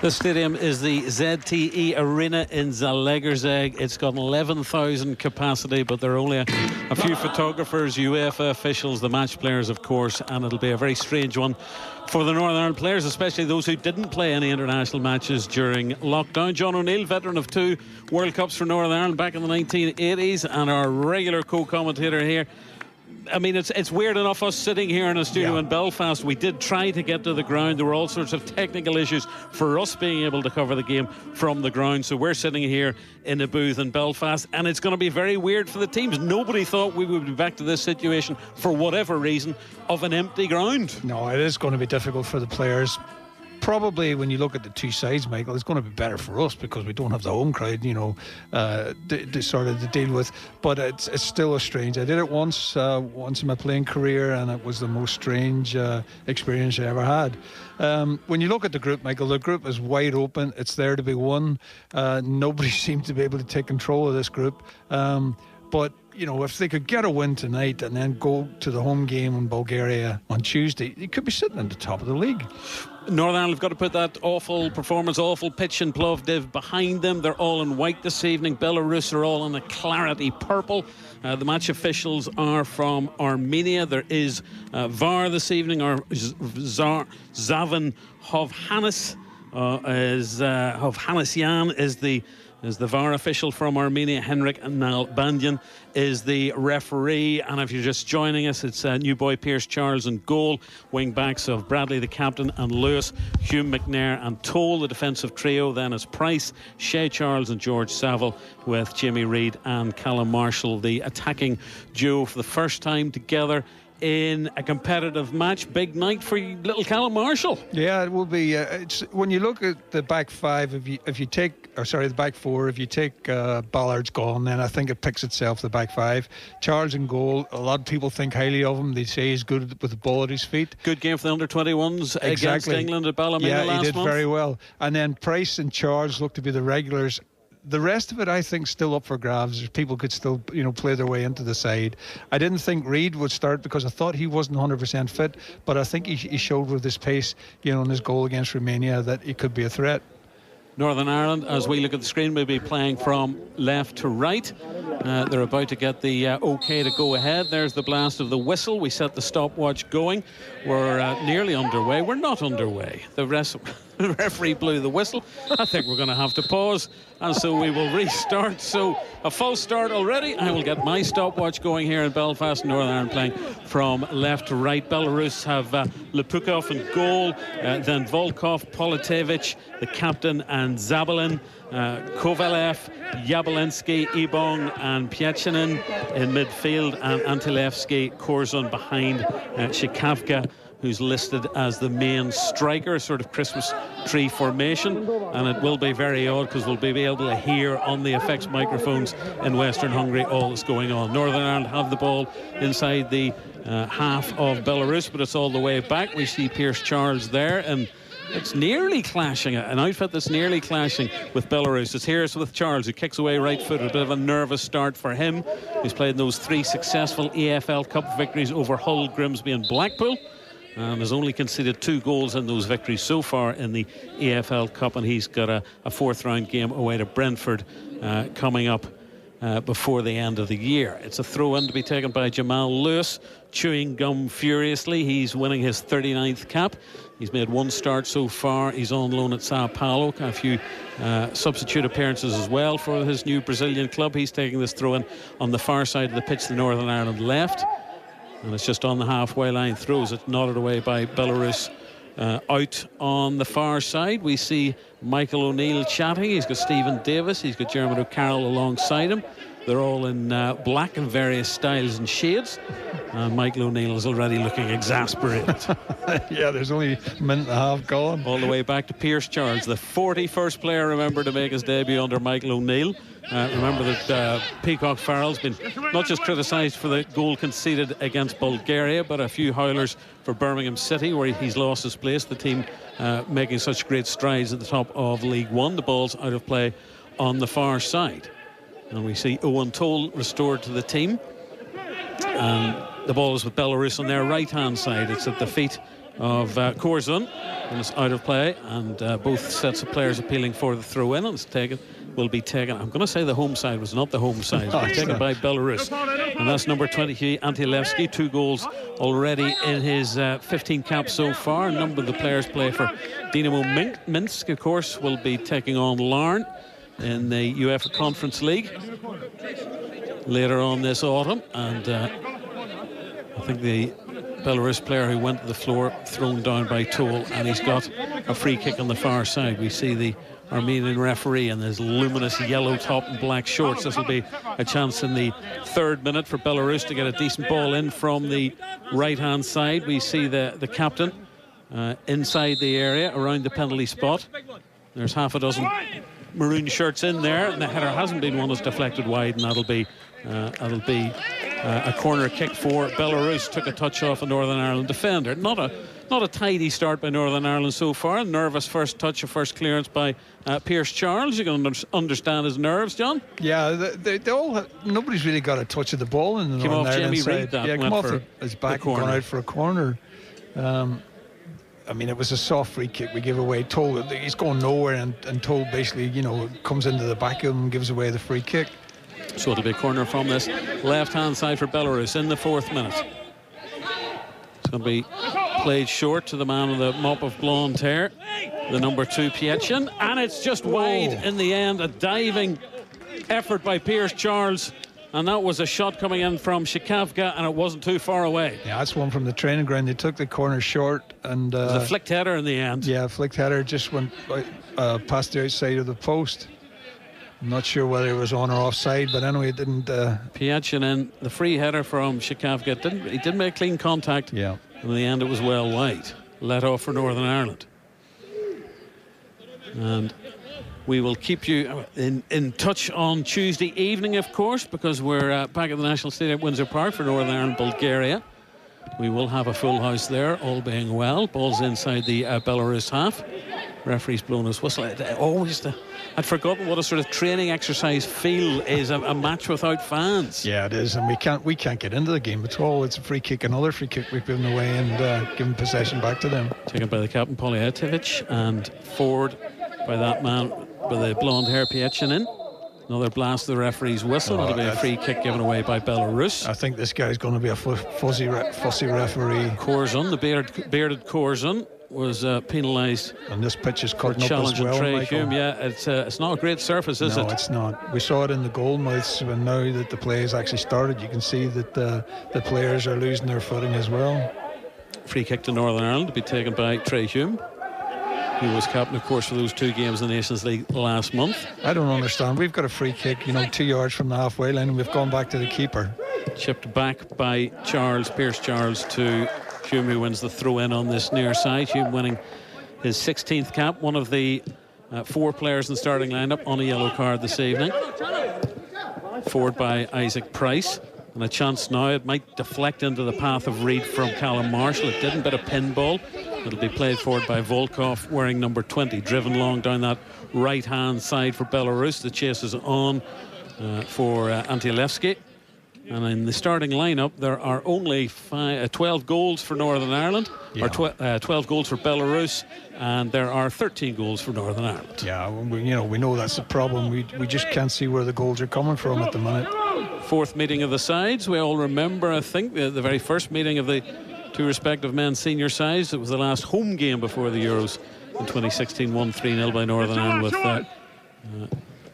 The stadium is the ZTE Arena in Zalaegerszeg. It's got 11,000 capacity, but there are only a few photographers, UEFA officials, the match players, of course, and it'll be a very strange one for the Northern Ireland players, especially those who didn't play any international matches during lockdown. John O'Neill, veteran of 2 World Cups for Northern Ireland back in the 1980s, and our regular co-commentator here. I mean, it's weird enough us sitting here in a studio in Belfast. We did try to get to the ground. There were all sorts of technical issues for us being able to cover the game from the ground. So we're sitting here in a booth in Belfast, and it's going to be very weird for the teams. Nobody thought we would be back to this situation, for whatever reason, of an empty ground. No, it is going to be difficult for the players. Probably when you look at the two sides, Michael, it's going to be better for us because we don't have the home crowd, to sort of to deal with. But it's still a strange. I did it once in my playing career, and it was the most strange experience I ever had. When you look at the group, Michael, the group is wide open. It's there to be won. Nobody seems to be able to take control of this group. But if they could get a win tonight and then go to the home game in Bulgaria on Tuesday, they could be sitting at the top of the league. Northern Ireland have got to put that awful performance, awful pitch in Plovdiv behind them. They're all in white this evening. Belarus are all in a clarity purple. The match officials are from Armenia. There is VAR this evening. Zavan Hovhannisyan is the VAR official from Armenia. Henrik Nalbandian is the referee. And if you're just joining us, it's new boy Pierce Charles in goal. Wing backs of Bradley, the captain, and Lewis, Hume, McNair and Toll, the defensive trio. Then is Price, Shea Charles and George Saville, with Jimmy Reid and Callum Marshall, the attacking duo for the first time together in a competitive match. Big night for little Callum Marshall. Yeah, it will be. When you look at the back five, the back four, if you take Ballard's gone, then I think it picks itself, the back five. Charles in goal, a lot of people think highly of him. They say he's good with the ball at his feet. Good game for the under-21s against England at Ballymena last month. Yeah, he did very well. And then Price and Charles look to be the regulars. The rest of it, I think, still up for grabs. People could still, play their way into the side. I didn't think Reid would start because I thought he wasn't 100% fit, but I think he showed with his pace, in his goal against Romania, that he could be a threat. Northern Ireland, as we look at the screen, will be playing from left to right. They're about to get the OK to go ahead. There's the blast of the whistle. We set the stopwatch going. We're nearly underway. We're not underway. The referee blew the whistle. I think we're going to have to pause, and so we will restart. So a false start already. I will get my stopwatch going here in Belfast. Northern Ireland playing from left to right. Belarus have Lepukov in goal, then Volkov, Politevich, the captain, and Zabalin, Kovalev, Yablensky, Ibong and Piechinin in midfield, and Antilevsky, Korzun behind Shikavka, who's listed as the main striker, sort of Christmas tree formation. And it will be very odd because we'll be able to hear on the effects microphones in Western Hungary all that's going on. Northern Ireland have the ball inside the half of Belarus, but it's all the way back. We see Pierce Charles there, and it's nearly clashing, an outfit that's nearly clashing with Belarus. It's here with Charles, who kicks away right foot. A bit of a nervous start for him. He's played in those 3 successful EFL Cup victories over Hull, Grimsby and Blackpool, and has only conceded 2 goals in those victories so far in the EFL Cup, and he's got a 4th round game away to Brentford coming up before the end of the year. It's a throw-in to be taken by Jamal Lewis, chewing gum furiously. He's winning his 39th cap. He's made 1 start so far. He's on loan at Sao Paulo. A few substitute appearances as well for his new Brazilian club. He's taking this throw-in on the far side of the pitch, the Northern Ireland left. And it's just on the halfway line. Throws it, nodded away by Belarus. Out on the far side, we see Michael O'Neill chatting. He's got Stephen Davis. He's got Jeremy O'Carroll alongside him. They're all in black in various styles and shades. And Michael O'Neill is already looking exasperated. Yeah, there's only a minute and a half gone. All the way back to Pierce Charles, the 41st player, remember, to make his debut under Michael O'Neill. Remember that Peacock Farrell's been not just criticised for the goal conceded against Bulgaria, but a few howlers for Birmingham City, where he's lost his place. The team making such great strides at the top of League One. The ball's out of play on the far side. And we see Owen Toll restored to the team. And the ball is with Belarus on their right-hand side. It's at the feet of Corzun, and it's out of play, and both sets of players appealing for the throw-in, and will be taken. I'm going to say the home side was not the home side. It was taken by Belarus, and that's number 23, Antilevsky. 2 goals already in his 15 caps so far. A number of the players play for Dynamo Minsk, of course, will be taking on Larne in the UEFA Conference League later on this autumn, and I think the Belarus player who went to the floor thrown down by Toll, and he's got a free kick on the far side. We see the Armenian referee in his luminous yellow top and black shorts. This will be a chance in the 3rd minute for Belarus to get a decent ball in from the right hand side. We see the captain inside the area around the penalty spot. There's half a dozen maroon shirts in there, and the header hasn't been one that's deflected wide, and that'll be a corner kick for Belarus. Took a touch off a Northern Ireland defender. Not a tidy start by Northern Ireland so far. Nervous first touch, a first clearance by Pierce Charles. You can understand his nerves, John. Yeah, they all nobody's really got a touch of the ball in the Northern Ireland side. Yeah, come off his back and gone out for a corner. I mean, it was a soft free kick we give away. Toll, he's going nowhere, and Toll basically, comes into the back of him and gives away the free kick. So it'll be a corner from this left-hand side for Belarus in the 4th minute. It's going to be played short to the man with the mop of blonde hair, the number 2 Pietchin, and it's just wide in the end. A diving effort by Pierce Charles, and that was a shot coming in from Shikavka, and it wasn't too far away. Yeah, that's one from the training ground. They took the corner short, and it was a flicked header in the end. Yeah, flicked header, just went past the outside of the post. I'm not sure whether it was on or offside, but anyway, it didn't. Pietchin in the free header from Shikavka. He didn't make clean contact. Yeah. In the end, it was well wide. Let off for Northern Ireland. And we will keep you in touch on Tuesday evening, of course, because we're back at the National Stadium at Windsor Park for Northern Ireland, Bulgaria. We will have a full house there, all being well. Ball's inside the Belarus half. Referee's blown his whistle. I'd forgotten what a sort of training exercise feel is a match without fans. Yeah, it is, and we can't get into the game at all. It's a free kick, another free kick we've given away, and given possession back to them. Taken by the captain, Polyatevich, and forward by that man with the blonde hair, Pietchin in. Another blast of the referee's whistle. It'll be a free kick given away by Belarus. I think this guy's going to be a fussy referee. Corzun, the bearded Corzun, was penalised. And this pitch is cutting up as well, Trey Hume. Yeah, it's not a great surface, is it? No, it's not. We saw it in the goal mouths, and now that the play has actually started, you can see that the players are losing their footing as well. Free kick to Northern Ireland to be taken by Trey Hume, who was captain, of course, for those 2 games in the Nations League last month. I don't understand. We've got a free kick, 2 yards from the halfway line, and we've gone back to the keeper. Chipped back by Pierce Charles to Hume, who wins the throw-in on this near side. Hume winning his 16th cap, one of the 4 players in the starting lineup on a yellow card this evening. Forward by Isaac Price. And a chance now, it might deflect into the path of Reid from Callum Marshall. It didn't, bit of pinball. It'll be played forward by Volkov, wearing number 20, driven long down that right-hand side for Belarus. The chase is on for Antilevsky. And in the starting lineup, there are only 12 goals for Northern Ireland, or 12 goals for Belarus, and there are 13 goals for Northern Ireland. Yeah, we know that's the problem. We just can't see where the goals are coming from at the minute. 4th meeting of the sides. We all remember, I think, the very first meeting of the 2 respective men's senior sides. It was the last home game before the Euros in 2016, won 3-0 by Northern Ireland with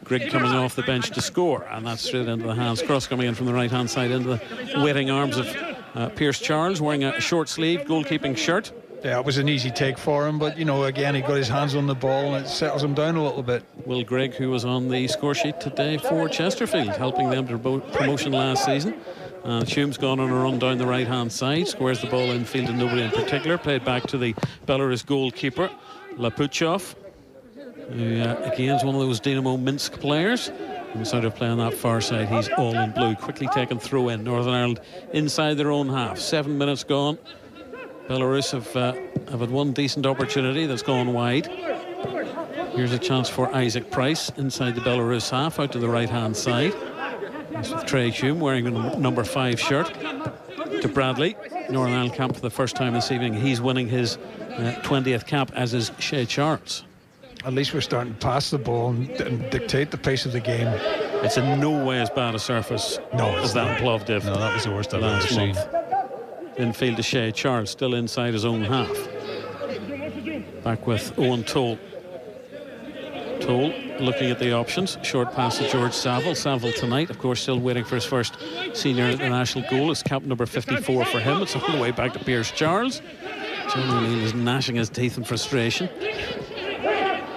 Grigg coming off the bench to score, and that's straight into the hands. Cross coming in from the right-hand side into the waiting arms of Pierce Charles, wearing a short-sleeved goalkeeping shirt. Yeah, it was an easy take for him, but, again, he got his hands on the ball and it settles him down a little bit. Will Grigg, who was on the score sheet today for Chesterfield, helping them to promotion last season. Hume's gone on a run down the right-hand side, squares the ball infield and nobody in particular. Played back to the Belarus goalkeeper, Lapuchov, who again is one of those Dynamo Minsk players. Instead of playing that far side, he's all in blue. Quickly taken throw in. Northern Ireland inside their own half. 7 minutes gone. Belarus have had one decent opportunity that's gone wide. Here's a chance for Isaac Price inside the Belarus half, out to the right-hand side. This with Trey Hume wearing a number 5 shirt. To Bradley. Northern Ireland cap for the first time this evening. He's winning his 20th cap, as is Shea Charles. At least we're starting to pass the ball and dictate the pace of the game. It's in no way as bad a surface as that in Plovdiv. No, that was the worst I've ever last seen. month. Infield to Shea Charles, still inside his own half. Back with Owen Toll. Toll looking at the options. Short pass to George Saville. Saville tonight, of course, still waiting for his first senior international goal. It's cap number 54 for him. It's all the way back to Pierce Charles. John O'Neill is gnashing his teeth in frustration.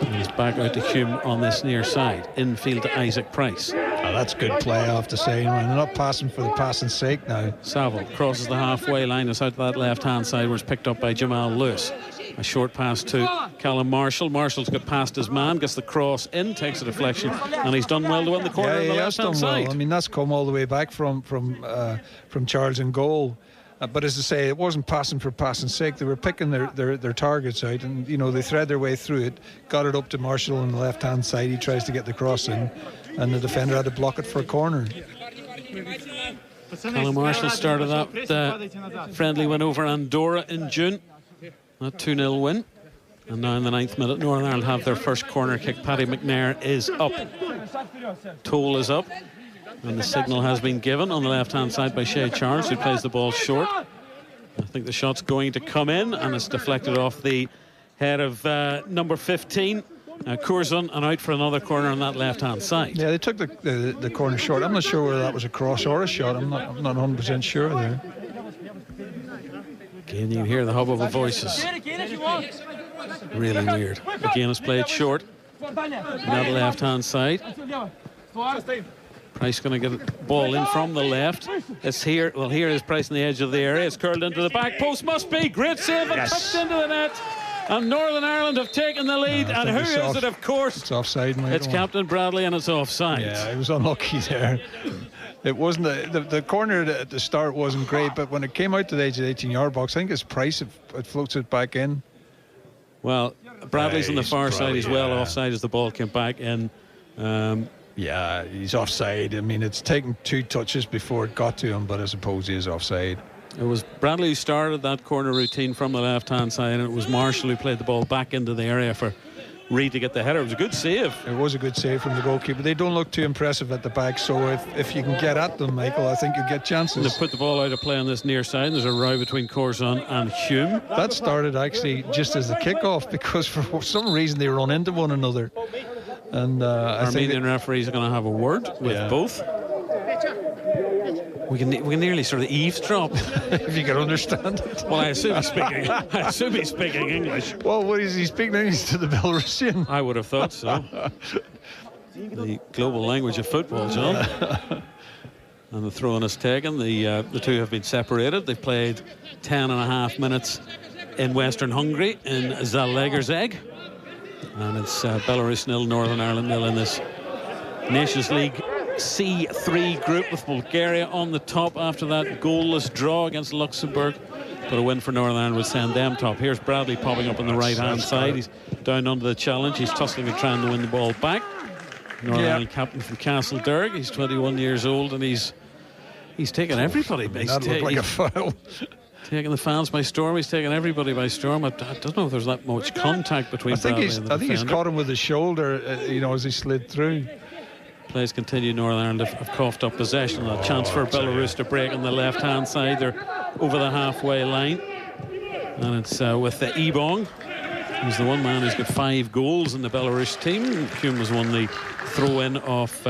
And he's back out to Hume on this near side. Infield to Isaac Price. Oh, that's good play, I have to say. They're not passing for the passing's sake now. Saville crosses the halfway line. It's out to that left-hand side where it's picked up by Jamal Lewis. A short pass to Callum Marshall. Marshall's got past his man, gets the cross in, takes a deflection, and he's done well to win the corner on the left-hand side. Well. I mean, that's come all the way back from Charles in goal. But as I say, it wasn't passing for passing's sake. They were picking their targets out, and they thread their way through it. Got it up to Marshall on the left-hand side. He tries to get the cross in, and the defender had to block it for a corner. Callum Marshall started that friendly win over Andorra in June. That 2-0 win. And now in the 9th minute, Northern Ireland have their first corner kick. Paddy McNair is up. Toll is up. And the signal has been given on the left-hand side by Shea Charles, who plays the ball short. I think the shot's going to come in, and it's deflected off the head of number 15, Curzon, and out for another corner on that left-hand side. Yeah, they took the corner short. I'm not sure whether that was a cross or a shot. I'm not 100% sure there. Again, you can hear the hubbub of voices. Really weird. Again, it's played short. On that left-hand side. Price going to get a ball in from the left. It's here. Well, here is Price on the edge of the area. It's curled into the back post. Must be. Great save and touched into the net. And Northern Ireland have taken the lead. And who is it, of course? It's offside, mate. It's Captain Bradley, and it's offside. Yeah, it was unlucky there. It wasn't the corner at the start wasn't great, but when it came out to the edge of the 18-yard box, I think it's Price. It floats it back in. Well, Bradley's on the far side as well, offside as the ball came back in. Yeah, he's offside. I mean, it's taken 2 touches before it got to him, but I suppose he is offside. It was Bradley who started that corner routine from the left-hand side, and it was Marshall who played the ball back into the area for Reid to get the header. It was a good save. It was a good save from the goalkeeper. They don't look too impressive at the back, so if you can get at them, Michael, I think you get chances. They've put the ball out of play on this near side, and there's a row between Curzon and Hume. That started actually just as the kick-off, because for some reason they run into one another. And Armenian referees are going to have a word with both. We can nearly sort of eavesdrop. If you can understand it. Well, I assume he's speaking English. Well, what is he speaking English to the Belarusian? I would have thought so. The global language of football, John. And the throw-in is taken. The two have been separated. They've played 10.5 minutes in Western Hungary in Zalaegerszeg. And it's Belarus 0, Northern Ireland 0 in this Nations League C3 group, with Bulgaria on the top after that goalless draw against Luxembourg. But a win for Northern Ireland would send them top. Here's Bradley popping up on the right-hand side. He's down under the challenge. He's tussling and trying to win the ball back. Northern Ireland captain from Castledirk. He's 21 years old, and he's taken everybody. That looked like a foul. Taking the fans by storm. He's taken everybody by storm. I don't know if there's that much contact between Bradley and the defender. I think he's caught him with his shoulder, as he slid through. Plays continue. Northern Ireland have coughed up possession. A chance for Belarus to break on the left-hand side. They're over the halfway line. And it's with the Ebong. He's the one man who's got 5 goals in the Belarus team. Hume has won the throw-in off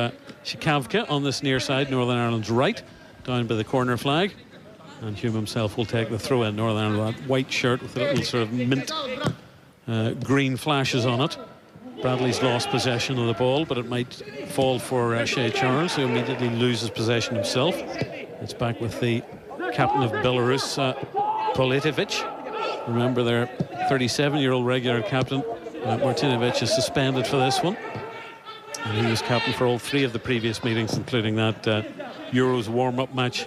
Shikavka on this near side, Northern Ireland's right, down by the corner flag. And Hume himself will take the throw-in. Northern Ireland, that white shirt with a little sort of mint green flashes on it. Bradley's lost possession of the ball, but it might fall for Shea Charles, who immediately loses possession himself. It's back with the captain of Belarus, Politevich. Remember, their 37-year-old regular captain, Martinovic, is suspended for this one. And he was captain for all 3 of the previous meetings, including that Euros warm-up match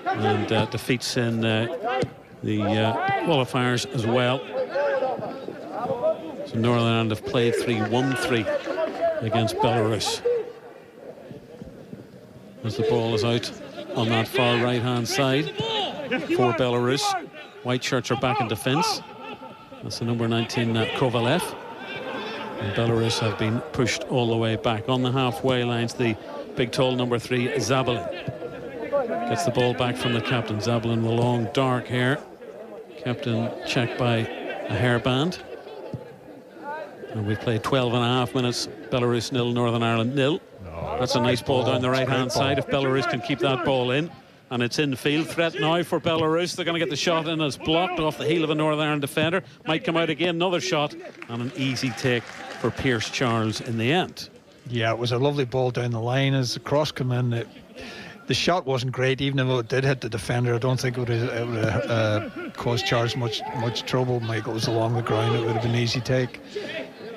and defeats in the qualifiers as well. So Northern Ireland have played 3-1-3 against Belarus. As the ball is out on that far right-hand side. for Belarus. White shirts are back in defence. That's the number 19, Kovalev. And Belarus have been pushed all the way back. On the halfway lines, the big tall number 3, Zabalin. Gets the ball back from the captain. Zabalin with long dark hair. Captain checked by a hairband. And we've played 12.5 minutes. Belarus 0, Northern Ireland 0. That's a nice ball down the right-hand side. If Belarus can keep that ball in. And it's infield. Threat now for Belarus. They're going to get the shot in. It's blocked off the heel of a Northern Ireland defender. Might come out again. Another shot. And an easy take for Pierce Charles in the end. Yeah, it was a lovely ball down the line as the cross came in. The shot wasn't great, even though it did hit the defender. I don't think it would have caused Charles much trouble. Michael was along the ground. It would have been an easy take.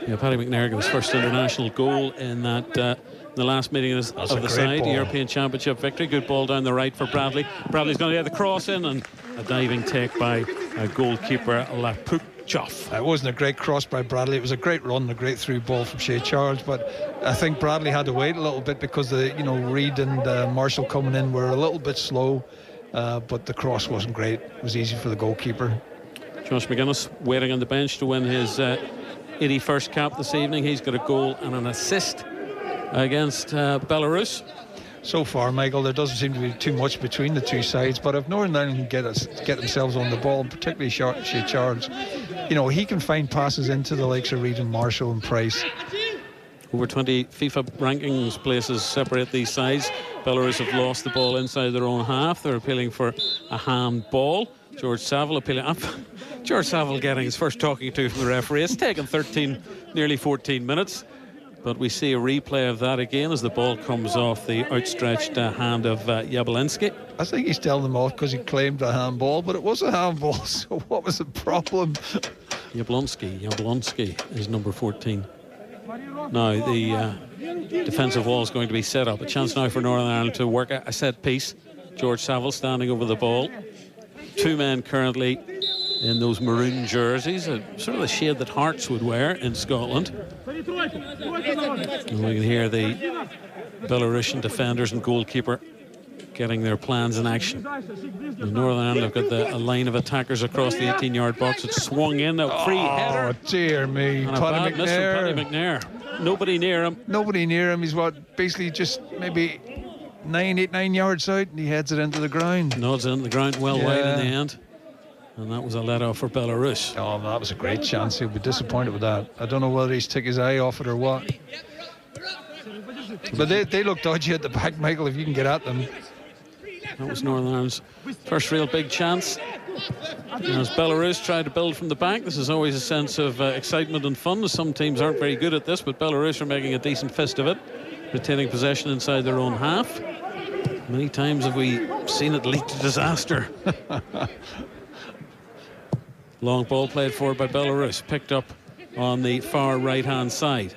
Yeah, Paddy McNair got his first international goal in that the last meeting of the side, the European Championship victory. Good ball down the right for Bradley. Bradley's going to get the cross in, and a diving take by goalkeeper Lapukchov. It wasn't a great cross by Bradley. It was a great run, a great through ball from Shea Charles, but I think Bradley had to wait a little bit because Reid and Marshall coming in were a little bit slow, but the cross wasn't great. It was easy for the goalkeeper. Josh McGuinness waiting on the bench to win his 81st cap this evening. He's got a goal and an assist against Belarus. So far, Michael, there doesn't seem to be too much between the two sides, but if Northern Ireland can get themselves on the ball, particularly Shea Charles, he can find passes into the likes of Reid and Marshall and Price. Over 20 FIFA rankings places separate these sides. Belarus have lost the ball inside their own half. They're appealing for a handball. George Saville appealing. George Saville getting his first talking to from the referee. It's taken nearly 14 minutes. But we see a replay of that again as the ball comes off the outstretched hand of Yablonski. I think he's telling them off because he claimed a handball, but it was a handball, so what was the problem? Yablonski is number 14. Now the defensive wall is going to be set up. A chance now for Northern Ireland to work a set piece. George Saville standing over the ball. Two men currently in those maroon jerseys, sort of the shade that Hearts would wear in Scotland. And we can hear the Belarusian defenders and goalkeeper getting their plans in action. The Northern Ireland have got a line of attackers across the 18-yard box. It's swung in, a free header. Oh, dear me. And a bad miss from Paddy McNair. Nobody near him. Nobody near him. He's basically just maybe 9 yards out, and he heads it into the ground. Nods into the ground, wide in the end. And that was a let-off for Belarus. Oh, that was a great chance. He'll be disappointed with that. I don't know whether he's took his eye off it or what. But they look dodgy at the back, Michael, if you can get at them. That was Northern Ireland's first real big chance. And as Belarus tried to build from the back, this is always a sense of excitement and fun. Some teams aren't very good at this, but Belarus are making a decent fist of it, retaining possession inside their own half. Many times have we seen it lead to disaster. Long ball played forward by Belarus, picked up on the far right-hand side.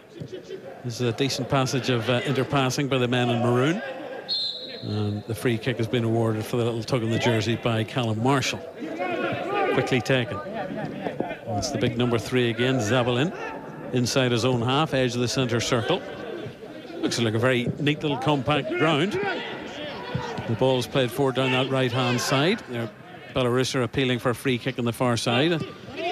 This is a decent passage of interpassing by the men in maroon. And the free kick has been awarded for the little tug on the jersey by Callum Marshall. Quickly taken. That's the big number 3 again, Zabalin, inside his own half, edge of the centre circle. Looks like a very neat little compact ground. The ball is played forward down that right-hand side. Belarus are appealing for a free kick on the far side.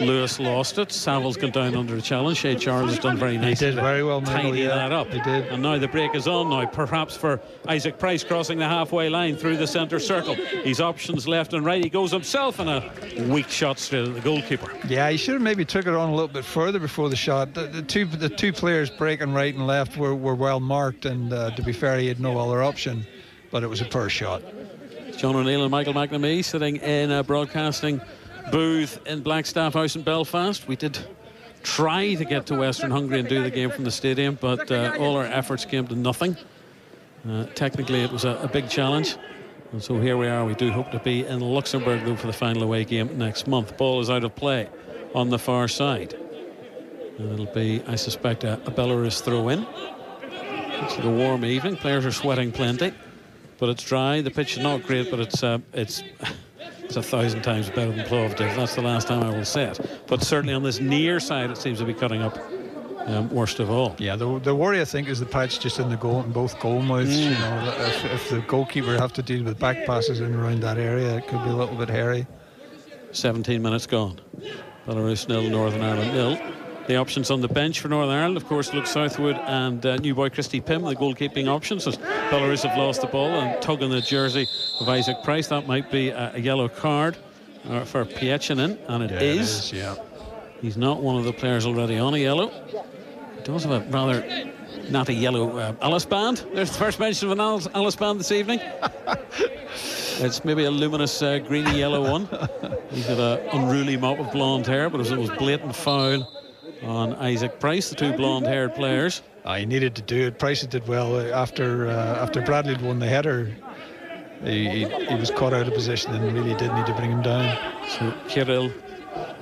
Lewis lost it. Saville's gone down under the challenge. Shea Charles has done very nicely. He did very well, tidy that up. He did. And now the break is on now, perhaps for Isaac Price crossing the halfway line through the centre circle. He's options left and right. He goes himself and a weak shot straight at the goalkeeper. Yeah, he should have maybe took it on a little bit further before the shot. The two players breaking right and left were well marked, and to be fair, he had no other option, but it was a poor shot. John O'Neill and Michael McNamee sitting in a broadcasting booth in Blackstaff House in Belfast. We did try to get to Western Hungary and do the game from the stadium, but all our efforts came to nothing. Technically it was a big challenge, and so here we are. We do hope to be in Luxembourg though for the final away game next month. Ball is out of play on the far side, and it'll be, I suspect, a Belarus throw in. It's a warm evening, players are sweating plenty, but it's dry. The pitch is not great, but it's 1,000 times better than Plovdiv. That's the last time I will say it. But certainly on this near side, it seems to be cutting up worst of all. Yeah, the worry I think is the patch just in both goal mouths. You know, if the goalkeeper have to deal with back passes in around that area, it could be a little bit hairy. 17 minutes gone. Belarus 0, Northern Ireland 0. The options on the bench for Northern Ireland, of course, Luke Southwood and new boy Christy Pym, the goalkeeping options. As Belarus have lost the ball and tugging the jersey of Isaac Price. That might be a yellow card for Pietchinen, and it is. Yeah. He's not one of the players already on a yellow. He does have a rather not a yellow Alice band. There's the first mention of an Alice band this evening. It's maybe a luminous greeny yellow one. He's got an unruly mop of blonde hair, but it was blatant foul on Isaac Price, the two blonde-haired players. He needed to do it. Price did well after Bradley had won the header. He was caught out of position and really did need to bring him down. So Kirill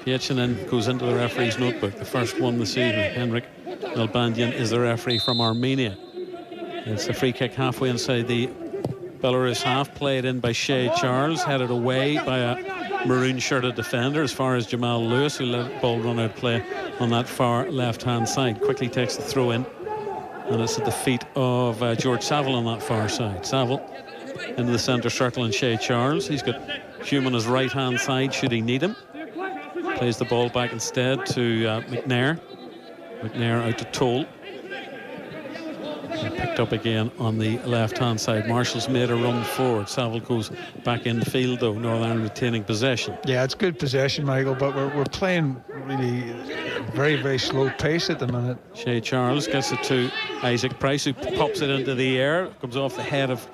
Pietchinen goes into the referee's notebook, the first one this evening. Henrik Nalbandian is the referee from Armenia. It's a free kick halfway inside the Belarus half, played in by Shay Charles, headed away by a maroon-shirted defender as far as Jamal Lewis, who let the ball run out play on that far left-hand side. Quickly takes the throw in, and it's at the feet of George Saville on that far side. Saville into the centre circle, and Shay Charles. He's got Hume on his right-hand side should he need him. Plays the ball back instead to McNair. McNair out to Toll. Picked up again on the left-hand side. Marshall's made a run forward. Saville goes back in the field, though. Northern Ireland retaining possession. Yeah, it's good possession, Michael, but we're playing really very, very slow pace at the minute. Shay Charles gets it to Isaac Price, who pops it into the air. Comes off the head of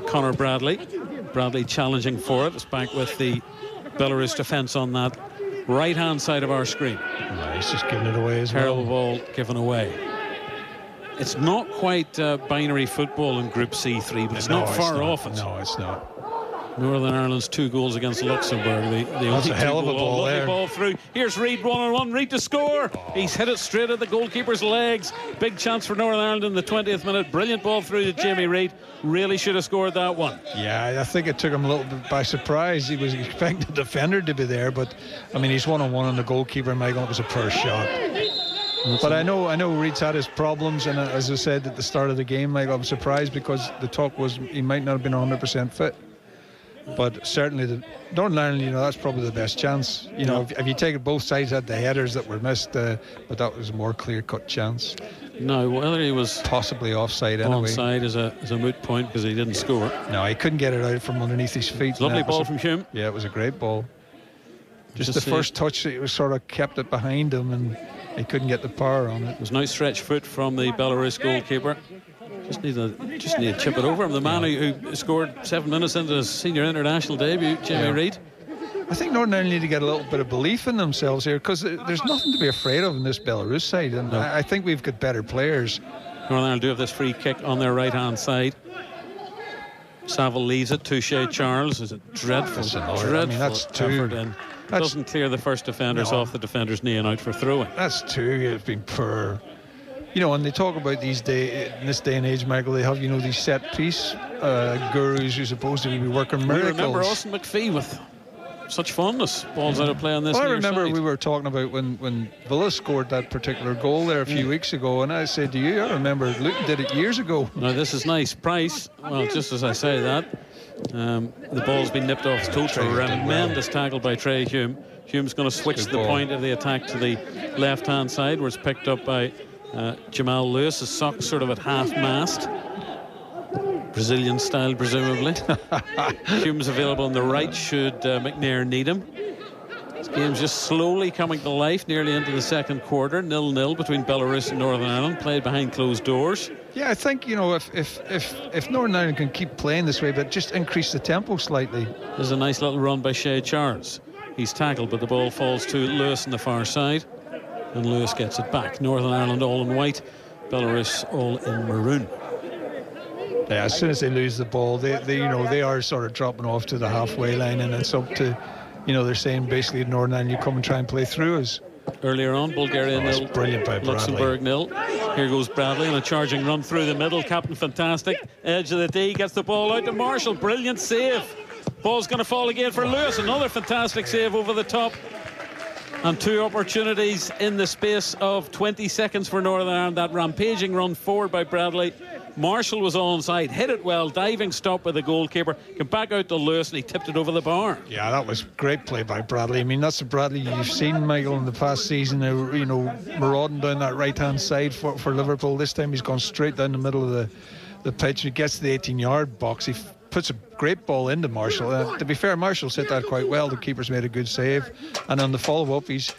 Conor Bradley. Bradley challenging for it. It's back with the Belarus defence on that right-hand side of our screen. He's just giving it away as well. Terrible ball given away. It's not quite binary football in Group C3, but it's not far off it. No, it's not. Northern Ireland's 2 goals against Luxembourg. That's a hell of a ball there. Ball through. Here's Reid 1-on-1. Reid to score. He's hit it straight at the goalkeeper's legs. Big chance for Northern Ireland in the 20th minute. Brilliant ball through to Jamie Reid. Really should have scored that one. Yeah, I think it took him a little bit by surprise. He was expecting the defender to be there, but I mean, he's 1-on-1 on the goalkeeper, Michael. It was a poor shot. But I know Reid's had his problems, and as I said at the start of the game, Michael, I'm surprised because the talk was he might not have been 100% fit. But certainly the Northern Ireland, that's probably the best chance. If you take it, both sides had the headers that were missed, but that was a more clear-cut chance. No, whether he was possibly offside anyway. Offside is a moot point because he didn't score. No, he couldn't get it out from underneath his feet. Lovely ball from Hume. Yeah, it was a great ball. Just the first touch, it was sort of kept it behind him, and he couldn't get the power on it. It was no stretch foot from the Belarus goalkeeper. Just need to chip it over him. The man who scored 7 minutes into his senior international debut, Jamie Reid. I think Northern Ireland need to get a little bit of belief in themselves here, because there's nothing to be afraid of in this Belarus side, and I think we've got better players. Northern Ireland do have this free kick on their right-hand side. Saville leaves it to Shay Charles. Is it dreadful? That's effort in. Doesn't clear the first defenders off the defender's knee and out for throwing. That's 2. It's been poor. And they talk about in this day and age, Michael, they have, these set-piece gurus who supposed to be working miracles. I remember Austin McPhee with such fondness. Balls out of play on this. I remember we were talking about when Villa scored that particular goal there a few weeks ago, and I said to you, I remember Luton did it years ago. Now, this is nice. Price, well, just as I say that, the ball's been nipped off his toe. Tremendous tackle by Trey Hume. Hume's going to switch the point of the attack to the left-hand side, where it's picked up by Jamal Lewis. His socks sort of at half-mast. Brazilian style, presumably. Hume's available on the right should McNair need him. This game's just slowly coming to life, nearly into the second quarter. 0-0 between Belarus and Northern Ireland, played behind closed doors. Yeah, I think, if Northern Ireland can keep playing this way, but just increase the tempo slightly. There's a nice little run by Shay Charles. He's tackled, but the ball falls to Lewis on the far side, and Lewis gets it back. Northern Ireland all in white, Belarus all in maroon. Yeah, as soon as they lose the ball, they are sort of dropping off to the halfway line, and it's up to, they're saying basically to Northern Ireland, you come and try and play through us. Earlier on, Bulgaria 0, brilliant by Luxembourg 0. Here goes Bradley on a charging run through the middle. Captain Fantastic, edge of the D, gets the ball out to Marshall. Brilliant save. Ball's going to fall again for Lewis. Another fantastic save over the top. And 2 opportunities in the space of 20 seconds for Northern Ireland. That rampaging run forward by Bradley. Marshall was onside, hit it well, diving stop by the goalkeeper, came back out to Lewis, and he tipped it over the bar. Yeah, that was great play by Bradley. I mean, that's the Bradley you've seen, Michael, in the past season, marauding down that right-hand side for Liverpool. This time he's gone straight down the middle of the pitch. He gets to the 18-yard box. He puts a great ball into Marshall. To be fair, Marshall hit that quite well. The keeper's made a good save, and on the follow-up, he's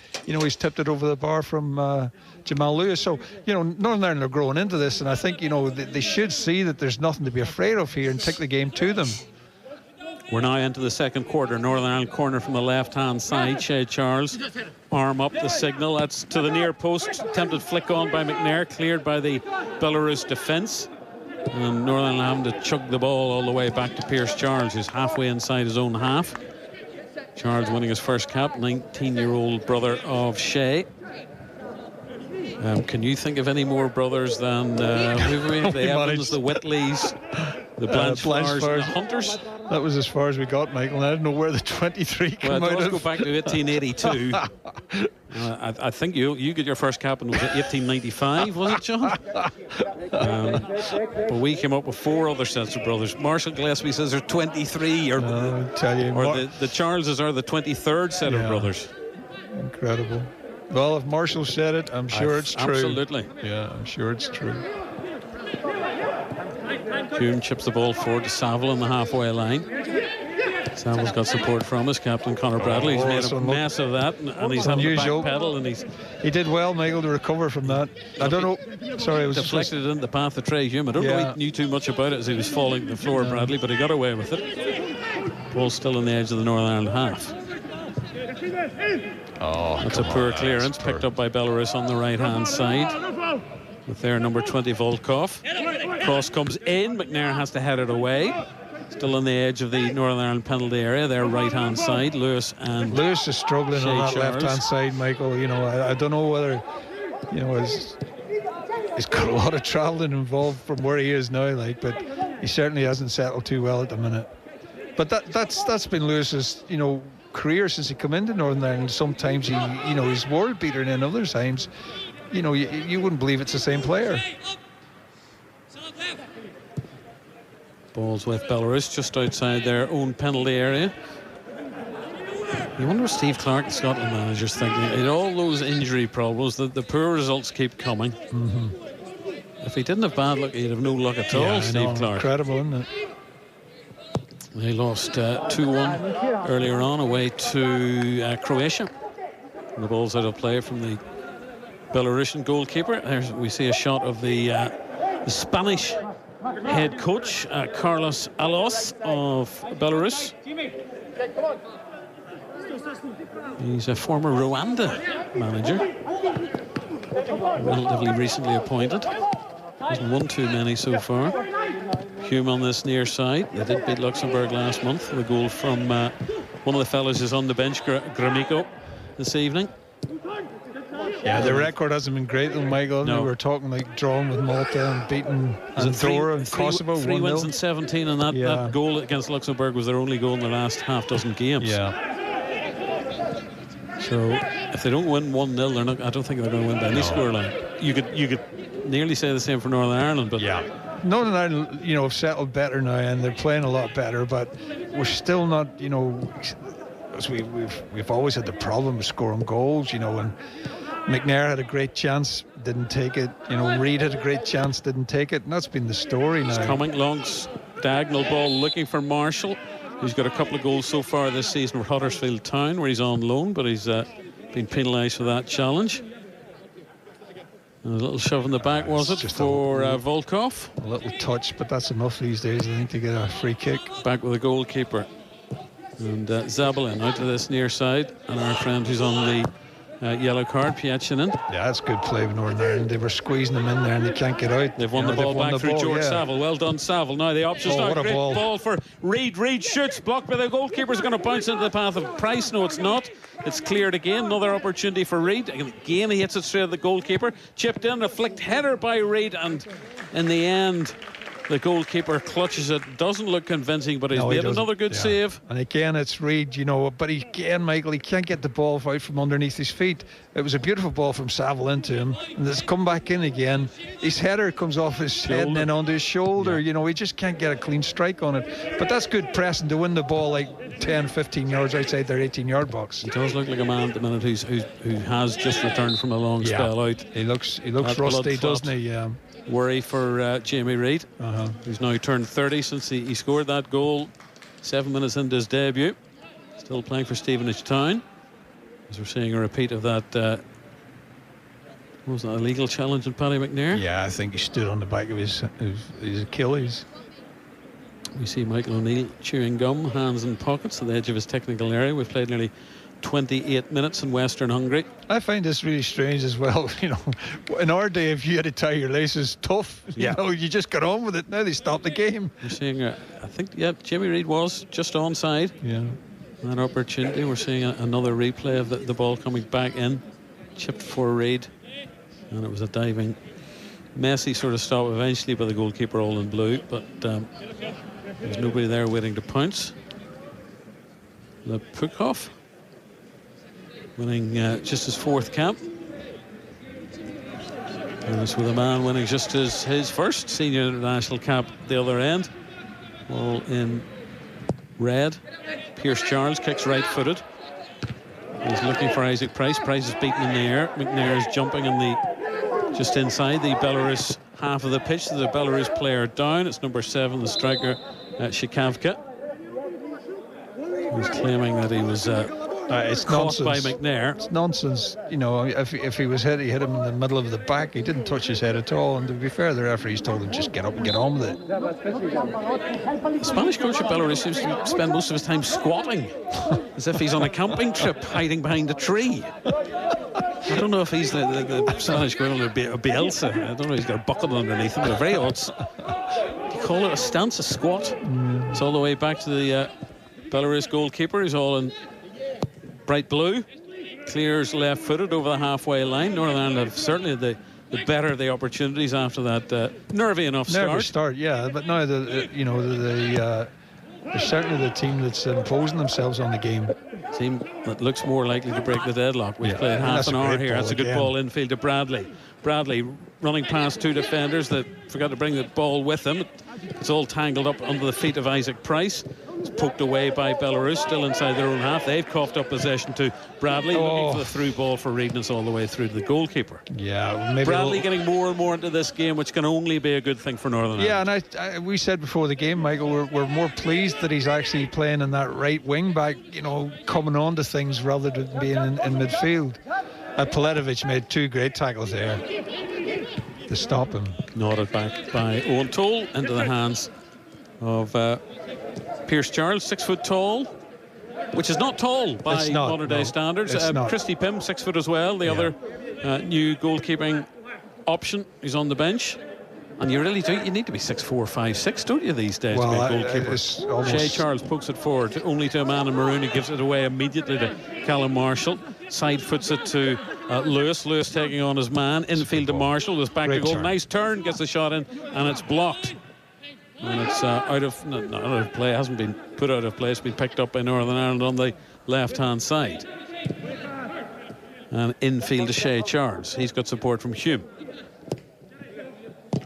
tipped it over the bar from Jamal Lewis. So Northern Ireland are growing into this, and I think they should see that there's nothing to be afraid of here and take the game to them. We're now into the second quarter. Northern Ireland corner from the left-hand side. Shay Charles, arm up the signal. That's to the near post. Attempted flick on by McNair, cleared by the Belarus defence. And Northern Ireland having to chug the ball all the way back to Pierce Charles, who's halfway inside his own half. Charles winning his first cap, 19-year-old brother of Shay. Can you think of any more brothers than the Evans, the Whitleys, the Blanchflowers, and the Hunters? That was as far as we got, Michael. I don't know where the 23 came out of. Let's go back to 1882. I think you get your first cap in 1895, was it, John? But we came up with 4 other sets of brothers. Marshall Gillespie says there's 23, or the Charleses are the 23rd set of brothers. Incredible. Well, if Marshall said it, I'm sure it's true. Absolutely. Yeah, I'm sure it's true. Hume chips the ball forward to Saville on the halfway line. Saville's got support from his captain, Conor Bradley. He's made a mess of that, and he's having to back pedal. And he did well, Michael, to recover from that. I don't know. Sorry, it was deflected it into the path of Trey Hume. I don't know he knew too much about it as he was falling to the floor, Bradley, but he got away with it. Ball's still on the edge of the Northern Ireland half. That's a poor clearance picked up by Belarus on the right-hand side with their number 20 Volkov. Cross comes in. McNair has to head it away. Still on the edge of the Northern Ireland penalty area, their right-hand side. Lewis is struggling on that left-hand side, Michael. I don't know whether he's got a lot of travelling involved from where he is now, but he certainly hasn't settled too well at the minute. But that's been Lewis's career since he came into Northern Ireland. Sometimes he's world beater, and then other times you wouldn't believe it's the same player. Ball's with Belarus just outside their own penalty area. You wonder what Steve Clark, the Scotland manager's thinking. In all those injury problems, the poor results keep coming. If he didn't have bad luck, he'd have no luck at all, Steve Clark. Incredible, isn't it? They lost 2-1 earlier on away to Croatia. And the ball's out of play from the Belarusian goalkeeper. We see a shot of the Spanish head coach, Carlos Alos of Belarus. He's a former Rwanda manager, relatively recently appointed. Hasn't won too many so far. Hume on this near side. They did beat Luxembourg last month. The goal from one of the fellas is on the bench, Gromyko, this evening. Yeah, the record hasn't been great though, Michael. No. We were talking drawing with Malta and beating Andorra and Kosovo 1-0. 3 wins and 17, and that goal against Luxembourg was their only goal in the last half-dozen games. Yeah. So if they don't win 1-0, I don't think they're going to win by any scoreline. You could nearly say the same for Northern Ireland, but Northern Ireland, have settled better now, and they're playing a lot better. But we're still not, we've always had the problem of scoring goals, and McNair had a great chance, didn't take it. Reid had a great chance, didn't take it, and that's been the story now. He's coming long diagonal ball, looking for Marshall. He's got a couple of goals so far this season with Huddersfield Town, where he's on loan, but he's been penalised for that challenge. And a little shove in the back, was it, for Volkov? A little touch, but that's enough these days, I think, to get a free kick. Back with the goalkeeper. And Zabalin out to this near side, and our friend who's on the yellow card, Pietchinen. Yeah, that's good play with Northern Ireland. They were squeezing them in there and they can't get out. They've won the ball back through George Saville. Well done, Saville. Now the options now. Great ball for Reid. Reid shoots, blocked by the goalkeeper's going to bounce into the path of Price. No, it's not. It's cleared again. Another opportunity for Reid. Again, he hits it straight at the goalkeeper. Chipped in, a flicked header by Reid, and in the end, The goalkeeper clutches it. Doesn't look convincing, but he's made another good save. And again, it's Reid, you know, but again, Michael, he can't get the ball out from underneath his feet. It was a beautiful ball from Saville into him, and it's come back in again. His header comes off his head and then onto his shoulder. You know, he just can't get a clean strike on it. But that's good pressing to win the ball like 10, 15 yards outside their 18-yard box. He does look like a man at the minute who has just returned from a long spell out. He looks rusty, doesn't he? Yeah. Worry for Jamie Reid, who's now turned 30 since he scored that goal 7 minutes into his debut. Still playing for Stevenage Town, as we're seeing a repeat of that. Was that a legal challenge on Paddy McNair? Yeah, I think he stood on the back of his Achilles. We see Michael O'Neill chewing gum, hands in pockets at the edge of his technical area. We've played nearly 28 minutes in Western Hungary. I find this really strange as well. You know, in our day, if you had to tie your laces, tough. You know, you just got on with it. Now they stop the game. We're seeing, I think, Jimmy Reid was just onside. Yeah. That opportunity. We're seeing another replay of the ball coming back in, chipped for Reid, and it was a diving, messy sort of stop eventually by the goalkeeper, all in blue. But there's nobody there waiting to pounce. Lepukov winning just his 4th cap. And it's with a man winning just his first senior international cap the other end. All in red. Pierce Charles kicks right-footed. He's looking for Isaac Price. Price is beaten in the air. McNair is jumping just inside the Belarus half of the pitch. There's a Belarus player down. It's number 7, the striker, Shikavka. He's claiming that he was it's caught nonsense. by McNair. It's nonsense. You know, if he was hit, he hit him in the middle of the back. He didn't touch his head at all. And to be fair, the referees told him just get up and get on with it. The Spanish coach of Belarus seems to spend most of his time squatting, as if he's on a camping trip, hiding behind a tree. I don't know if he's the Spanish equivalent of Bielsa. I don't know if he's got a bucket underneath him. But very odd. You call it a stance, a squat. It's all the way back to the Belarus goalkeeper. He's all in bright blue, clears left-footed over the halfway line. Northern Ireland have certainly the better the opportunities after that nervy enough start. Nervous start, yeah. But now they're certainly the team that's imposing themselves on the game. Team that looks more likely to break the deadlock. We've played half an hour here. That's a good ball infield to Bradley. Bradley running past 2 defenders that forgot to bring the ball with them. It's all tangled up under the feet of Isaac Price. It's poked away by Belarus, still inside their own half. They've coughed up possession to Bradley, looking for the through ball for Reid, and it's all the way through to the goalkeeper. Yeah, maybe Bradley getting more and more into this game, which can only be a good thing for Northern Ireland. Yeah, and we said before the game, Michael, we're more pleased that he's actually playing in that right wing back, you know, coming on to things rather than being in midfield. Paletovic made 2 great tackles there to stop him. Nodded back by Owen Toll into the hands of Pierce Charles, 6 foot tall, which is not tall by modern day standards. Christy Pym, 6 foot as well, the other new goalkeeping option. He's on the bench. And you really do, you need to be 6'4", 5'6", don't you, these days, to be a goalkeeper? Shea Charles pokes it forward, only to a man in maroon, who gives it away immediately to Callum Marshall. Side foots it to Lewis. Lewis taking on his man. Infield to Marshall. Lewis back to goal. Nice turn, gets the shot in, and it's blocked. And it's out of play. It hasn't been put out of play. It's been picked up by Northern Ireland on the left-hand side. And infield to Shea Charles. He's got support from Hume.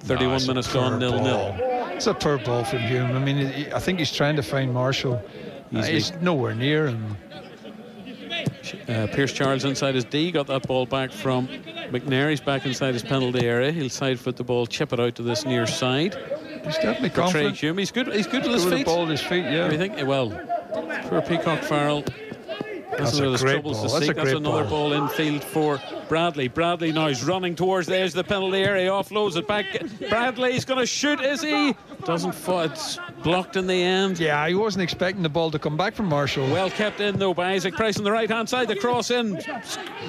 31 minutes gone, 0-0. It's a poor ball from Hume. I mean, I think he's trying to find Marshall. He's nowhere near him. Pierce Charles inside his D, got that ball back from McNair. He's back inside his penalty area. He'll side foot the ball, chip it out to this near side. He's definitely confident. Hume. He's good with his feet. Ball at his feet, yeah. I think, well, poor Peacock Farrell. That's a great ball. That's another ball infield for Bradley. Bradley now is running towards the edge of the penalty area, offloads it back. Bradley's going to shoot, is he? Doesn't fall. It's blocked in the end. Yeah, he wasn't expecting the ball to come back from Marshall. Well kept in though by Isaac Price on the right hand side. The cross in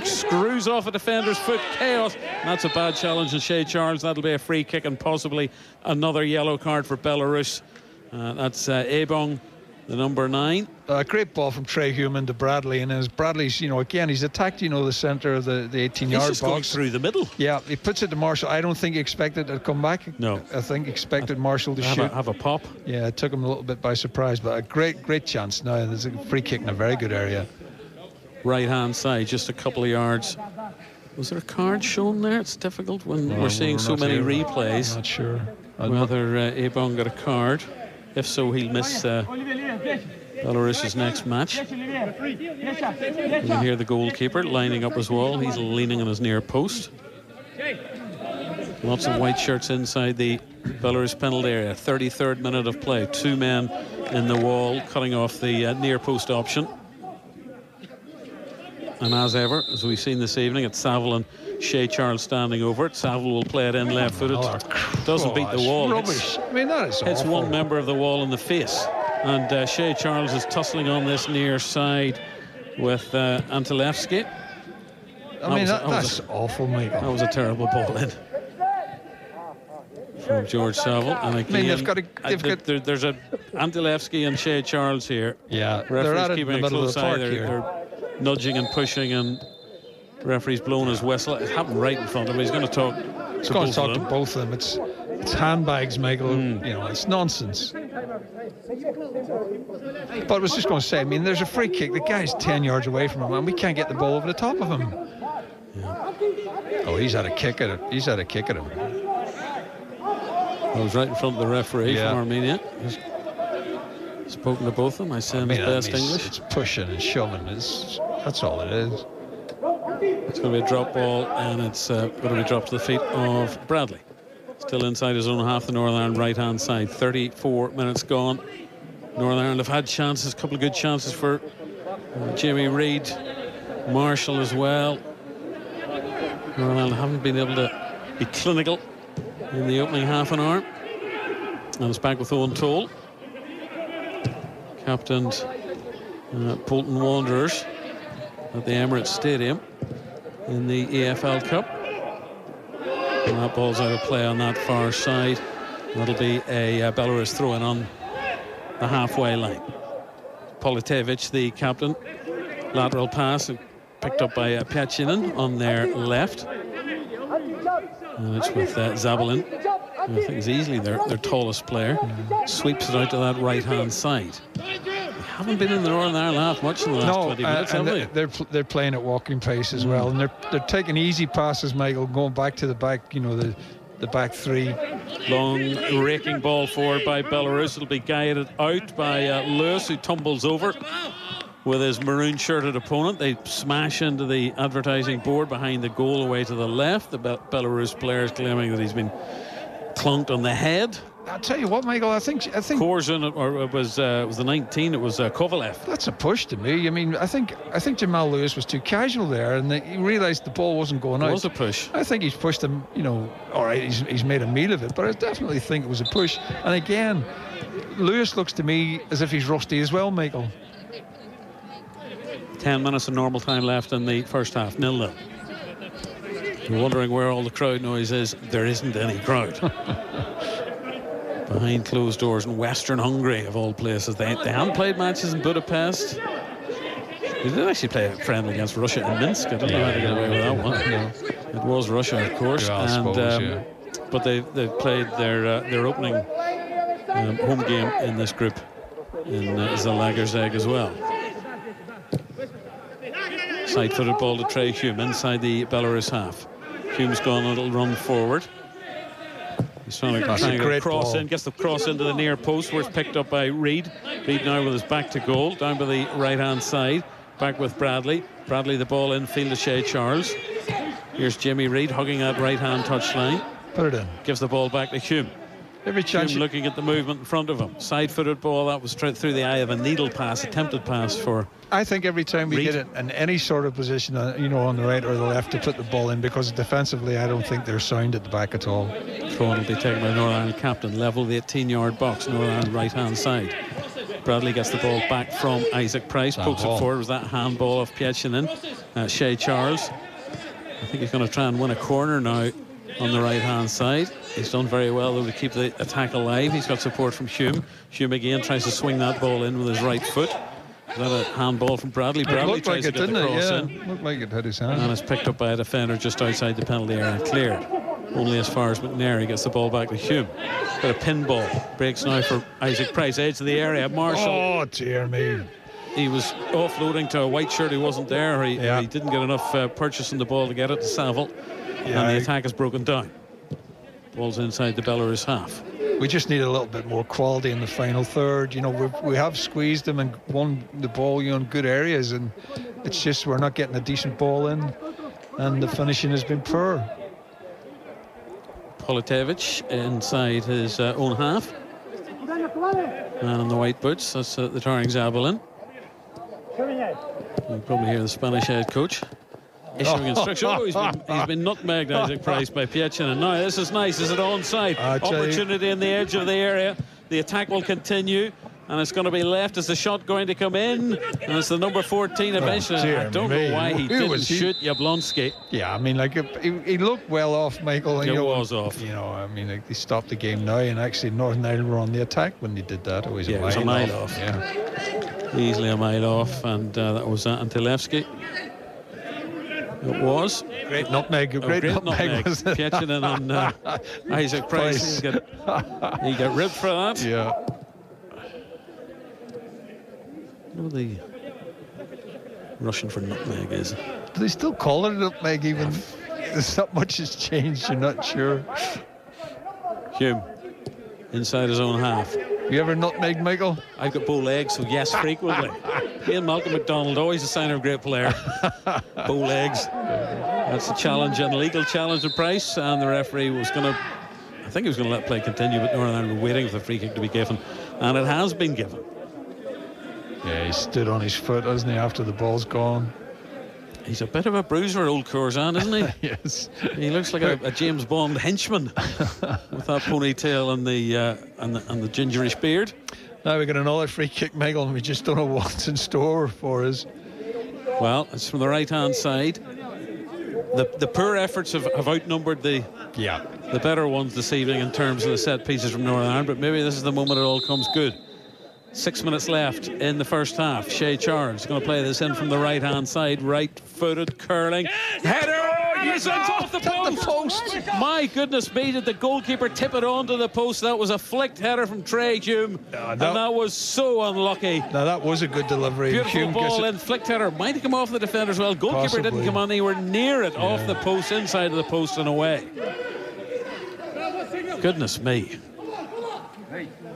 screws off a defender's foot. Chaos. And that's a bad challenge to Shea Charles. That'll be a free kick and possibly another yellow card for Belarus. That's Ebong the number 9. Great ball from Trey Human to Bradley, and as Bradley's, again, he's attacked, the centre of the 18-yard box. He's just going through the middle. Yeah, he puts it to Marshall. I don't think he expected it to come back. No. I think he expected Marshall to have a pop. Yeah, it took him a little bit by surprise, but a great chance now. There's a free kick in a very good area. Right-hand side, just a couple of yards. Was there a card shown there? It's difficult when we're seeing so many replays. I'm not sure. Whether Ebong got a card. If so, he'll miss Belarus's next match. You hear the goalkeeper lining up as well. He's leaning on his near post. Lots of white shirts inside the Belarus penalty area. 33rd minute of play. 2 men in the wall cutting off the near post option. And as ever, as we've seen this evening, it's Saville and Shea Charles standing over it. Saville will play it in left-footed. Doesn't beat the wall. Rubbish. That is It's awful. one member of the wall in the face. And Shea Charles is tussling on this near side with Antilevsky. That's awful, Michael. That was a terrible ball in from George Saville. And again, there's a Antilevsky and Shea Charles here. Yeah, referee's they're at it keeping in the a middle close of the eye. park They're here. nudging and pushing, and the referee's blowing his whistle. It happened right in front of him. He's going to talk. He's going to talk to both of them. It's handbags, Michael. It's nonsense. But I was just going to say, there's a free kick. The guy's 10 yards away from him, and we can't get the ball over the top of him. Yeah. Oh, he's had a kick at it. He's had a kick at him. I was right in front of the referee from Armenia. He's spoken to both of them. I said his best English. It's pushing and shoving. That's all it is. It's going to be a drop ball, and it's going to be dropped to the feet of Bradley. Still inside his own half, the Northern Ireland right-hand side. 34 minutes gone. Northern Ireland have had chances, a couple of good chances for Jamie Reid, Marshall as well. Northern Ireland haven't been able to be clinical in the opening half an hour. And it's back with Owen Toll. Captained Bolton Wanderers at the Emirates Stadium in the EFL Cup. And that ball's out of play on that far side. That'll be a Belarus throw-in on the halfway line. Politevich, the captain. Lateral pass picked up by Piachinen on their left. And it's with Zabalin, who I think is easily their tallest player. Sweeps it out to that right-hand side. Haven't been in the Northern Ireland half much in the last 20 minutes, have they? They're playing at walking pace as well, and they're taking easy passes, Michael, going back to the back, the back three. Long raking ball forward by Belarus. It'll be guided out by Lewis, who tumbles over with his maroon-shirted opponent. They smash into the advertising board behind the goal away to the left. The Belarus players claiming that he's been clunked on the head. I'll tell you what, Michael, I think Korzun, or it was the 19, it was Kovalev. That's a push to me. I think Jamal Lewis was too casual there, and he realised the ball wasn't going out. It was a push. I think he's pushed him, all right, he's made a meal of it, but I definitely think it was a push. And again, Lewis looks to me as if he's rusty as well, Michael. 10 minutes of normal time left in the first half, 0-0. You're wondering where all the crowd noise is. There isn't any crowd. Behind closed doors in Western Hungary, of all places. They haven't played matches in Budapest. They did actually play a friendly against Russia in Minsk. I don't know how to get away with that one. No. It was Russia, of course. But they played their opening home game in this group in Zalaegerszeg as well. Side-footed ball to Trey Hume inside the Belarus half. Hume's gone a little run forward. He's trying to get cross in, gets the cross into the near post, where it's picked up by Reid. Reid now with his back to goal, down by the right-hand side. Back with Bradley. Bradley the ball in field to Shea Charles. Here's Jimmy Reid hugging that right-hand touchline. Put it in. Gives the ball back to Hume. Every chance. Hume looking at the movement in front of him. Side-footed ball, that was through the eye of a needle pass, attempted pass for I think every time we Reid. get it in any sort of position, on the right or the left, to put the ball in, because defensively I don't think they're sound at the back at all. Throw will be taken by Northern Ireland captain, level the 18-yard box, Northern Ireland right-hand side. Bradley gets the ball back from Isaac Price, pokes it forward. It was that handball of Piachinen. Shea Charles, I think he's going to try and win a corner now on the right-hand side. He's done very well, though, to keep the attack alive. He's got support from Hume. Hume again tries to swing that ball in with his right foot. Is that a handball from Bradley? Bradley tries to get the cross in. Looked like it hit his hand. And it's picked up by a defender just outside the penalty area and cleared. Only as far as McNary gets the ball back to Hume. But a pinball. Breaks now for Isaac Price. Edge of the area. Marshall. Oh, dear me. He was offloading to a white shirt who wasn't there. He didn't get enough purchasing the ball to get it to Saville. And the attack is broken down. Ball's inside the Belarus half. We just need a little bit more quality in the final third. You know, we have squeezed them and won the ball, you know, in good areas, and it's just we're not getting a decent ball in, and the finishing has been poor. Politevich inside his own half. Man in the white boots, that's the Taring Zabalin. You'll probably hear the Spanish head coach issuing instruction. Oh, he's been nutmegged, Isaac Price, by Pietchen. And now this is nice. Is it onside? Opportunity in the edge of the area. The attack will continue, and it's going to be left. Is the shot going to come in? And it's the number 14 eventually. I don't know why he didn't shoot Jablonski. Yeah, I mean, like he looked well off, Michael. He was off. You know, I mean, like, they stopped the game now, and actually Northern Ireland were on the attack when they did that. It was a mile off. Yeah, easily a mile off, and that was Antilevsky. It was. Great nutmeg. Great nutmeg. Was it? Catching in on Isaac Price. He got ribbed for that. Yeah. What the Russian for nutmeg is? Do they still call it a nutmeg even? There's not much has changed, you're not sure. Hume. Inside his own half. You ever nutmeg, Michael? I've got bow legs, so yes, frequently. He and Malcolm McDonald, always a sign of a great player. Bow legs. That's a challenge, an illegal challenge to Price, and the referee was going to, I think he was going to let play continue, but Northern Ireland were waiting for the free kick to be given, and it has been given. Yeah, he stood on his foot, hasn't he, after the ball's gone. He's a bit of a bruiser, old Corzan, isn't he? Yes. He looks like a James Bond henchman with that ponytail and the gingerish beard. Now we got another free kick, Michael, and we just don't know what's in store for us. Well, it's from the right-hand side. The poor efforts have outnumbered the better ones this evening in terms of the set pieces from Northern Ireland, but maybe this is the moment it all comes good. 6 minutes left in the first half. Shea Charles is going to play this in from the right-hand side. Right-footed, curling. Yes! Header! Oh, yes! Off the post! My goodness me, did the goalkeeper tip it onto the post? That was a flicked header from Trey Hume. And that was so unlucky. Now, that was a good delivery. Beautiful Hume ball in, flicked header. Might have come off the defender as well. Goalkeeper didn't come anywhere near it. Off the post, inside of the post and away. Goodness me.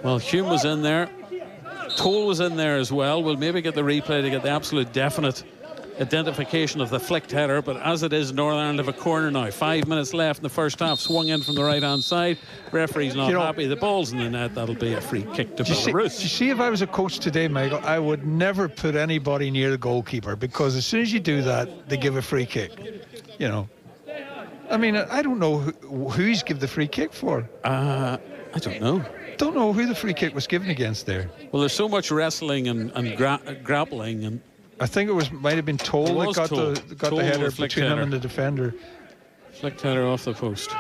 Well, Hume was in there. Toll was in there as well. We'll maybe get the replay to get the absolute definite identification of the flicked header, but as it is, Northern Ireland have a corner now. 5 minutes left in the first half. Swung in from the right-hand side. Referee's not happy. The ball's in the net. That'll be a free kick to Belarus. You see, if I was a coach today, Michael, I would never put anybody near the goalkeeper, because as soon as you do that, they give a free kick. You know. I mean, I don't know who's give the free kick for. I don't know. Don't know who the free kick was given against there. Well, there's so much wrestling and grappling, and I think it might have been Toll that got the header between him and the defender. Flicked header off the post.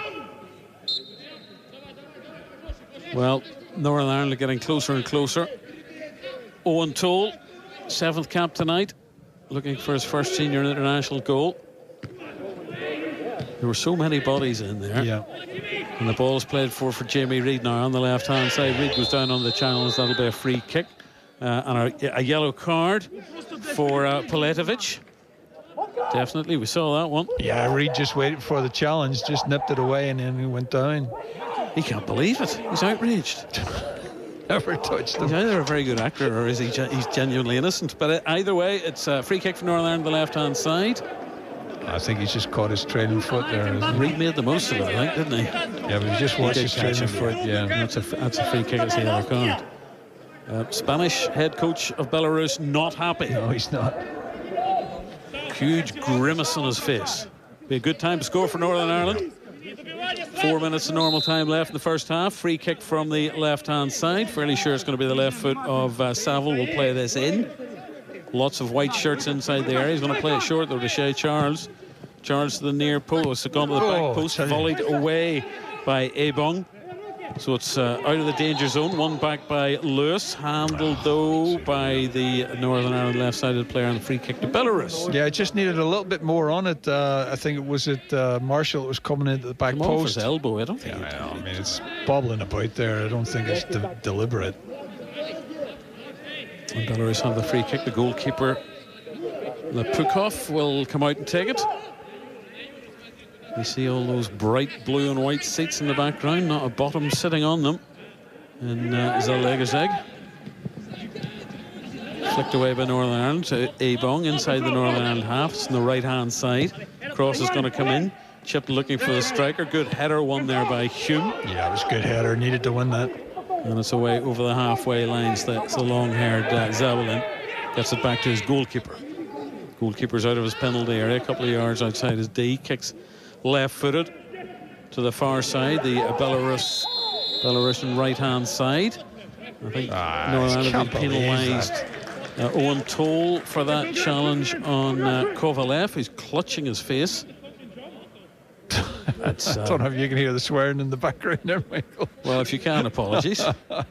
Well, Northern Ireland are getting closer and closer. Owen Toll, 7th cap tonight, looking for his first senior international goal. There were so many bodies in there. Yeah. And the ball is played for Jamie Reid now on the left-hand side. Reid goes down on the channels. That'll be a free kick. And a yellow card for Politevich. Definitely, we saw that one. Yeah, Reid just waited for the challenge, just nipped it away, and then he went down. He can't believe it. He's outraged. Never touched him. He's either a very good actor or is he's genuinely innocent. But either way, it's a free kick for Northern Ireland on the left-hand side. I think he's just caught his trailing foot there. Reid made the most of it, I think, didn't he? Yeah, but he just watched his trailing foot. Yeah, that's a free kick. It's the yellow card. Spanish head coach of Belarus not happy. No, he's not. Huge grimace on his face. Be a good time to score for Northern Ireland. 4 minutes of normal time left in the first half. Free kick from the left-hand side. Fairly sure it's going to be the left foot of Saville. Will play this in. Lots of white shirts inside the area. He's going to play it short though to Shea Charles. Charge to the near post. It's gone to the back post, volleyed away by Ebong. So it's out of the danger zone. One back by Lewis, handled though by the Northern Ireland left-sided player on the free kick to Belarus. Yeah, it just needed a little bit more on it. I think it was Marshall that was coming into the back post. Off his elbow, I don't think. Yeah, I mean, it's bobbling about there. I don't think it's deliberate. And Belarus have the free kick. The goalkeeper, Lepukov, will come out and take it. We see all those bright blue and white seats in the background, not a bottom sitting on them. And Zalegerzeg. Flicked away by Northern Ireland to Ebong inside the Northern Ireland half. It's on the right-hand side. Cross is going to come in. Chip looking for the striker. Good header won there by Hume. Yeah, it was a good header. Needed to win that. And it's away over the halfway lines. That's the long-haired Zawelin. Gets it back to his goalkeeper. Goalkeeper's out of his penalty area, a couple of yards outside his D. Kicks left-footed to the far side, the Belarusian right-hand side. I think Northern Ireland have been penalised. Owen Toll for that challenge on Kovalev. He's clutching his face. I don't know if you can hear the swearing in the background there, Michael. Well, if you can, apologies. I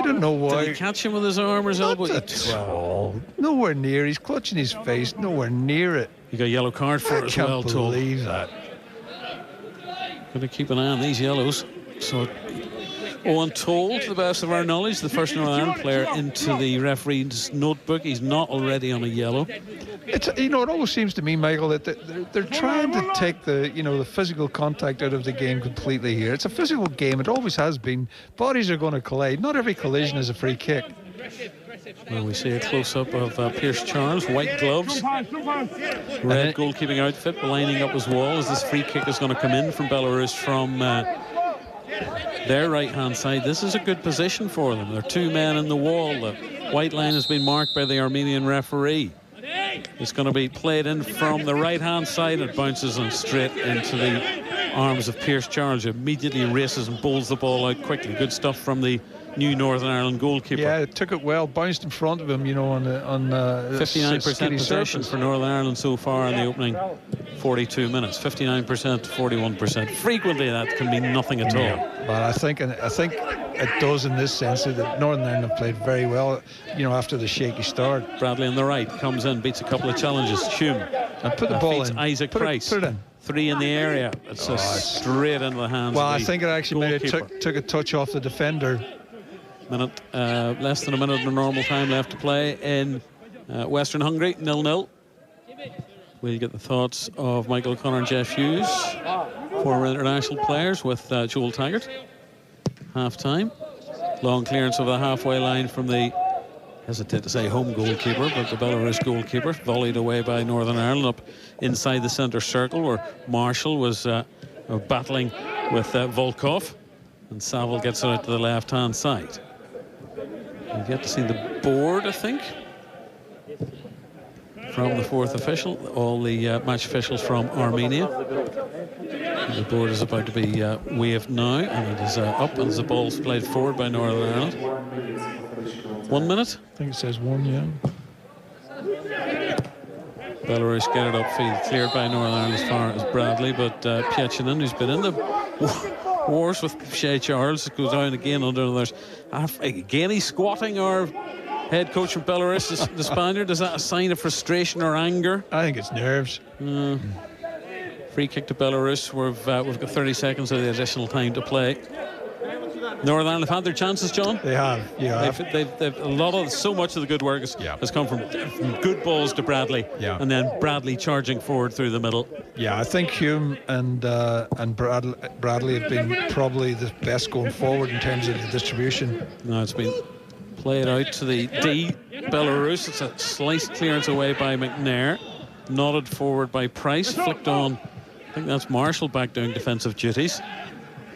don't know why. Did he catch him with his arm or his elbow? Well, nowhere near. He's clutching his face. Nowhere near it. You got a yellow card for it as well, Toll. I can't believe that. Got to keep an eye on these yellows. So Owen Toll, to the best of our knowledge, the first Northern Ireland player into the referee's notebook. He's not already on a yellow. It's, you know, it always seems to me, Michael, that they're trying to take the physical contact out of the game completely here. It's a physical game. It always has been. Bodies are going to collide. Not every collision is a free kick. Well, we see a close-up of Pierce Charles, white gloves, red goalkeeping outfit, lining up his wall as this free kick is going to come in from Belarus from their right-hand side. This is a good position for them. There are two men in the wall. The white line has been marked by the Armenian referee. It's going to be played in from the right-hand side. It bounces on straight into the arms of Pierce Charles, who immediately races and bowls the ball out quickly. Good stuff from the new Northern Ireland goalkeeper. Yeah, it took it well, bounced in front of him, on 59% possession for Northern Ireland so far in the opening 42 minutes. 59% to 41%. Frequently that can mean nothing at all. But I think it does in this sense that Northern Ireland have played very well, after the shaky start. Bradley on the right comes in, beats a couple of challenges. Hume and put the ball in. Isaac Price. Put it in. Three in the area. It's straight into the hands. Well, I think it actually maybe took a touch off the defender. Less than a minute of normal time left to play in Western Hungary, 0-0. We'll get the thoughts of Michael O'Connor and Jeff Hughes, former international players, with Joel Taggart. Half-time. Long clearance over the halfway line from the, hesitate to say home goalkeeper, but the Belarus goalkeeper, volleyed away by Northern Ireland up inside the centre circle, where Marshall was battling with Volkov, and Saville gets it out to the left-hand side. We've yet to see the board, I think, from the fourth official. All the match officials from Armenia. And the board is about to be waved now, and it is up as the ball's played forward by Northern Ireland. 1 minute? I think it says one, yeah. Belarus get it upfield, cleared by Northern Ireland as far as Bradley, but Pietchinen, who's been in the wars with Shea Charles, goes down again under others. Again, he's squatting our head coach from Belarus, the Spaniard. Is that a sign of frustration or anger? I think it's nerves. Free kick to Belarus. We've got 30 seconds of the additional time to play. Northern Ireland have had their chances, John. They have, yeah. They've so much of the good work has come from good balls to Bradley, and then Bradley charging forward through the middle. Yeah, I think Hume and Bradley have been probably the best going forward in terms of the distribution. No, it's been played out to the D, Belarus. It's a slice clearance away by McNair, nodded forward by Price, flicked on. I think that's Marshall back doing defensive duties.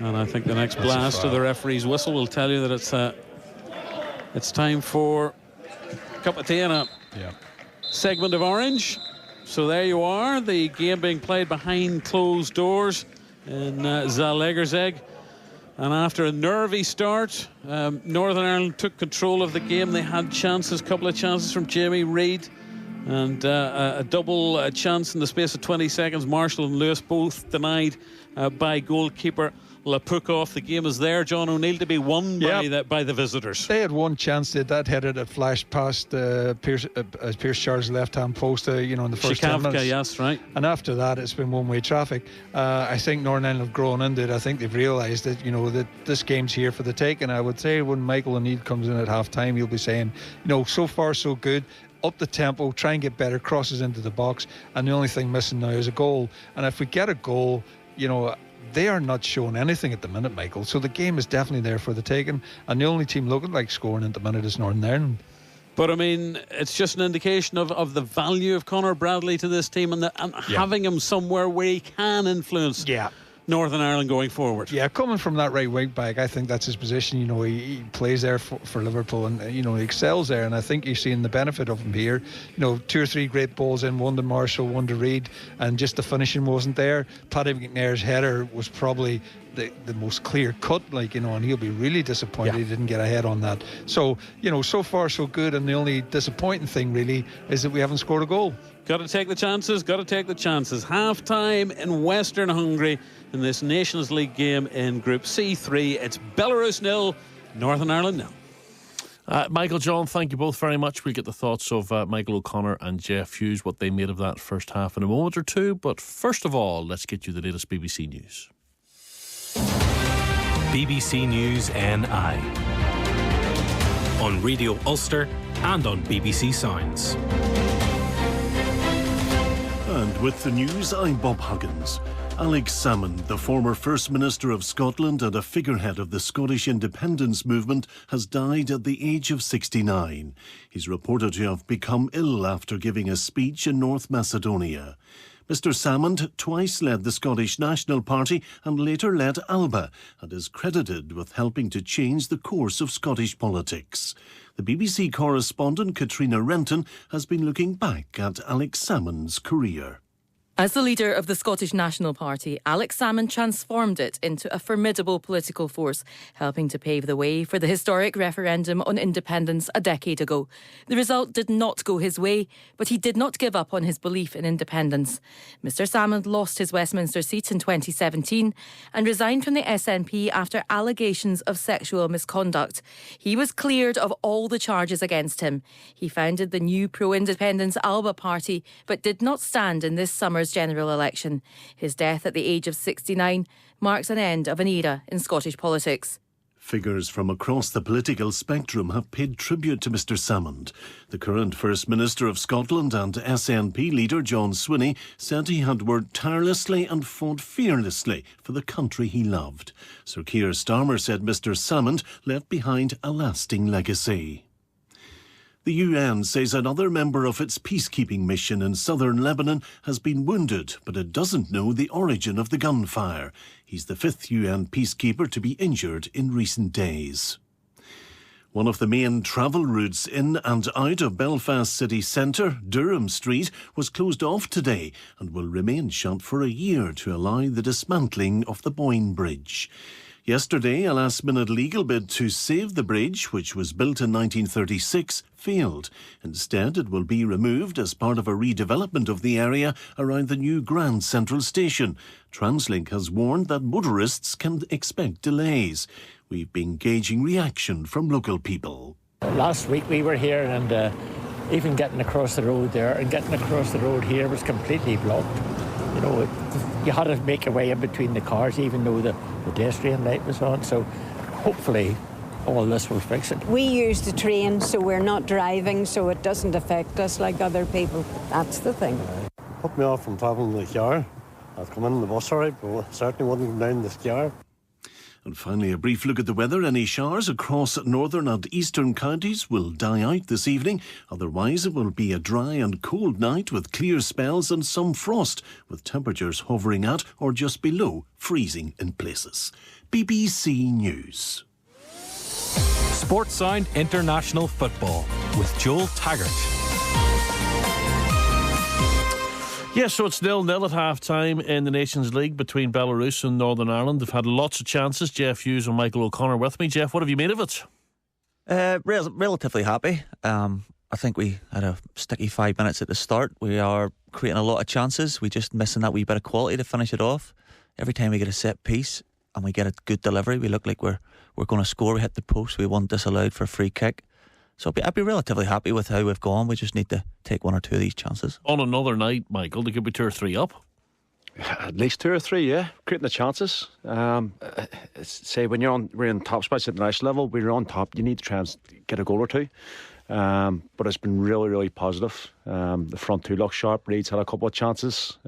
And I think the next blast of the referee's whistle will tell you that it's time for a cup of tea and a segment of orange. So there you are, the game being played behind closed doors in Zalegerzeg. And after a nervy start, Northern Ireland took control of the game. They had chances, a couple of chances from Jamie Reid. And a double chance in the space of 20 seconds. Marshall and Lewis both denied by goalkeeper Lapukov. The game is there, John O'Neill, to be won by the visitors. They had one chance. That header that flashed past Pierce Charles' left-hand post, in the first 10 minutes. Yes, right. And after that, it's been one-way traffic. I think Northern Ireland have grown into it. I think they've realised that, that this game's here for the taking. I would say when Michael O'Neill comes in at half-time, he'll be saying, so far so good. Up the tempo, try and get better crosses into the box, and the only thing missing now is a goal. And if we get a goal, they are not showing anything at the minute, Michael. So the game is definitely there for the taking, and the only team looking like scoring at the minute is Northern Ireland. But I mean, it's just an indication of the value of Conor Bradley to this team, and having him somewhere where he can influence Northern Ireland going forward. Yeah, coming from that right wing back, I think that's his position. He plays there for Liverpool, and he excels there. And I think you're seeing the benefit of him here. 2 or 3 great balls in, one to Marshall, one to Reid, and just the finishing wasn't there. Paddy McNair's header was probably the most clear cut, and he'll be really disappointed he didn't get ahead on that. So, so far so good, and the only disappointing thing really is that we haven't scored a goal. Got to take the chances. Half time in Western Hungary in this Nations League game in Group C3. It's Belarus 0, Northern Ireland 0. Michael, John, thank you both very much. We'll get the thoughts of Michael O'Connor and Jeff Hughes, what they made of that first half in a moment or two. But first of all, let's get you the latest BBC News. BBC News NI on Radio Ulster and on BBC Sounds. And with the news, I'm Bob Huggins. Alex Salmond, the former First Minister of Scotland and a figurehead of the Scottish independence movement, has died at the age of 69. He's reported to have become ill after giving a speech in North Macedonia. Mr Salmond twice led the Scottish National Party and later led ALBA, and is credited with helping to change the course of Scottish politics. The BBC correspondent Katrina Renton has been looking back at Alex Salmond's career. As the leader of the Scottish National Party, Alex Salmond transformed it into a formidable political force, helping to pave the way for the historic referendum on independence a decade ago. The result did not go his way, but he did not give up on his belief in independence. Mr Salmond lost his Westminster seat in 2017 and resigned from the SNP after allegations of sexual misconduct. He was cleared of all the charges against him. He founded the new pro-independence ALBA party, but did not stand in this summer's general election. His death at the age of 69 marks an end of an era in Scottish politics. Figures from across the political spectrum have paid tribute to Mr Salmond. The current First Minister of Scotland and SNP leader John Swinney said he had worked tirelessly and fought fearlessly for the country he loved. Sir Keir Starmer said Mr Salmond left behind a lasting legacy. The UN says another member of its peacekeeping mission in southern Lebanon has been wounded, but it doesn't know the origin of the gunfire. He's the 5th UN peacekeeper to be injured in recent days. One of the main travel routes in and out of Belfast city centre, Durham Street, was closed off today and will remain shut for a year to allow the dismantling of the Boyne Bridge. Yesterday, a last-minute legal bid to save the bridge, which was built in 1936, failed. Instead, it will be removed as part of a redevelopment of the area around the new Grand Central Station. Translink has warned that motorists can expect delays. We've been gauging reaction from local people. Last week we were here, and even getting across the road there and getting across the road here was completely blocked. You had to make your way in between the cars, even though the pedestrian light was on. So hopefully all this will fix it. We use the train, so we're not driving, so it doesn't affect us like other people. That's the thing. Put me off from travelling the car. I'd come in the bus all right, but certainly wouldn't come down the car. And finally, a brief look at the weather. Any showers across northern and eastern counties will die out this evening. Otherwise, it will be a dry and cold night with clear spells and some frost, with temperatures hovering at or just below freezing in places. BBC News. Sports Sound International Football with Joel Taggart. Yes, so it's 0-0 at half-time in the Nations League between Belarus and Northern Ireland. They've had lots of chances. Jeff Hughes and Michael O'Connor with me. Jeff, what have you made of it? Relatively happy. I think we had a sticky 5 minutes at the start. We are creating a lot of chances. We just missing that wee bit of quality to finish it off. Every time we get a set piece and we get a good delivery, we look like we're going to score. We hit the post. We won disallowed for a free kick. So I'd be relatively happy with how we've gone. We just need to take one or two of these chances. On another night, Michael, there could be 2 or 3 up. At least 2 or 3, yeah. Creating the chances. Say when we're in top spots at the national level, we're on top. You need to try and get a goal or two. But it's been really, really positive. The front two look sharp. Reed's had a couple of chances.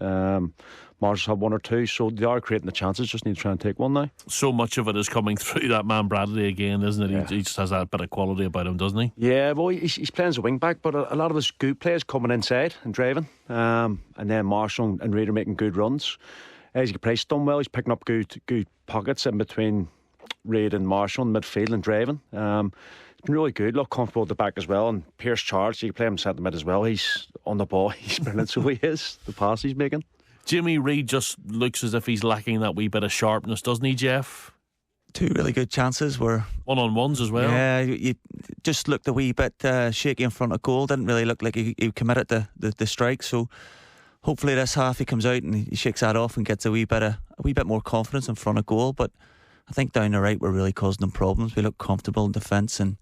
Marshall's had 1 or 2. So they are creating the chances. Just need to try and take one now. So much of it is coming through that man Bradley again, isn't it? Yeah. He just has that bit of quality about him, doesn't he? Yeah, well, he's playing as a wing back, but a lot of his good players coming inside and driving. And then Marshall and Reed are making good runs. As Price done well. He's picking up good pockets in between Reed and Marshall in midfield and driving. It's been really good. Look comfortable at the back as well. And Pierce Charles, you can play him centre mid as well. He's on the ball. He's brilliant. So he is. The pass he's making. Jimmy Reed just looks as if he's lacking that wee bit of sharpness, doesn't he, Jeff? 2 really good chances were one-on-ones as well. Yeah, you just looked a wee bit shaky in front of goal. Didn't really look like he committed the strike. So hopefully this half he comes out and he shakes that off and gets a wee bit more confidence in front of goal. But I think down the right we're really causing them problems. We look comfortable in defence, and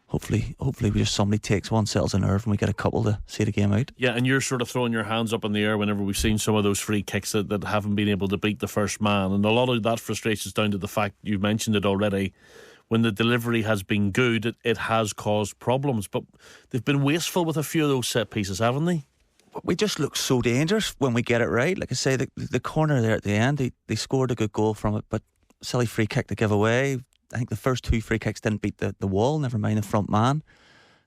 hopefully we just somebody takes one, settles a nerve, and we get a couple to see the game out. Yeah, and you're sort of throwing your hands up in the air whenever we've seen some of those free kicks that haven't been able to beat the first man, and a lot of that frustration is down to the fact, you've mentioned it already, when the delivery has been good, it has caused problems. But they've been wasteful with a few of those set pieces, haven't they? We just look so dangerous when we get it right. Like I say, the corner there at the end, they scored a good goal from it, but silly free kick to give away. I think the first 2 free kicks didn't beat the wall, never mind the front man.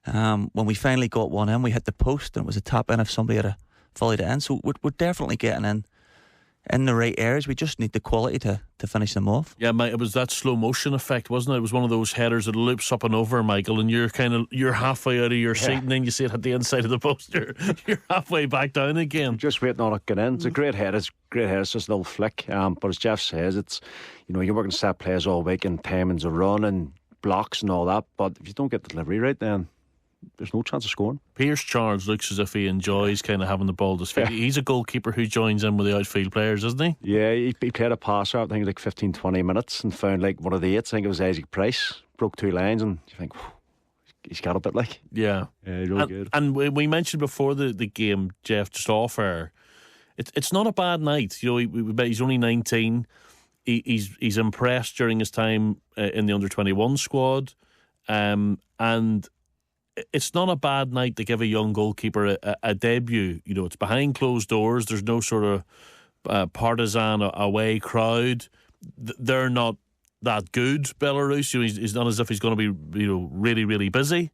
When we finally got one in, we hit the post and it was a tap in if somebody had volleyed it in. So we're definitely getting in the right areas. We just need the quality to finish them off. Yeah, mate, it was that slow motion effect, wasn't it? It was one of those headers that loops up and over, Michael, and you're halfway out of your seat, and then you see it at the inside of the post. You're halfway back down again. Just waiting on it getting in. It's a great header. It's just a little flick. But as Jeff says, it's, you're working set plays all week and timings of run and blocks and all that. But if you don't get the delivery right, then there's no chance of scoring. Pierce Charles looks as if he enjoys kind of having the ball at his feet. He's a goalkeeper who joins in with the outfield players, isn't he? Yeah, he played a passer, I think, like 15-20 minutes and found like one of the 8s. I think it was Isaac Price. Broke 2 lines, and you think, he's got a bit like. Yeah. Really good. And we mentioned before the game, Jeff, just off air, it's not a bad night. He's only 19. He's impressed during his time in the under-21 squad. And it's not a bad night to give a young goalkeeper a debut. It's behind closed doors. There's no sort of partisan away crowd. They're not that good, Belarus. He's not as if he's going to be really, really busy.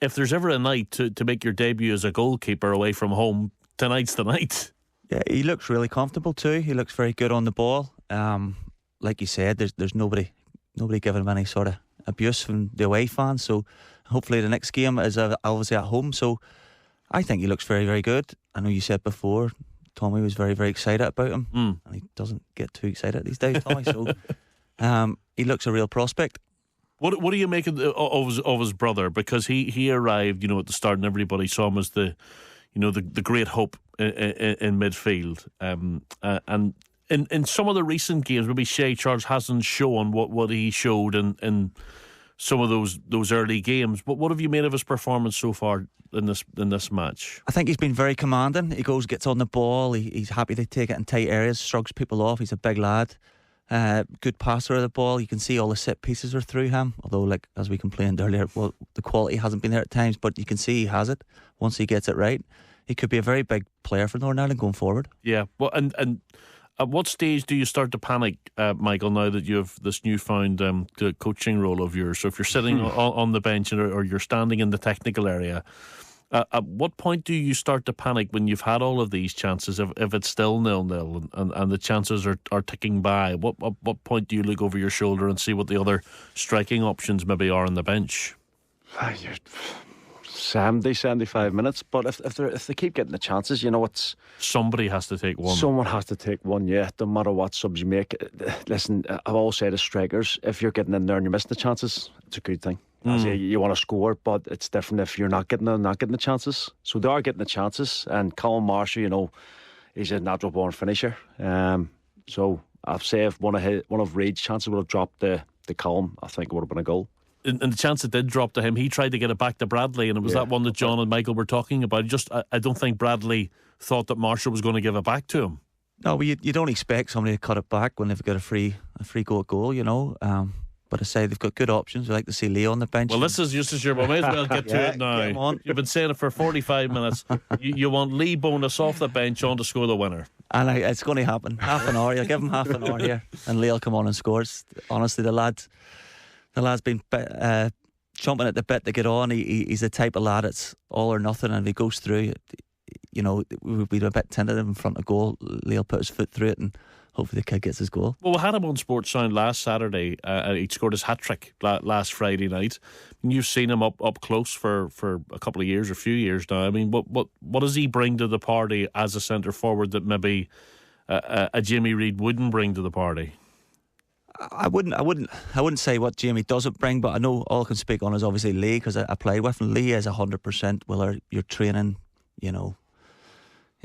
If there's ever a night to make your debut as a goalkeeper away from home, tonight's the night. Yeah, he looks really comfortable too. He looks very good on the ball. Like you said, there's nobody giving him any sort of abuse from the away fans. So hopefully the next game is obviously at home. So I think he looks very, very good. I know you said before Tommy was very, very excited about him, and he doesn't get too excited these days, Tommy. So he looks a real prospect. What do you make of his brother? Because he arrived, at the start, and everybody saw him as the great hope in midfield. And in some of the recent games, maybe Shea Charles hasn't shown what he showed in some of those early games. But what have you made of his performance so far in this match? I think he's been very commanding. He gets on the ball. He's happy to take it in tight areas, shrugs people off. He's a big lad. Good passer of the ball. You can see all the set pieces are through him. Although, like as we complained earlier, the quality hasn't been there at times, but you can see he has it once he gets it right. He could be a very big player for Northern Ireland going forward. Yeah. Well, and at what stage do you start to panic, Michael, now that you have this newfound coaching role of yours? So if you're sitting on the bench or you're standing in the technical area, at what point do you start to panic when you've had all of these chances, if it's still 0-0 and the chances are ticking by? What point do you look over your shoulder and see what the other striking options maybe are on the bench? 70, 75 minutes. But if they keep getting the chances, you know, it's somebody has to take one. Someone has to take one, yeah. No matter what subs you make. Listen, I've always said as strikers, if you're getting in there and you're missing the chances, it's a good thing. You want to score, but it's different if you're not getting the chances. So they are getting the chances, and Colin Marshall, you know, he's a natural born finisher. So I'd say if one of Reid's chances would have dropped the Colin, I think it would have been a goal. And the chance it did drop to him, he tried to get it back to Bradley, and it was that one that John and Michael were talking about. I don't think Bradley thought that Marshall was going to give it back to him. No, but you don't expect somebody to cut it back when they've got a free goal, you know. But I say they've got good options. We like to see Leo on the bench. Well, this is just as your we may as well get to it now. Come on. You've been saying it for 45 minutes. You want Lee Bonus off the bench on to score the winner. And it's going to happen. Half an hour. You'll give him half an hour here, and Lee'll come on and scores. Honestly, the lad's been chomping at the bit to get on. He's the type of lad that's all or nothing, and if he goes through, you know, we've been a bit tentative in front of goal. Lee'll put his foot through it, and hopefully the kid gets his goal. Well, we had him on Sports Sound last Saturday. He scored his hat-trick last Friday night. And you've seen him up close for a couple of years, or a few years now. I mean, what does he bring to the party as a centre forward that maybe a Jamie Reid wouldn't bring to the party? I wouldn't say what Jamie doesn't bring, but I know all I can speak on is obviously Lee, because I played with him. Lee is 100%. Whether you're training, you know,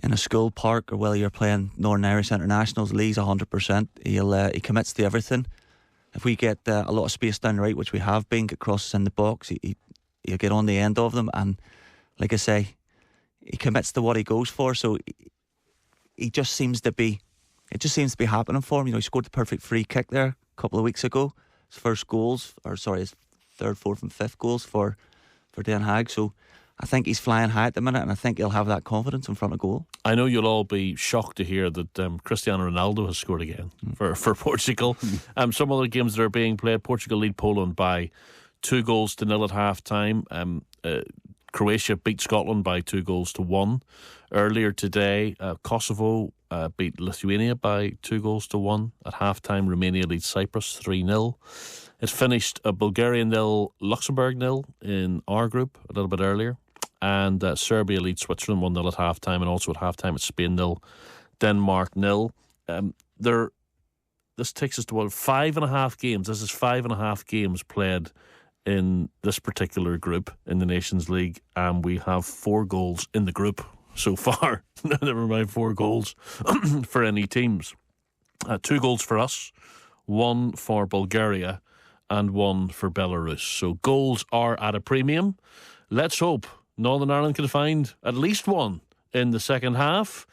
in a school park, or whether you're playing Northern Irish Internationals, Lee's 100%. He commits to everything. If we get a lot of space down the right, which we have been, get crosses in the box, he'll get on the end of them, and like I say, he commits to what he goes for. So it just seems to be happening for him. You know, he scored the perfect free kick there a couple of weeks ago. His his third, fourth, and fifth goals for Den Haag. So I think he's flying high at the minute, and I think he'll have that confidence in front of goal. I know you'll all be shocked to hear that Cristiano Ronaldo has scored again for Portugal. Some other games that are being played, Portugal lead Poland by 2-0 at half time. Croatia beat Scotland by 2-1. Earlier today, Kosovo beat Lithuania by 2-1 at half time. Romania leads Cyprus 3-0. It's finished Bulgaria 0, Luxembourg 0 in our group a little bit earlier. And Serbia leads Switzerland 1-0 at half time, and also at half time it's Spain 0, Denmark 0. This takes us to 5.5 games. This is 5.5 games played in this particular group in the Nations League, and we have 4 goals in the group so far. Never mind 4 goals for any teams. 2 goals for us, 1 for Bulgaria, and 1 for Belarus. So goals are at a premium. Let's hope Northern Ireland can find at least one in the second half.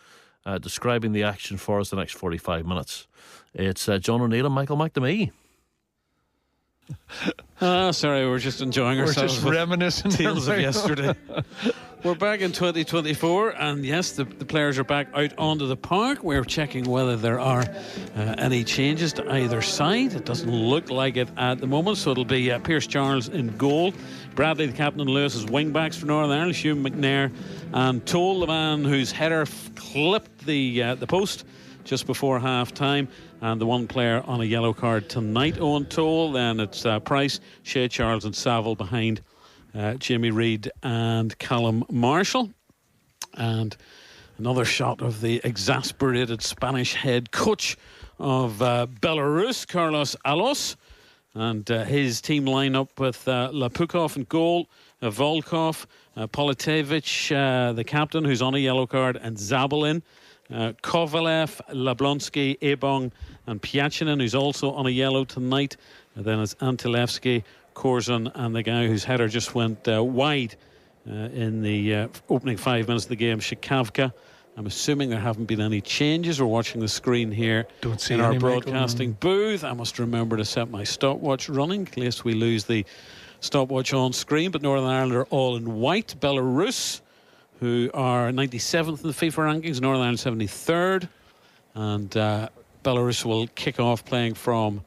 Describing the action for us the next 45 minutes. It's John O'Neill and Michael McNamee. Sorry, we're just enjoying ourselves. We're just reminiscing. Tales of yesterday. We're back in 2024, and yes, the players are back out onto the park. We're checking whether there are any changes to either side. It doesn't look like it at the moment, so it'll be Pierce Charles in goal, Bradley the captain and Lewis as wing backs for Northern Ireland, Hugh McNair and Toll, the man whose header clipped the post just before half time, and the one player on a yellow card tonight, Owen Toll. Then it's Price, Shea Charles and Saville behind Jamie Reid and Callum Marshall. And another shot of the exasperated Spanish head coach of Belarus, Carlos Alos, and his team line up with Lapukov in goal, Volkov, Politevich, the captain who's on a yellow card, and Zabelin, Kovalev, Lablonsky, Ebong and Piachinen, who's also on a yellow tonight. And then it's Antilevsky, Korzun, and the guy whose header just went wide in the opening 5 minutes of the game, Shikavka. I'm assuming there haven't been any changes. We're watching the screen here in our broadcasting booth. I must remember to set my stopwatch running in case we lose the stopwatch on screen. But Northern Ireland are all in white. Belarus, who are 97th in the FIFA rankings, Northern Ireland 73rd. And Belarus will kick off playing from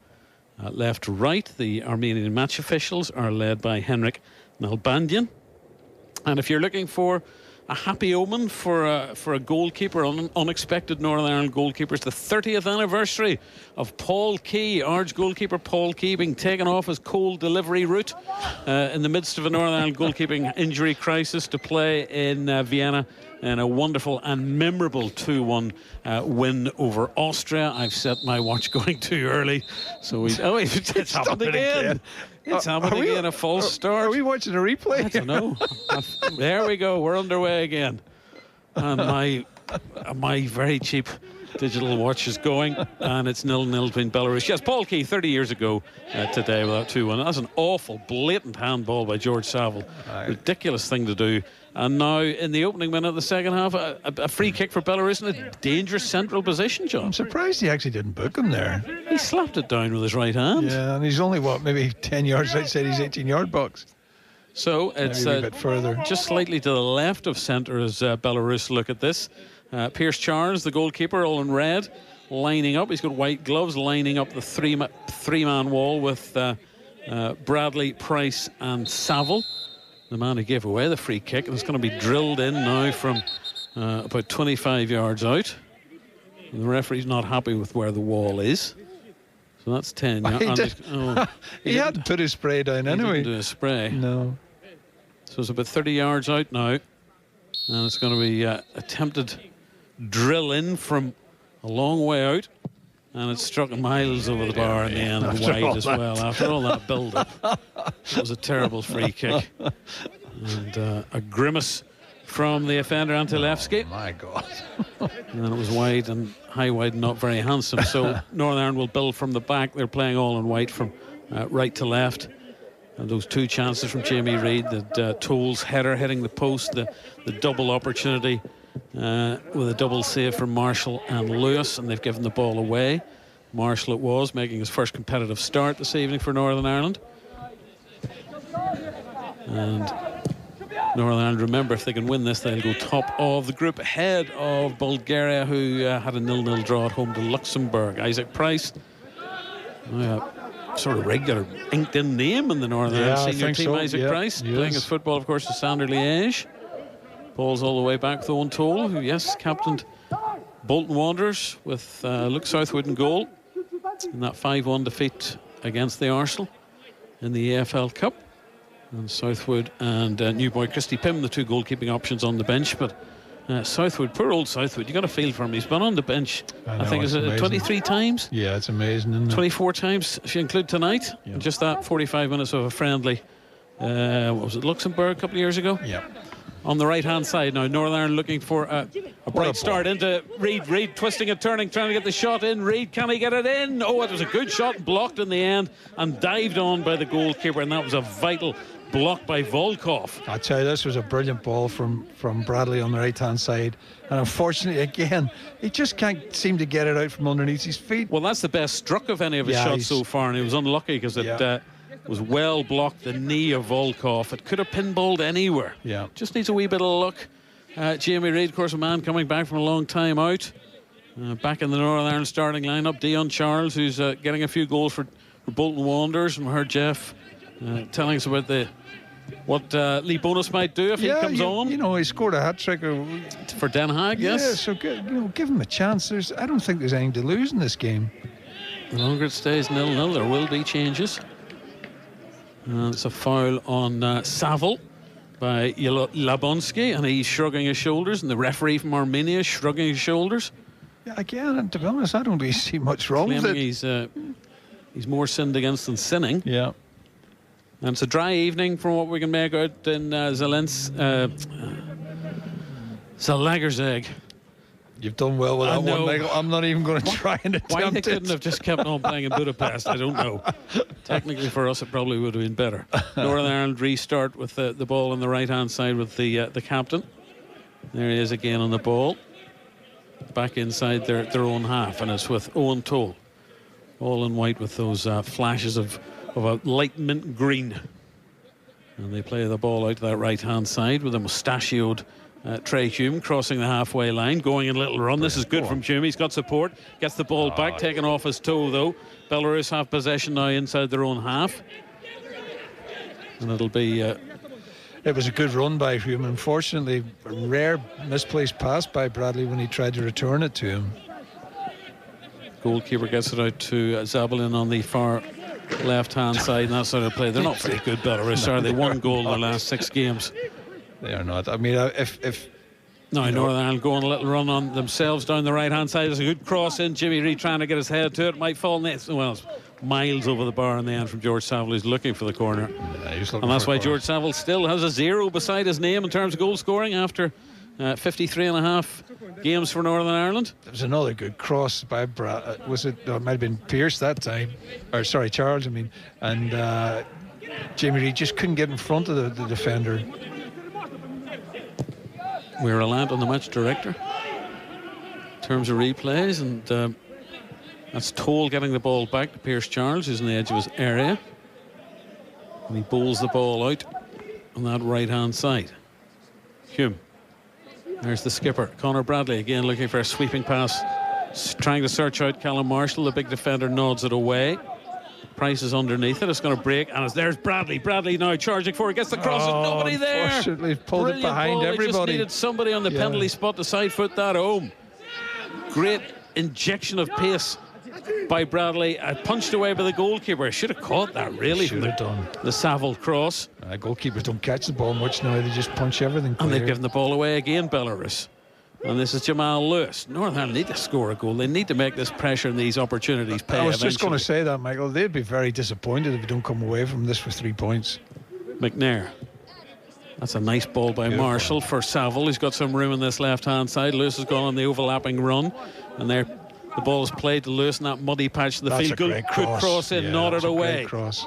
left to right. The Armenian match officials are led by Henrik Nalbandian. And if you're looking for a happy omen for a goalkeeper, an unexpected Northern Ireland goalkeeper. It's the 30th anniversary of Paul Key, Ards goalkeeper Paul Key, being taken off his cold delivery route in the midst of a Northern Ireland goalkeeping injury crisis to play in Vienna in a wonderful and memorable 2-1 win over Austria. I've set my watch going too early, so it's happened again. It's happened again, a false start. Are we watching a replay? I don't know. There we go. We're underway again. And my very cheap digital watch is going, and it's 0-0 between Belarus. Yes, Paul Key, 30 years ago today without 2-1. That's an awful, blatant handball by George Saville. Ridiculous thing to do. And now, in the opening minute of the second half, a free kick for Belarus in a dangerous central position, John. I'm surprised he actually didn't book him there. He slapped it down with his right hand. Yeah, and he's only, maybe 10 yards outside his 18-yard box. So it's a bit further. Just slightly to the left of centre as Belarus look at this. Pierce Charles, the goalkeeper, all in red, lining up. He's got white gloves, lining up the three-man wall with Bradley, Price and Saville, the man who gave away the free kick. And it's going to be drilled in now from about 25 yards out. And the referee's not happy with where the wall is. So that's 10 yards. He had to put his spray down anyway. He didn't do a spray. No. So it's about 30 yards out now. And it's going to be attempted drill in from a long way out. And it struck miles over the bar in the end, and wide as well. After all that build-up, it was a terrible free kick. And a grimace from the offender, Antilevski. Oh, my God. And then it was wide and high wide, not very handsome. So Northern Ireland will build from the back. They're playing all in white from right to left. And those two chances from Jamie Reid, the Tolles header hitting the post, the double opportunity with a double save from Marshall and Lewis, and they've given the ball away. Marshall it was, making his first competitive start this evening for Northern Ireland. And Northern Ireland, remember, if they can win this, they'll go top of the group ahead of Bulgaria, who had a 0-0 draw at home to Luxembourg. Isaac Price, sort of regular inked-in name in the Northern Ireland senior team. So. Isaac Price, playing his football, of course, to Sander Liège. Ball's all the way back with Owen Toll, who, captained Bolton Wanderers with Luke Southwood in goal in that 5-1 defeat against the Arsenal in the AFL Cup. And Southwood and new boy Christy Pym, the two goalkeeping options on the bench. But Southwood, poor old Southwood, you got to feel for him. He's been on the bench, I think, is it 23 times? Yeah, it's amazing, isn't it? 24 times, if you include tonight. Yep. Just that 45 minutes of a friendly, what was it, Luxembourg a couple of years ago? Yeah. On the right-hand side now, Northern Ireland looking for a bright start into Reid. Reid twisting and turning, trying to get the shot in. Reid, can he get it in? Oh, it was a good shot, blocked in the end and dived on by the goalkeeper, and that was a vital block by Volkov. I tell you, this was a brilliant ball from Bradley on the right-hand side, and unfortunately, again, he just can't seem to get it out from underneath his feet. Well, that's the best struck of any of his shots so far, and he was unlucky because it was well blocked, the knee of Volkov. It could have pinballed anywhere. Yeah. Just needs a wee bit of luck. Jamie Reid, of course, a man coming back from a long time out. Back in the Northern Ireland starting lineup. Dion Charles, who's getting a few goals for Bolton Wanderers. And we heard Jeff telling us about what Lee Bonus might do if he comes on. You know, he scored a hat-trick for Den Haag, yes. Yeah, so give him a chance. I don't think there's anything to lose in this game. The longer it stays 0-0, there will be changes. It's a foul on Saville by Labonski, and he's shrugging his shoulders, and the referee from Armenia is shrugging his shoulders. Yeah, again, to be honest, I don't really see much wrong with it. He's more sinned against than sinning. Yeah. And it's a dry evening from what we can make out in Zalaegerszeg. You've done well with that one, Michael. I'm not even going to try and attempt Why they couldn't have just kept on playing in Budapest, I don't know. Technically for us it probably would have been better. Northern Ireland restart with the ball on the right-hand side with the captain. There he is again on the ball. Back inside their own half, and it's with Owen Toll. All in white with those flashes of a light mint green. And they play the ball out to that right-hand side with a mustachioed Trey Hume crossing the halfway line, going in a little run. This is good from Hume. He's got support, gets the ball back, taken off his toe though. Belarus have possession now inside their own half, and it'll be It was a good run by Hume. Unfortunately, a rare misplaced pass by Bradley when he tried to return it to him. Goalkeeper gets it out to Zabalin on the far left-hand side, and that's how they play. They're not very good, Belarus, are they? One goal in their last 6 games. They are not. I mean, if no, Northern Ireland going a little run on themselves down the right-hand side. There's a good cross in. Jimmy Reid trying to get his head to it. Might fall net. Well, it's miles over the bar in the end from George Saville, who's looking for the corner. And that's why George Saville still has a 0 beside his name in terms of goal scoring after 53 and a half games for Northern Ireland. There was another good cross by was it? No, it might have been Pearce that time, or sorry, Charles. I mean, and Jamie Reid just couldn't get in front of the defender. We're reliant on the match director in terms of replays, and that's Toll getting the ball back to Pearce Charles, who's on the edge of his area, and he bowls the ball out on that right hand side. Hume. There's the skipper, Conor Bradley, again looking for a sweeping pass, trying to search out Callum Marshall. The big defender nods it away. Price is underneath it. It's going to break, and there's Bradley. Bradley now charging for it, gets the cross, and nobody there. Unfortunately, pulled Brilliant it behind ball. everybody. They just needed somebody on the penalty spot to side foot that home. Great injection of pace by Bradley, punched away by the goalkeeper. Should have caught that, really. Should have done. The Saville cross. Goalkeepers don't catch the ball much now. They just punch everything clear. And they've given the ball away again, Belarus. And this is Jamal Lewis. Northern Ireland need to score a goal. They need to make this pressure and these opportunities pay. I was just going to say that, Michael. They'd be very disappointed if they don't come away from this with 3 points. McNair. That's a nice ball by Marshall for Saville. He's got some room on this left-hand side. Lewis has gone on the overlapping run. And there, the ball is played to Lewis in that muddy patch of the field. Good cross in, nodded away. Cross.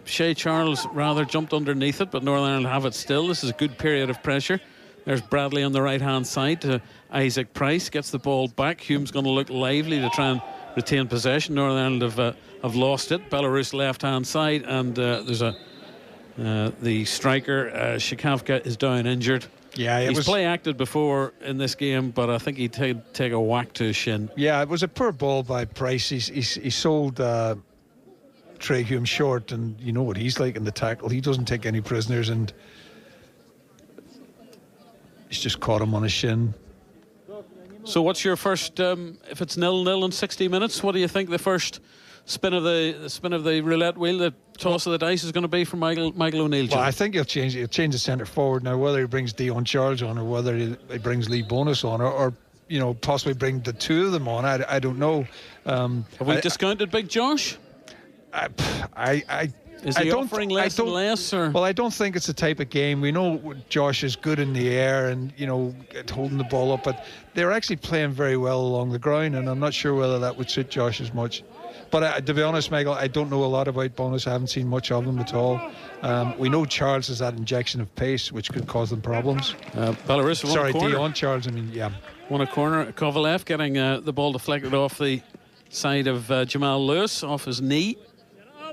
Shea Charles rather jumped underneath it, but Northern Ireland have it still. This is a good period of pressure. There's Bradley on the right-hand side to Isaac Price. Gets the ball back. Hume's going to look lively to try and retain possession. Northern Ireland have lost it. Belarus left-hand side, and there's the striker, Shikavka, is down injured. Yeah, he's play acted before in this game, but I think he'd take a whack to his shin. Yeah, it was a poor ball by Price. He sold Trey Hume short, and you know what he's like in the tackle. He doesn't take any prisoners, and he's just caught him on his shin. So what's your first, if it's 0-0 in 60 minutes, what do you think the first spin of the roulette wheel, the toss of the dice, is going to be for Michael O'Neill? Well, I think he'll change the centre forward now, whether he brings Dion Charles on or whether he brings Lee Bonus on or you know, possibly bring the two of them on. I don't know. Have we discounted Big Josh? Is he offering less and less? Or? Well, I don't think it's the type of game. We know Josh is good in the air and, you know, holding the ball up, but they're actually playing very well along the ground, and I'm not sure whether that would suit Josh as much. But to be honest, Michael, I don't know a lot about Bonus. I haven't seen much of them at all. We know Charles has that injection of pace, which could cause them problems. Belarus won a corner. Dion Charles, I mean, yeah. Won a corner. Kovalev getting the ball deflected off the side of Jamal Lewis, off his knee.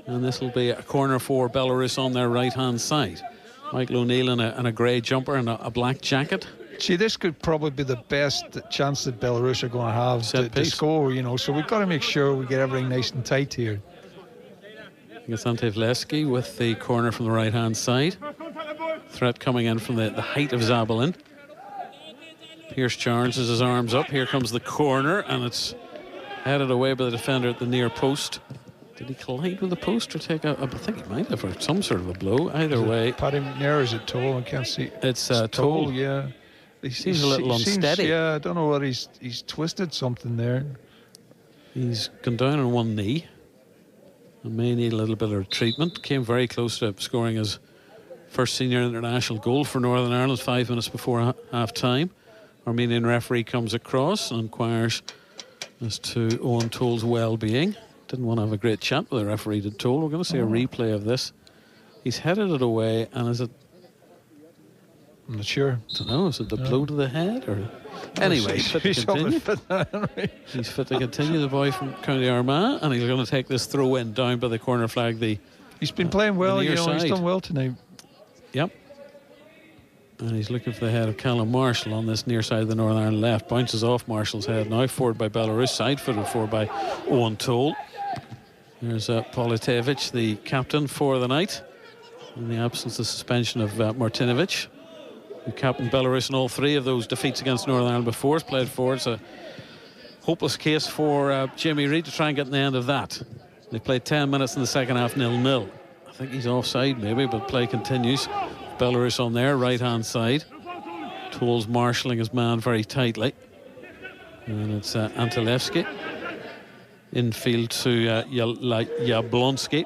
And this will be a corner for Belarus on their right-hand side. Michael O'Neill in a grey jumper and a black jacket. See, this could probably be the best chance that Belarus are going to have to score, you know. So we've got to make sure we get everything nice and tight here. It's Ante Vleski with the corner from the right-hand side. Threat coming in from the height of Zabalin. Pearce Charles has his arms up. Here comes the corner, and it's headed away by the defender at the near post. Did he collide with the post or take a... I think he might have, or some sort of a blow. Either way. Paddy McNair, is it Toll? I can't see. It's Toll, yeah. He seems a little unsteady. Yeah, I don't know what he's twisted something there. He's gone down on one knee and may need a little bit of treatment. Came very close to scoring his first senior international goal for Northern Ireland 5 minutes before half-time. Armenian referee comes across and inquires as to Owen Toll's well-being. Didn't want to have a great chat with the referee, did Toll. We're going to see a replay of this. He's headed it away, and is it... I'm not sure. I don't know, is it the blow to the head? Or anyway, he's fit to continue. He's fit to continue, the boy from County Armagh, and he's going to take this throw in down by the corner flag. He's been playing well, you know, he's done well tonight. Yep. And he's looking for the head of Callum Marshall on this near side of the Northern Ireland left. Bounces off Marshall's head now. Forward by Belarus. Side footed forward by Owen Toll. There's Politevich, the captain for the night. in the absence of suspension of Martinovic, who captained Belarus in all 3 of those defeats against Northern Ireland before. Has played forward. It's a hopeless case for Jamie Reid to try and get in the end of that. They played 10 minutes in the second half, 0-0. I think he's offside maybe, but play continues. Belarus on their right hand side. Toll's marshalling his man very tightly, and it's Antilevsky infield to Jablonski,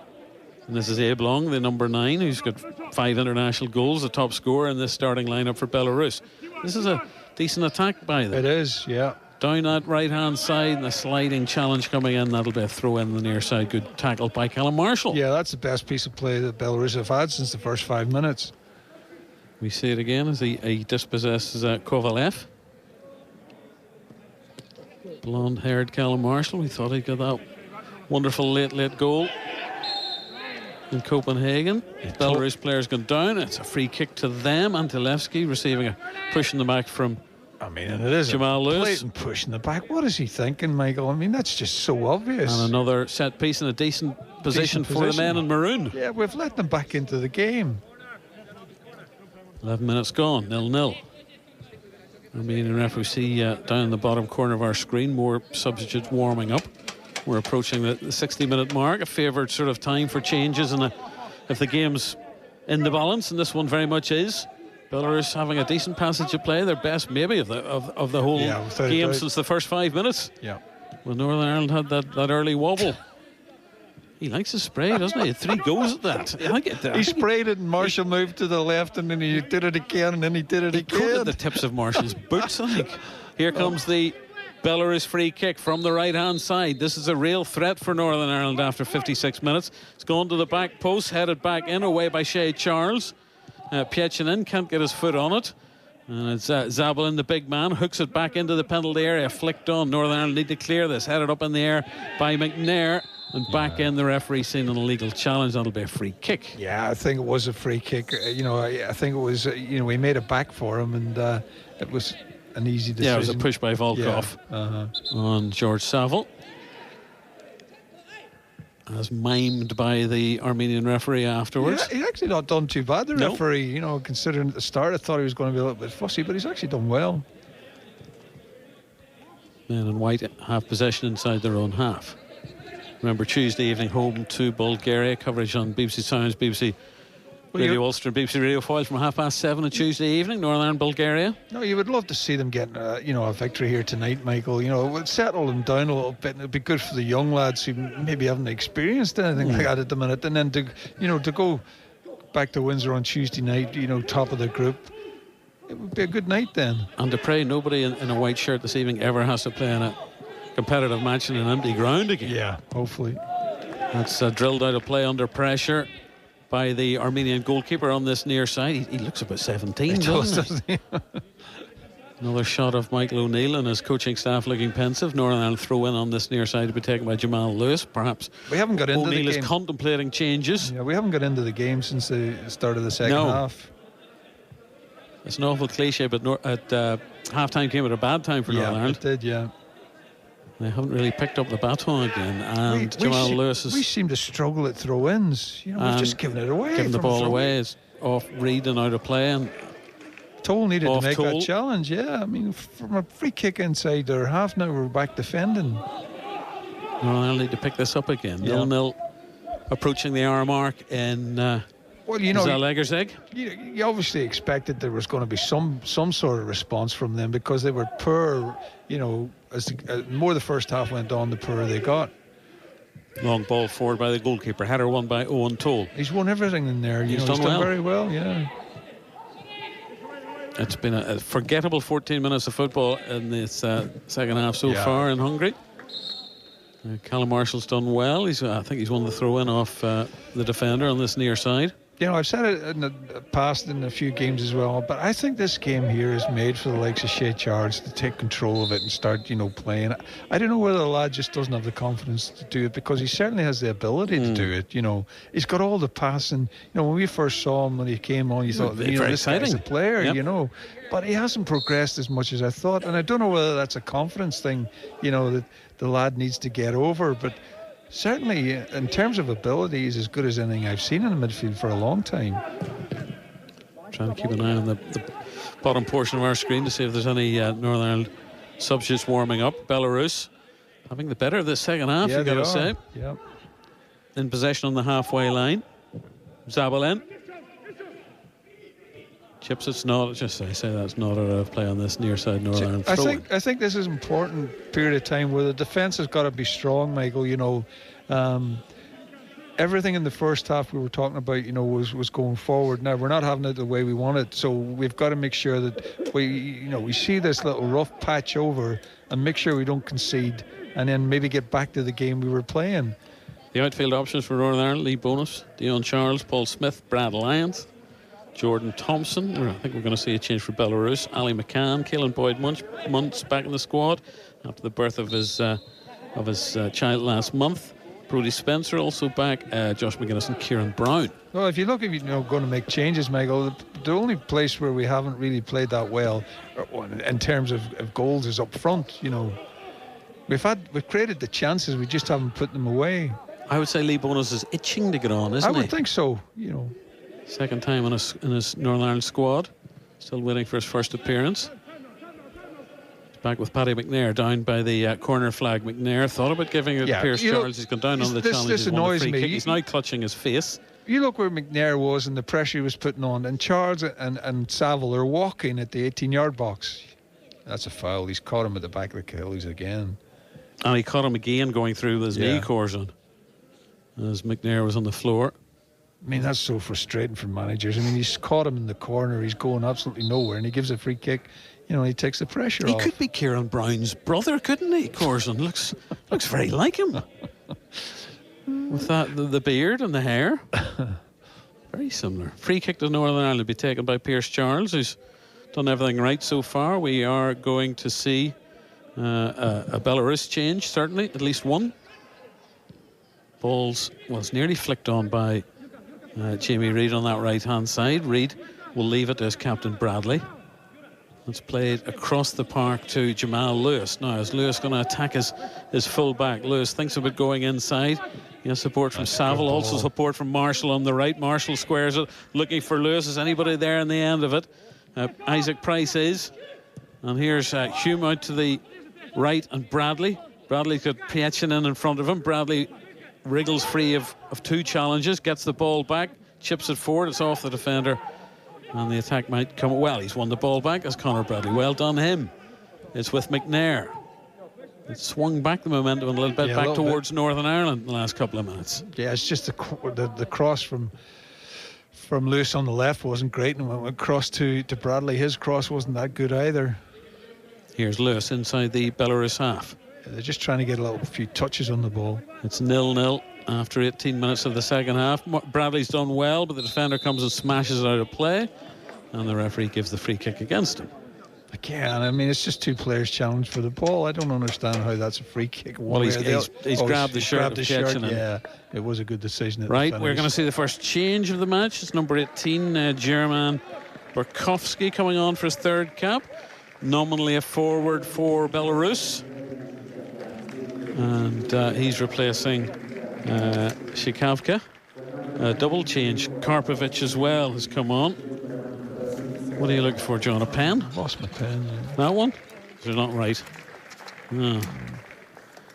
and this is Oblong, the number 9, who's got 5 international goals, the top scorer in this starting lineup for Belarus. This is a decent attack by them. It is, yeah. Down that right hand side, and the sliding challenge coming in. That'll be a throw in the near side. Good tackle by Callum Marshall. Yeah, that's the best piece of play that Belarus have had since the first 5 minutes. We see it again as he dispossesses Kovalev. Blonde haired Callum Marshall. We thought he'd got that wonderful late goal in Copenhagen. Belarus players gone down. It's a free kick to them. Antilevsky receiving a push in the back from and it is Jamal a Lewis. blatant push in the back. What is he thinking, Michael? I mean, that's just so obvious. And another set piece in a decent position for the men in maroon. Yeah, we've let them back into the game. 11 minutes gone, 0-0. Armenian referee, see down in the bottom corner of our screen, more substitutes warming up. We're approaching the 60-minute mark, a favoured sort of time for changes, and if the game's in the balance, and this one very much is. Belarus having a decent passage of play, their best maybe of the whole game since the first 5 minutes. Yeah. Well, Northern Ireland had that early wobble. He likes to spray, doesn't he? He had 3 goes at that. He sprayed it and Marshall moved to the left, and then he did it again, and then he did it again. He coated the tips of Marshall's boots, I think. Here comes the Belarus free kick from the right-hand side. This is a real threat for Northern Ireland after 56 minutes. It's gone to the back post, headed back in, away by Shea Charles. Pietchanin can't get his foot on it. And it's Zabalin, the big man, hooks it back into the penalty area, flicked on. Northern Ireland need to clear this. Headed up in the air by McNair. And back in, the referee seen an illegal challenge. That'll be a free kick. Yeah, I think it was a free kick. I think it was, we made it back for him, and it was an easy decision. Yeah, it was a push by Volkov on George Saville. As mimed by the Armenian referee afterwards. Yeah, he's actually not done too bad, the referee. Considering at the start I thought he was going to be a little bit fussy, but he's actually done well. Men in white have possession inside their own half. Remember, Tuesday evening, home to Bulgaria. Coverage on BBC Sounds, BBC Radio Ulster, and BBC Radio Foyle from 7:30 on Tuesday evening. Northern Ireland, Bulgaria. No, you would love to see them getting a victory here tonight, Michael. It would settle them down a little bit, and it'd be good for the young lads who maybe haven't experienced anything like that at the minute. And then to go back to Windsor on Tuesday night, top of the group, it would be a good night then. And to pray nobody in a white shirt this evening ever has to play in a competitive match in an empty ground again. Yeah, hopefully. That's drilled out of play under pressure by the Armenian goalkeeper on this near side. He looks about 17, doesn't he? Another shot of Michael O'Neill and his coaching staff looking pensive. Northern Ireland throw in on this near side to be taken by Jamal Lewis. Perhaps we haven't got into O'Neill the game. Is contemplating changes. Yeah, we haven't got into the game since the start of the second half. It's an awful cliche, but at half-time came at a bad time for Northern Ireland. It did, yeah. They haven't really picked up the baton again, and Jamal Lewis is... We seem to struggle at throw-ins. We've just given it away. Giving the ball away is off read and out of play, and Toll needed to make that challenge. Yeah, I mean, from a free kick inside their half, now we're back defending. Northern Ireland need to pick this up again. 0-0, approaching the hour mark in Zalaegerszeg. You obviously expected there was going to be some sort of response from them, because they were poor. As more the first half went on, the poorer they got. Long ball forward by the goalkeeper. Header won by Owen Toll. He's won everything in there. He's done very well. Yeah. It's been a forgettable 14 minutes of football in this second half so far in Hungary. Callum Marshall's done well. I think he's won the throw-in off the defender on this near side. I've said it in the past in a few games as well, but I think this game here is made for the likes of Shea Charles to take control of it and start, playing. I don't know whether the lad just doesn't have the confidence to do it, because he certainly has the ability to do it. He's got all the passing. When we first saw him when he came on, you thought, this guy's a player, but he hasn't progressed as much as I thought, and I don't know whether that's a confidence thing, that the lad needs to get over, but certainly in terms of ability, he's as good as anything I've seen in the midfield for a long time. Trying to keep an eye on the bottom portion of our screen to see if there's any Northern Ireland substitutes warming up. Belarus having the better of the second half, Yeah, you've got to say. Yeah. In possession on the halfway line. Zabalin. Chips, it's not, just I say that's not a play on this near side Northern Ireland throw-in. I think this is an important period of time where the defence has got to be strong, Michael. You know, everything in the first half we were talking about, you know, was going forward. Now we're not having it the way we want it, so we've got to make sure that we see this little rough patch over and make sure we don't concede, and then maybe get back to the game we were playing. The outfield options for Northern Ireland: Lee Bonus, Dion Charles, Paul Smith, Brad Lyons, Jordan Thompson. I think we're going to see a change for Belarus. Ali McCann, Caelan Boyd Muntz back in the squad after the birth of his child last month. Brodie Spencer also back. Josh McGuinness and Kieran Brown. Well, if you're going to make changes, Michael, the only place where we haven't really played that well in terms of goals is up front. You know, we've created the chances, we just haven't put them away. I would say Lee Bonus is itching to get on, isn't he? I would think so. You know, second time in his Northern Ireland squad, still waiting for his first appearance. Back with Paddy McNair down by the corner flag. McNair thought about giving it to Pierce Charles. He's gone down on the challenge. This annoys me. He's now clutching his face. You look where McNair was and the pressure he was putting on, and Charles and Saville are walking at the 18-yard box. That's a foul. He's caught him at the back of the Achilles again. And he caught him again going through with his knee cores on as McNair was on the floor. I mean, that's so frustrating for managers. I mean, he's caught him in the corner. He's going absolutely nowhere, and he gives a free kick. You know, he takes the pressure off. He could be Kieran Brown's brother, couldn't he? Corson looks very like him. With that, the beard and the hair. Very similar. Free kick to Northern Ireland will be taken by Pierce Charles, who's done everything right so far. We are going to see a Belarus change, certainly, at least one. Balls was nearly flicked on by Jamie Reid on that right-hand side. Reid will leave it to his captain Bradley. It's played across the park to Jamal Lewis. Now, is Lewis going to attack his full-back? Lewis thinks about going inside. He has support from Saville, also support from Marshall on the right. Marshall squares it, looking for Lewis. Is anybody there in the end of it? Isaac Price is. And here's Hume out to the right, and Bradley. Bradley's got Pietchin in front of him. Bradley wriggles free of two challenges, gets the ball back, chips it forward. It's off the defender. And the attack might come. Well, he's won the ball back as Conor Bradley. Well done him. It's with McNair. It swung back the momentum a little bit back towards Northern Ireland in the last couple of minutes. Yeah, it's just the cross from Lewis on the left wasn't great, and when it went across to Bradley, his cross wasn't that good either. Here's Lewis inside the Belarus half. Yeah, they're just trying to get a few touches on the ball. It's 0-0 after 18 minutes of the second half. Bradley's done well, but the defender comes and smashes it out of play, and the referee gives the free kick against him. Again, I mean, it's just two players challenged for the ball. I don't understand how that's a free kick. Well, he's grabbed the shirt. Yeah, it was a good decision. Right, we're going to see the first change of the match. It's number 18, German Burkowski, coming on for his third cap. Nominally a forward for Belarus. And he's replacing Shikavka. Double change. Karpovic as well has come on. What are you looking for, John? A pen? Lost my pen. Yeah. That one? They're not right. No.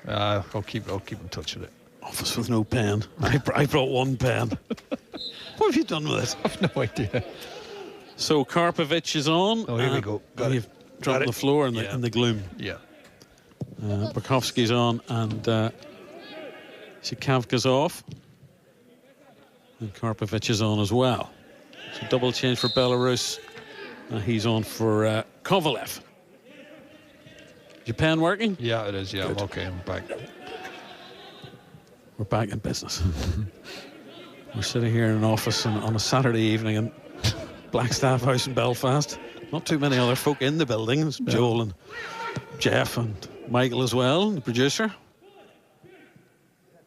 I'll keep in touch with it. Office with no pen. I brought one pen. What have you done with it? I've no idea. So Karpovic is on. Oh, here we go. You've dropped on the floor in the gloom. Yeah. Burkowski's on, and Shikavka's off. And Karpovic is on as well. So double change for Belarus. He's on for Kovalev. Your pen working? Yeah, it is. Yeah, good. Okay, I'm back. We're back in business. We're sitting here in an office on a Saturday evening in Blackstaff House in Belfast. Not too many other folk in the building. It's Joel and Jeff and Michael as well, the producer.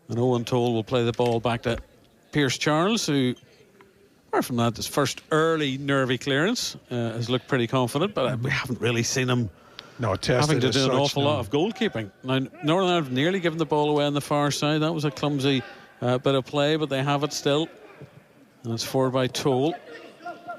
And Owen Toll will play the ball back to Pierce Charles, who, apart from that, his first early nervy clearance has looked pretty confident, but we haven't really seen him having to do an awful no. lot of goalkeeping. Now, Northern Ireland have nearly given the ball away on the far side. That was a clumsy bit of play, but they have it still. And it's forward by Toll.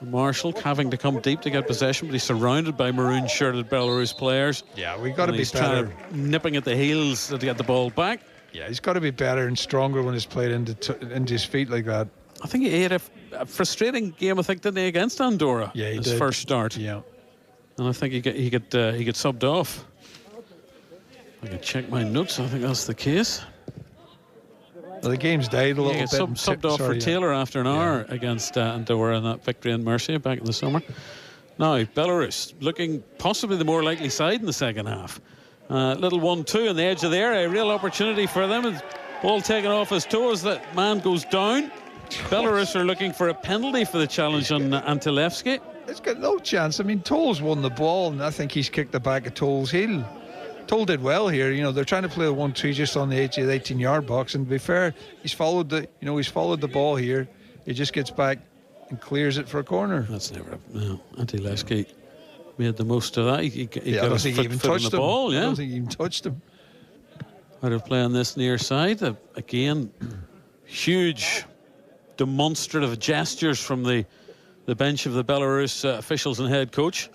Marshall having to come deep to get possession, but he's surrounded by maroon-shirted Belarus players. Yeah, we've got to be he's better. Nipping at the heels to get the ball back. Yeah, he's got to be better and stronger when it's played into his feet like that. I think he had a frustrating game, I think, didn't he, against Andorra? Yeah, he his did. first start. Yeah. And I think he get subbed off. I can check my notes. I think that's the case. Well, the game's died a little bit. Subbed off for Taylor after an hour against Andorra in that victory in Mercia back in the summer. Now, Belarus looking possibly the more likely side in the second half. Little 1-2 on the edge of the area. A real opportunity for them. And ball taken off his toes. That man goes down. Belarus are looking for a penalty for the challenge on Antilevsky. It's got no chance. I mean, Toll's won the ball, and I think he's kicked the back of Toll's heel. Toll did well here. You know, they're trying to play a 1-2 just on the edge of the 18-yard box, and to be fair, he's followed the ball here. He just gets back and clears it for a corner. That's never. No, Antilevsky made the most of that. He I don't think he even touched him. Ball, yeah. I don't think he even touched him. Out of play on this near side. Again, huge demonstrative gestures from the bench of the Belarus officials and head coach.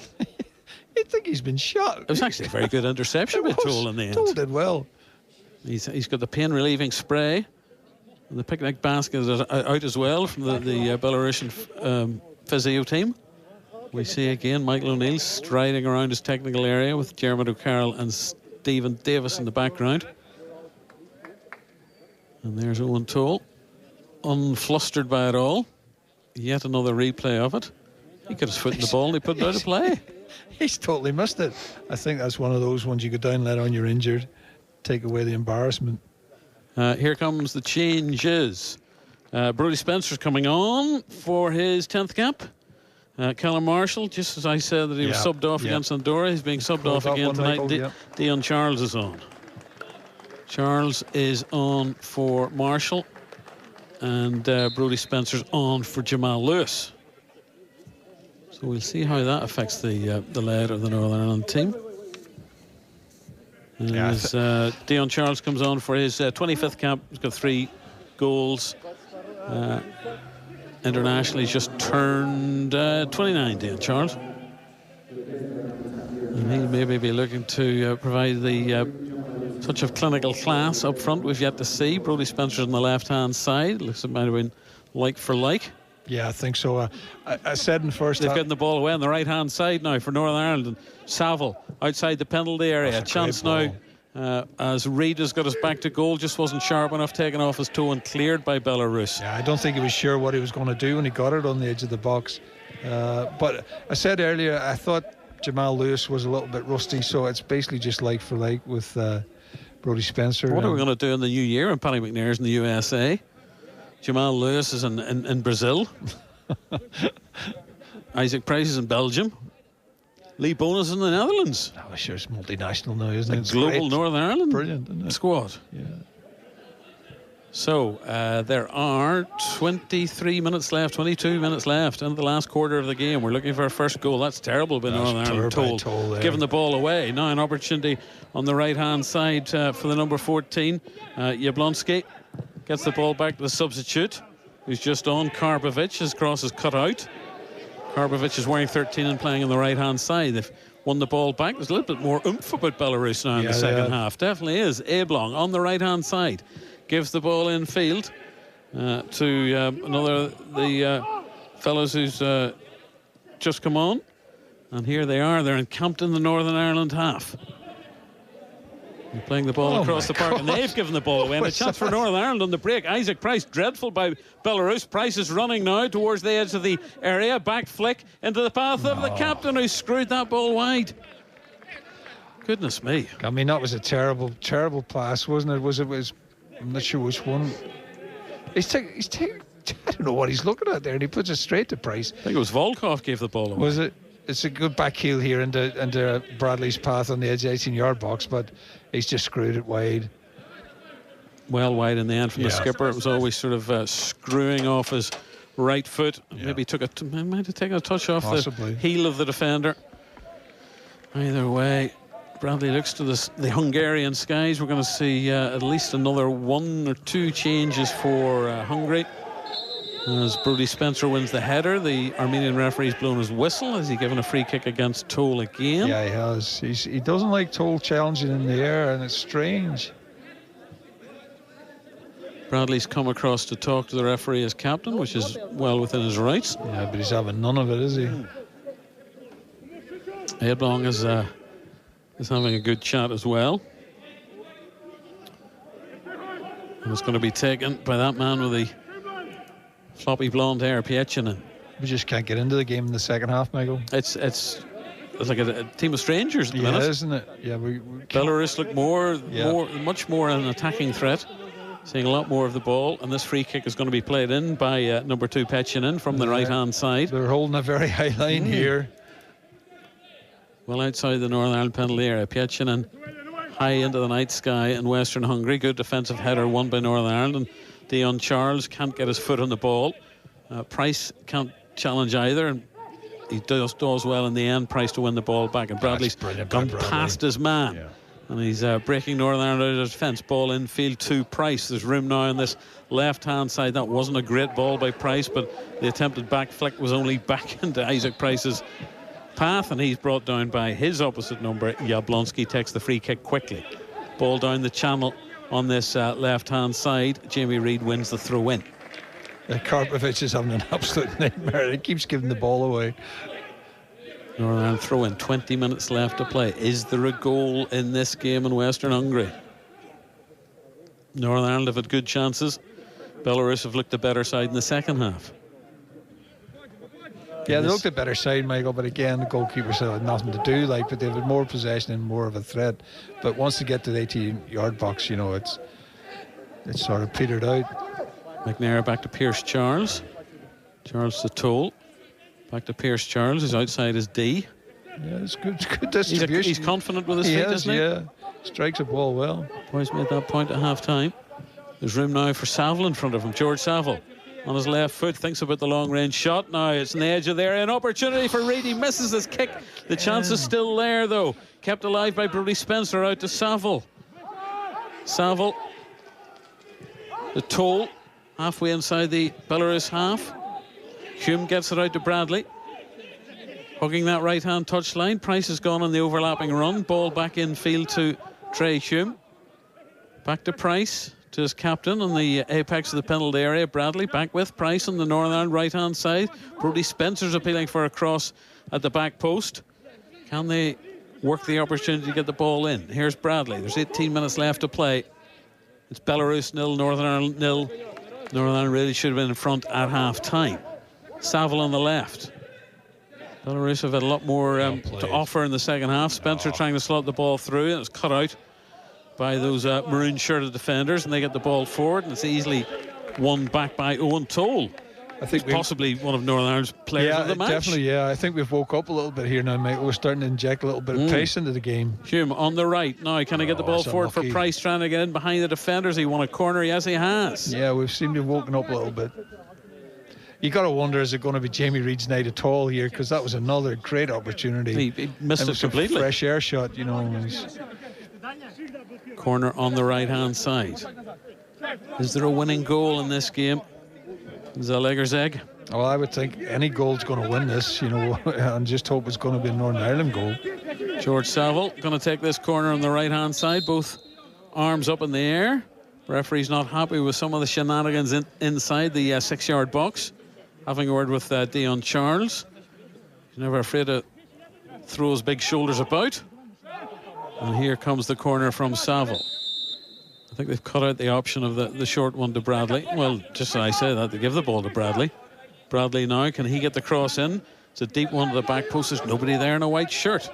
You'd think he's been shot. It was actually a very good interception by Toll in the end. Toll did well. He's got the pain relieving spray. And the picnic basket is out as well from the Belarusian physio team. We see again Michael O'Neill striding around his technical area with Jeremy O'Carroll and Stephen Davis in the background. And there's Owen Toll, unflustered by it all. Yet another replay of it. He got his foot in the ball and he put it out of play. He's totally missed it. I think that's one of those ones you go down, let on you're injured, take away the embarrassment. Here comes the changes. Brodie Spencer's coming on for his 10th cap. Callum Marshall, just as I said that he was subbed off against Andorra, he's being subbed off again tonight. Dion Charles is on. Charles is on for Marshall, and Brodie Spencer's on for Jamal Lewis. So we'll see how that affects the lead of the Northern Ireland team. As Dion Charles comes on for his 25th cap, he's got 3 goals. Internationally, he's just turned 29, Dion Charles. And he'll maybe be looking to provide the touch of clinical class up front we've yet to see. Brodie Spencer's on the left-hand side. Looks like it might have been like for like. Yeah, I think so. I said in the first half. They've gotten the ball away on the right-hand side now for Northern Ireland. And Saville outside the penalty area. A chance now as Reid has got his back to goal. Just wasn't sharp enough, taken off his toe and cleared by Belarus. Yeah, I don't think he was sure what he was going to do when he got it on the edge of the box. But I said earlier, I thought Jamal Lewis was a little bit rusty, so it's basically just like for like with Brodie Spencer. What are we going to do in the new year when Paddy McNair's in the USA? Jamal Lewis is in Brazil. Isaac Price is in Belgium. Lee Bonus in the Netherlands. Oh, sure, it's multinational now, isn't it? It's global great. Northern Ireland brilliant, isn't it? Squad. Yeah. So there are 23 minutes left, 22 minutes left in the last quarter of the game. We're looking for our first goal. That's terrible by Northern Ireland. Toll giving the ball away. Now an opportunity on the right-hand side for the number 14. Jablonski gets the ball back to the substitute, who's just on. Karbovic. His cross is cut out. Karbovic is wearing 13 and playing on the right-hand side. They've won the ball back. There's a little bit more oomph about Belarus now in the second half. Definitely is. Ablong on the right-hand side. Gives the ball in field to another the fellows who's just come on. And here they are. They're encamped in the Northern Ireland half. They're playing the ball across the park, and they've given the ball away. And a chance for Northern Ireland on the break. Isaac Price, dreadful by Belarus. Price is running now towards the edge of the area. Back flick into the path of the captain, who screwed that ball wide. Goodness me. I mean, that was a terrible, terrible pass, wasn't it? I'm not sure which one. He's taking. I don't know what he's looking at there, and he puts it straight to Price. I think it was Volkov gave the ball away. Was it? It's a good back heel here into Bradley's path on the edge of the 18-yard box, but he's just screwed it wide. Well wide in the end from the skipper. It was always sort of screwing off his right foot. Yeah. Maybe might have taken a touch off the heel of the defender. Either way, Bradley looks to the Hungarian skies. We're going to see at least another 1 or 2 changes for Hungary. As Brodie Spencer wins the header, the Armenian referee's blown his whistle. Has he given a free kick against Toll again? Yeah, he has. He doesn't like Toll challenging in the air, and it's strange. Bradley's come across to talk to the referee as captain, which is well within his rights. Yeah, but he's having none of it, is he? Edlong is having a good chat as well. And it's going to be taken by that man with the floppy blonde hair, Pietchinen. We just can't get into the game in the second half, Michael. It's like a team of strangers at the minute, isn't it? Yeah, we Belarus look much more an attacking threat, seeing a lot more of the ball, and this free kick is going to be played in by number 2 Pietchinen from the right hand side. They're holding a very high line here. Well outside the Northern Ireland penalty area. Pietchinen high into the night sky in Western Hungary. Good defensive header won by Northern Ireland, and Dion Charles can't get his foot on the ball. Price can't challenge either, and he does well in the end. Price to win the ball back, and Bradley's gone past his man, and he's breaking Northern Ireland out of defence. Ball infield to Price. There's room now on this left hand side. That wasn't a great ball by Price, but the attempted back flick was only back into Isaac Price's path, and he's brought down by his opposite number. Jablonski takes the free kick quickly. Ball down the channel on this left hand side. Jamie Reid wins the throw in. Karpovic is having an absolute nightmare. He keeps giving the ball away. Northern Ireland throw in. 20 minutes left to play. Is there a goal in this game in Western Hungary? Northern Ireland have had good chances. Belarus have looked the better side in the second half. Yeah, they looked a better side, Michael, but again, the goalkeepers had nothing to do, but they've had more possession and more of a threat. But once they get to the 18-yard box, it's sort of petered out. McNair back to Pierce Charles. Charles to Toll. Back to Pierce Charles. He's outside his D. Yeah, it's good distribution. He's confident with his feet, isn't he? Yeah, strikes a ball well. Boys made that point at half-time. There's room now for Saville in front of him. George Saville on his left foot, thinks about the long-range shot. Now it's on the edge of the area. An opportunity for Reid. He misses his kick. The chance is still there, though. Kept alive by Brodie Spencer. Out to Saville. Saville. The Toll. Halfway inside the Belarus half. Hume gets it out to Bradley. Hugging that right-hand touchline. Price has gone on the overlapping run. Ball back in field to Trey Hume. Back to Price, to his captain on the apex of the penalty area. Bradley back with Price on the Northern Ireland right-hand side. Brodie Spencer's appealing for a cross at the back post. Can they work the opportunity to get the ball in? Here's Bradley. There's 18 minutes left to play. It's Belarus 0, Northern Ireland 0. Northern Ireland really should have been in front at half-time. Saville on the left. Belarus have had a lot more to offer in the second half. Spencer trying to slot the ball through, and it's cut out by those maroon-shirted defenders, and they get the ball forward, and it's easily won back by Owen Toll. I think possibly one of Northern Ireland's players of the match. Definitely, yeah. I think we've woke up a little bit here now, mate. We're starting to inject a little bit of pace into the game. Hume on the right. Now, can he get the ball forward for Price, trying to get in behind the defenders? He won a corner. Yes, he has. Yeah, we've seemed to have woken up a little bit. You got to wonder, is it going to be Jamie Reid's night at all here? Because that was another great opportunity. He missed it completely. Fresh air shot, Corner on the right-hand side. Is there a winning goal in this game? Zellweger's egg? Well, I would think any goal's going to win this, and just hope it's going to be a Northern Ireland goal. George Saville going to take this corner on the right-hand side, both arms up in the air. Referee's not happy with some of the shenanigans inside the 6-yard box. Having a word with Dion Charles. He's never afraid to throw his big shoulders about. And here comes the corner from Saville. I think they've cut out the option of the short one to Bradley. Well, just as I say that, they give the ball to Bradley. Bradley now, can he get the cross in? It's a deep one to the back post. There's nobody there in a white shirt.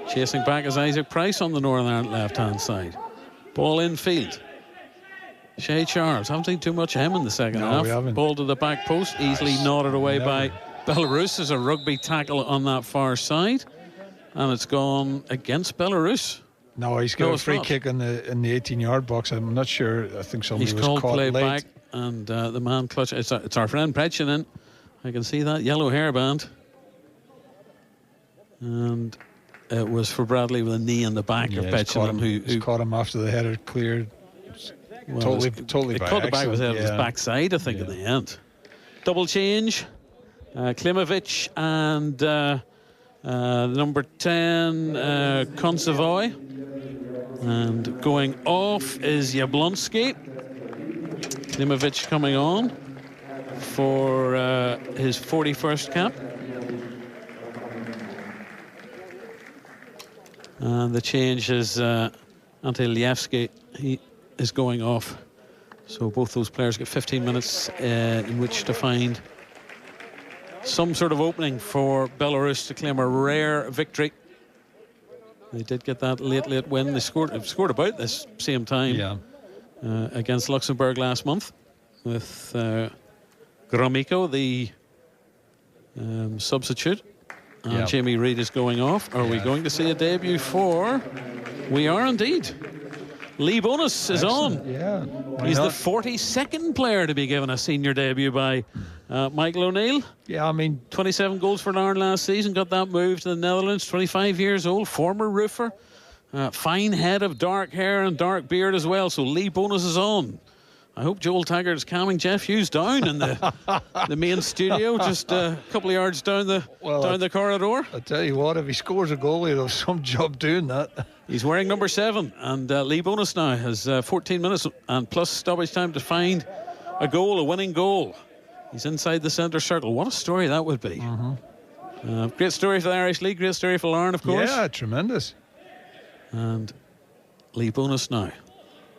Chasing back is Isaac Price on the Northern Ireland left-hand side. Ball in field. Shea Charles, haven't seen too much of him in the second half. We haven't. Ball to the back post, easily nodded away by Belarus. There's a rugby tackle on that far side, and it's gone against Belarus. No, he's got a free kick in the 18-yard box. I'm not sure. I think somebody was caught play late. Back, and the man clutch. It's our friend I can see that yellow hairband, and it was for Bradley with a knee in the back of Betchelon, who caught him after the header cleared. Well, totally it by caught the back of accident, his backside, I think, in the end. Double change. Klimovic and number 10, Konsevoy. And going off is Jablonski. Klimovic coming on for his 41st cap. And the change is Ante Lievski. He is going off. So both those players get 15 minutes in which to find some sort of opening for Belarus to claim a rare victory. They did get that late win. They scored about this same time against Luxembourg last month with Gromyko, the substitute. And Jamie Reid is going off. Are we going to see a debut for? We are indeed. Lee Bonus is on. Yeah. He's the 42nd player to be given a senior debut by Michael O'Neill. Yeah, I mean, 27 goals for Larne last season. Got that move to the Netherlands. 25 years old, former roofer. Fine head of dark hair and dark beard as well. So Lee Bonus is on. I hope Joel Taggart is calming Jeff Hughes down in the main studio, just a couple of yards down the corridor. I tell you what, if he scores a goal, he'll have some job doing that. He's wearing number 7, and Lee Bonus now has 14 minutes and plus stoppage time to find a winning goal. He's inside the centre circle. What a story that would be. Great story for the Irish League, great story for Larne, of course. Yeah, tremendous. And Lee Bonus now.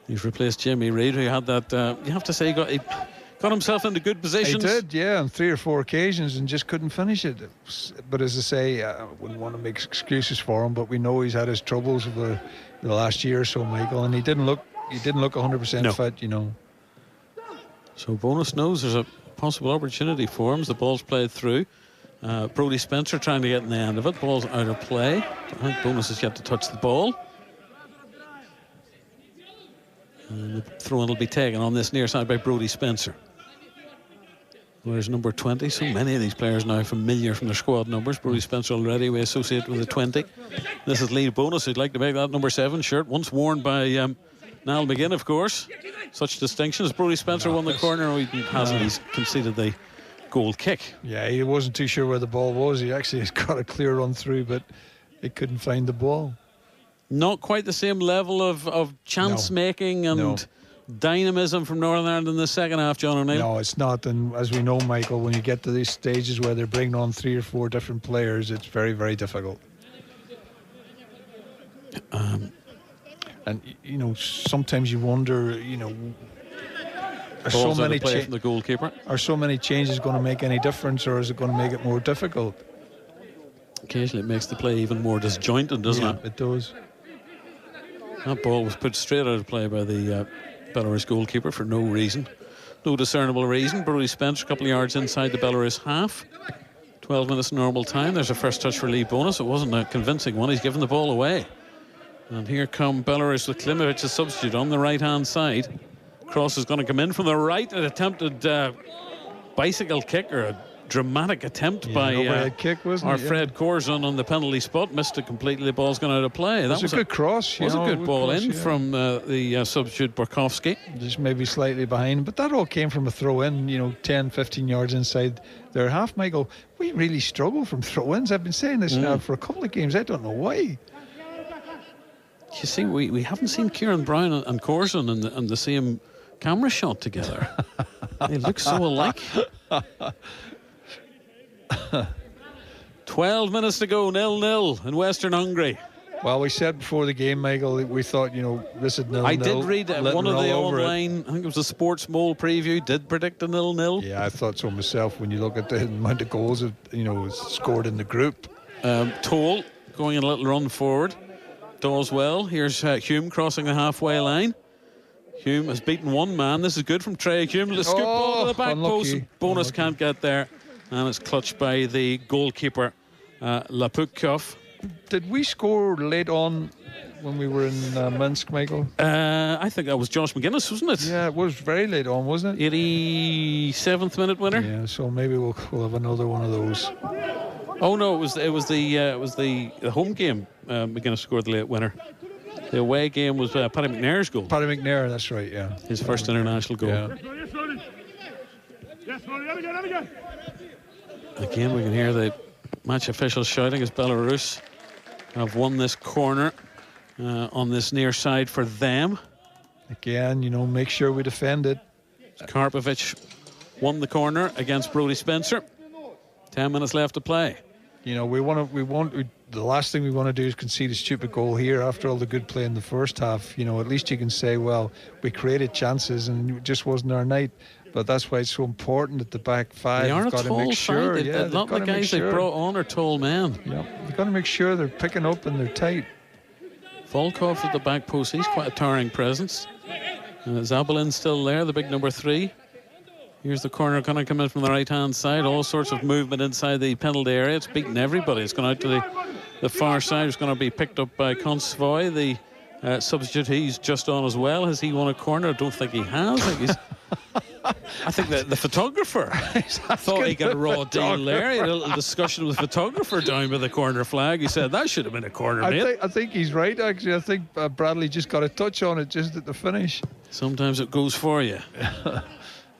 He's replaced Jimmy Reid, who had that, you have to say, he got himself into good positions. He did, yeah, on 3 or 4 occasions and just couldn't finish it. But as I say, I wouldn't want to make excuses for him, but we know he's had his troubles over the last year or so, Michael, and he didn't look 100% fit, you know. So Bonus knows there's a possible opportunity for him as the ball's played through. Brodie Spencer trying to get in the end of it. Ball's out of play. I think Bonus has yet to touch the ball. And the throw-in will be taken on this near side by Brodie Spencer. Where's number 20? So many of these players now familiar from their squad numbers. Brodie Spencer already we associate with the 20. This is Lee Bonus, who'd like to make that number 7 shirt, once worn by Niall McGinn, of course. Such distinction as Brodie Spencer won the corner. Oh, he hasn't. He's conceded the goal kick. Yeah, he wasn't too sure where the ball was. He actually has got a clear run through, but he couldn't find the ball. Not quite the same level of chance making and dynamism from Northern Ireland in the second half, John O'Neill. No, it's not. And as we know, Michael, when you get to these stages where they're bringing on 3 or 4 different players, it's very, very difficult. And you know, sometimes you wonder, you know, are so many from the goalkeeper. Are so many changes going to make any difference, or is it going to make it more difficult? Occasionally, it makes the play even more disjointed, doesn't it? It does. That ball was put straight out of play by the Belarus goalkeeper for no reason. No discernible reason. Brodie Spencer a couple of yards inside the Belarus half. 12 minutes normal time. There's a first touch for Lee Bonus. It wasn't a convincing one. He's given the ball away. And here come Belarus with Klimovic, a substitute on the right-hand side. Cross is going to come in from the right. An attempted bicycle kick, or a dramatic attempt by kick, our Fred Corzon on the penalty spot. Missed it completely. The ball's gone out of play. That was a good cross. Was a good ball in from the substitute Borkowski. Just maybe slightly behind, but that all came from a throw-in, you know, 10, 15 yards inside their half. Michael, we really struggle from throw-ins. I've been saying this now for a couple of games. I don't know why. You see, we haven't seen Kieran Brown and Corzon in the same camera shot together. They look so alike. 12 minutes to go, 0-0 in Western Hungary. Well, we said before the game, Michael, we thought, you know, this is 0-0. I did read one of the online, I think it was a Sports Mole preview, did predict a 0-0. Yeah, I thought so myself when you look at the amount of goals that, you know, scored in the group. Toll going in a little run forward. Does well. Here's Hume crossing the halfway line. Hume has beaten one man. This is good from Trey Hume. The scoop ball to the back post. Bonus can't get there. And it's clutched by the goalkeeper, Lapukov. Did we score late on when we were in Minsk, Michael? I think that was Josh McGuinness, wasn't it? Yeah, it was very late on, wasn't it? 87th minute winner. Yeah, so maybe we'll have another one of those. Oh no, it was the home game McGuinness scored the late winner. The away game was Paddy McNair's goal. Paddy McNair, that's right, yeah. His first international goal. Yeah. Again, we can hear the match officials shouting as Belarus have won this corner on this near side for them. Again, make sure we defend it. Karpovic won the corner against Brodie Spencer. 10 minutes left to play. The last thing we want to do is concede a stupid goal here after all the good play in the first half. At least you can say, well, we created chances and it just wasn't our night. But that's why it's so important that the back five They are have a got to tall make sure. side. Yeah, A lot of the guys they brought on are tall men. Yeah, they've got to make sure they're picking up and they're tight. Volkov at the back post. He's quite a towering presence. Zabalin still there, the big number 3. Here's the corner going to come in from the right-hand side. All sorts of movement inside the penalty area. It's beaten everybody. It's gone out to the far side. It's going to be picked up by Consovoy, the substitute. He's just on as well. Has he won a corner? I don't think he has. I think the photographer thought he got a raw deal there. He had a little discussion with the photographer down by the corner flag. He said, that should have been a corner, mate. I think he's right, actually. I think Bradley just got a touch on it just at the finish. Sometimes it goes for you.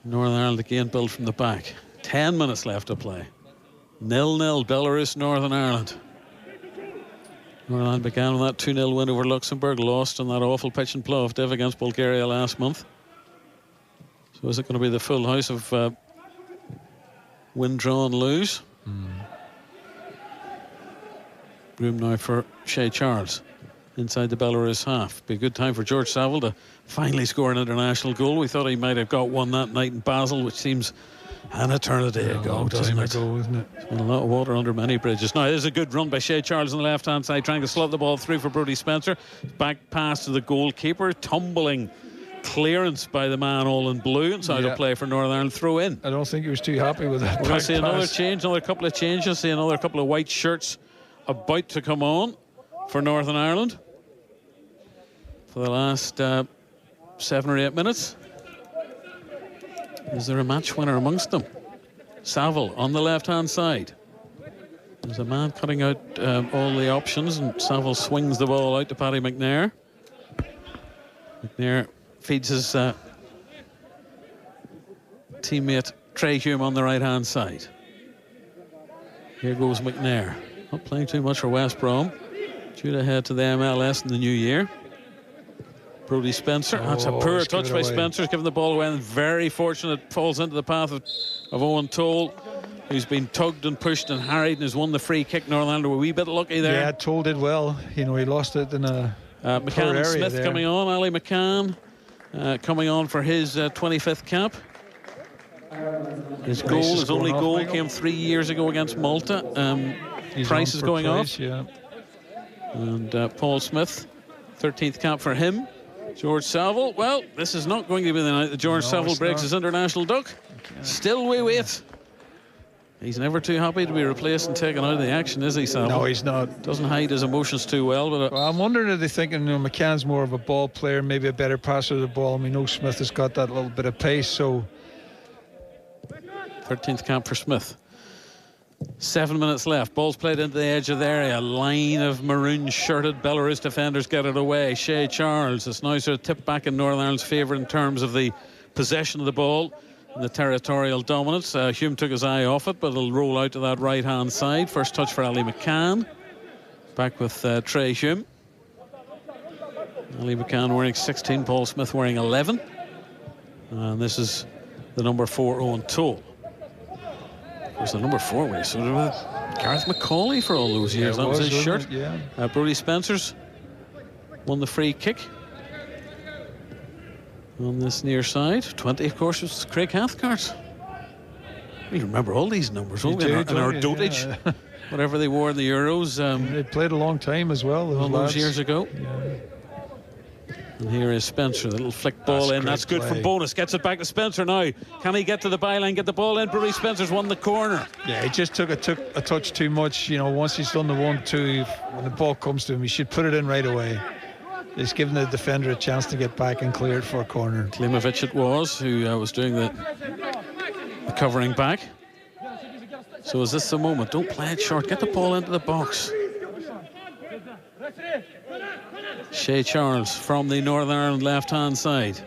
Northern Ireland again built from the back. 10 minutes left to play. 0-0 Belarus, Northern Ireland. Northern Ireland began with that 2-0 win over Luxembourg, lost on that awful pitch in Plovdiv against Bulgaria last month. So is it going to be the full house of win, draw and lose? Room now for Shea Charles inside the Belarus half. Be a good time for George Saville to finally score an international goal. We thought he might have got one that night in Basel, which seems an eternity ago, doesn't it? Isn't it? There's been a lot of water under many bridges. Now, there's a good run by Shea Charles on the left-hand side, trying to slot the ball through for Brodie Spencer. Back pass to the goalkeeper, tumbling clearance by the man all in blue, and so to play for Northern Ireland. Throw in. I don't think he was too happy with that. We're going to see another change, another couple of changes, see another couple of white shirts about to come on for Northern Ireland for the last 7 or 8 minutes. Is there a match winner amongst them? Saville on the left-hand side. There's a man cutting out all the options, and Saville swings the ball out to Paddy McNair. McNair feeds his teammate Trey Hume on the right-hand side. Here goes McNair. Not playing too much for West Brom. Due to head to the MLS in the new year. Brodie Spencer. That's a poor touch by Spencer. He's given the ball away, and very fortunate falls into the path of Owen Toll, who's been tugged and pushed and harried and has won the free kick. Northern Ireland were a wee bit lucky there. Yeah, Toll did well. He lost it in a McCann and Smith there. Coming on. Ali McCann coming on for his 25th cap. His only goal came 3 years ago against Malta. Price is going off. Yeah. And Paul Smith, 13th cap for him. George Saville, well, this is not going to be the night that George Saville breaks his international duck. Still we wait. He's never too happy to be replaced and taken out of the action, is he, Saville? No, he's not. Doesn't hide his emotions too well. But I'm wondering if they're thinking, McCann's more of a ball player, maybe a better passer of the ball. We know Smith has got that little bit of pace, so... 13th cap for Smith. 7 minutes left. Ball's played into the edge of the area. A line of maroon-shirted Belarus defenders get it away. Shea Charles. It's now sort of tipped back in Northern Ireland's favour in terms of the possession of the ball and the territorial dominance. Hume took his eye off it, but it'll roll out to that right-hand side. First touch for Ali McCann. Back with Trey Hume. Ali McCann wearing 16, Paul Smith wearing 11. And this is the number 4, Owen Toll. It was the number 4 we sort of Gareth McCauley for all those years. That was his shirt. Yeah. Brodie Spencer's won the free kick on this near side. 20, of course, was Craig Cathcart. We remember all these numbers in our dotage. Yeah. Whatever they wore in the Euros. They played a long time as well. All those years ago. Yeah. And here is Spencer, the little flick ball in. That's good from Bonus. Gets it back to Spencer now. Can he get to the byline, get the ball in? Brodie Spencer's won the corner. Yeah, he just took a touch too much. Once he's done the 1-2, when the ball comes to him, he should put it in right away. He's given the defender a chance to get back and clear it for a corner. Klimovic it was, who was doing the covering back. So is this the moment? Don't play it short. Get the ball into the box. Shay Charles from the Northern Ireland left-hand side.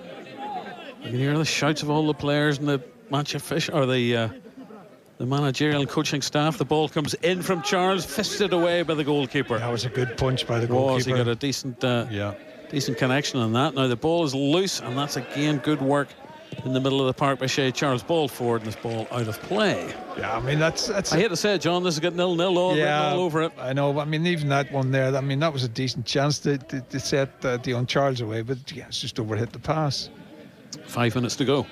You can hear the shouts of all the players and the match official, or the managerial and coaching staff. The ball comes in from Charles, fisted away by the goalkeeper. That was a good punch by the goalkeeper. He got a decent connection on that. Now the ball is loose, and that's again good work in the middle of the park by Shay Charles. Ball forward, and this ball out of play. Yeah, I mean that's. I hate to say it, John. This has got 0-0 all over it. I know. But I mean, even that one there. I mean, that was a decent chance to set Dion Charles away, but yeah, it's just overhit the pass. 5 minutes to go.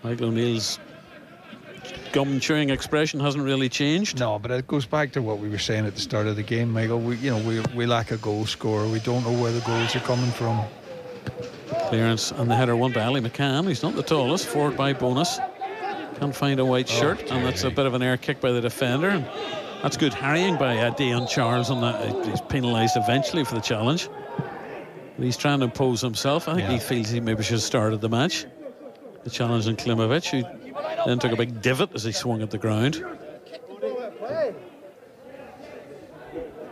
Michael O'Neill's gum-chewing expression hasn't really changed. No, but it goes back to what we were saying at the start of the game, Michael. We lack a goal scorer. We don't know where the goals are coming from. Clearance and the header won by Ali McCann. He's not the tallest. Forward by Bonus. Can't find a white shirt, and that's a bit of an air kick by the defender. And that's good harrying by Dion Charles, and he's penalised eventually for the challenge. But he's trying to impose himself. I think he feels he maybe should have started the match. The challenge on Klimovich, who then took a big divot as he swung at the ground.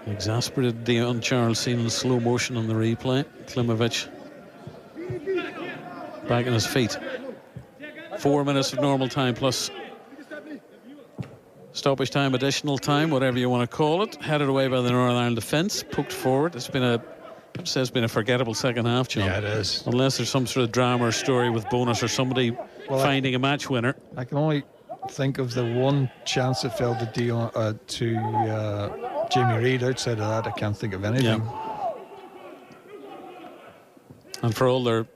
Exasperated Dion Charles, seen in slow motion on the replay. Klimovich back on his feet. 4 minutes of normal time plus stoppage time, additional time, whatever you want to call it. Headed away by the Northern Ireland defence, poked forward. It's been a forgettable second half, John. Yeah, it is. Unless there's some sort of drama or story with Bonus or somebody finding a match winner. I can only think of the one chance that fell to Jamie Reid. Outside of that, I can't think of anything. Yeah. And for all their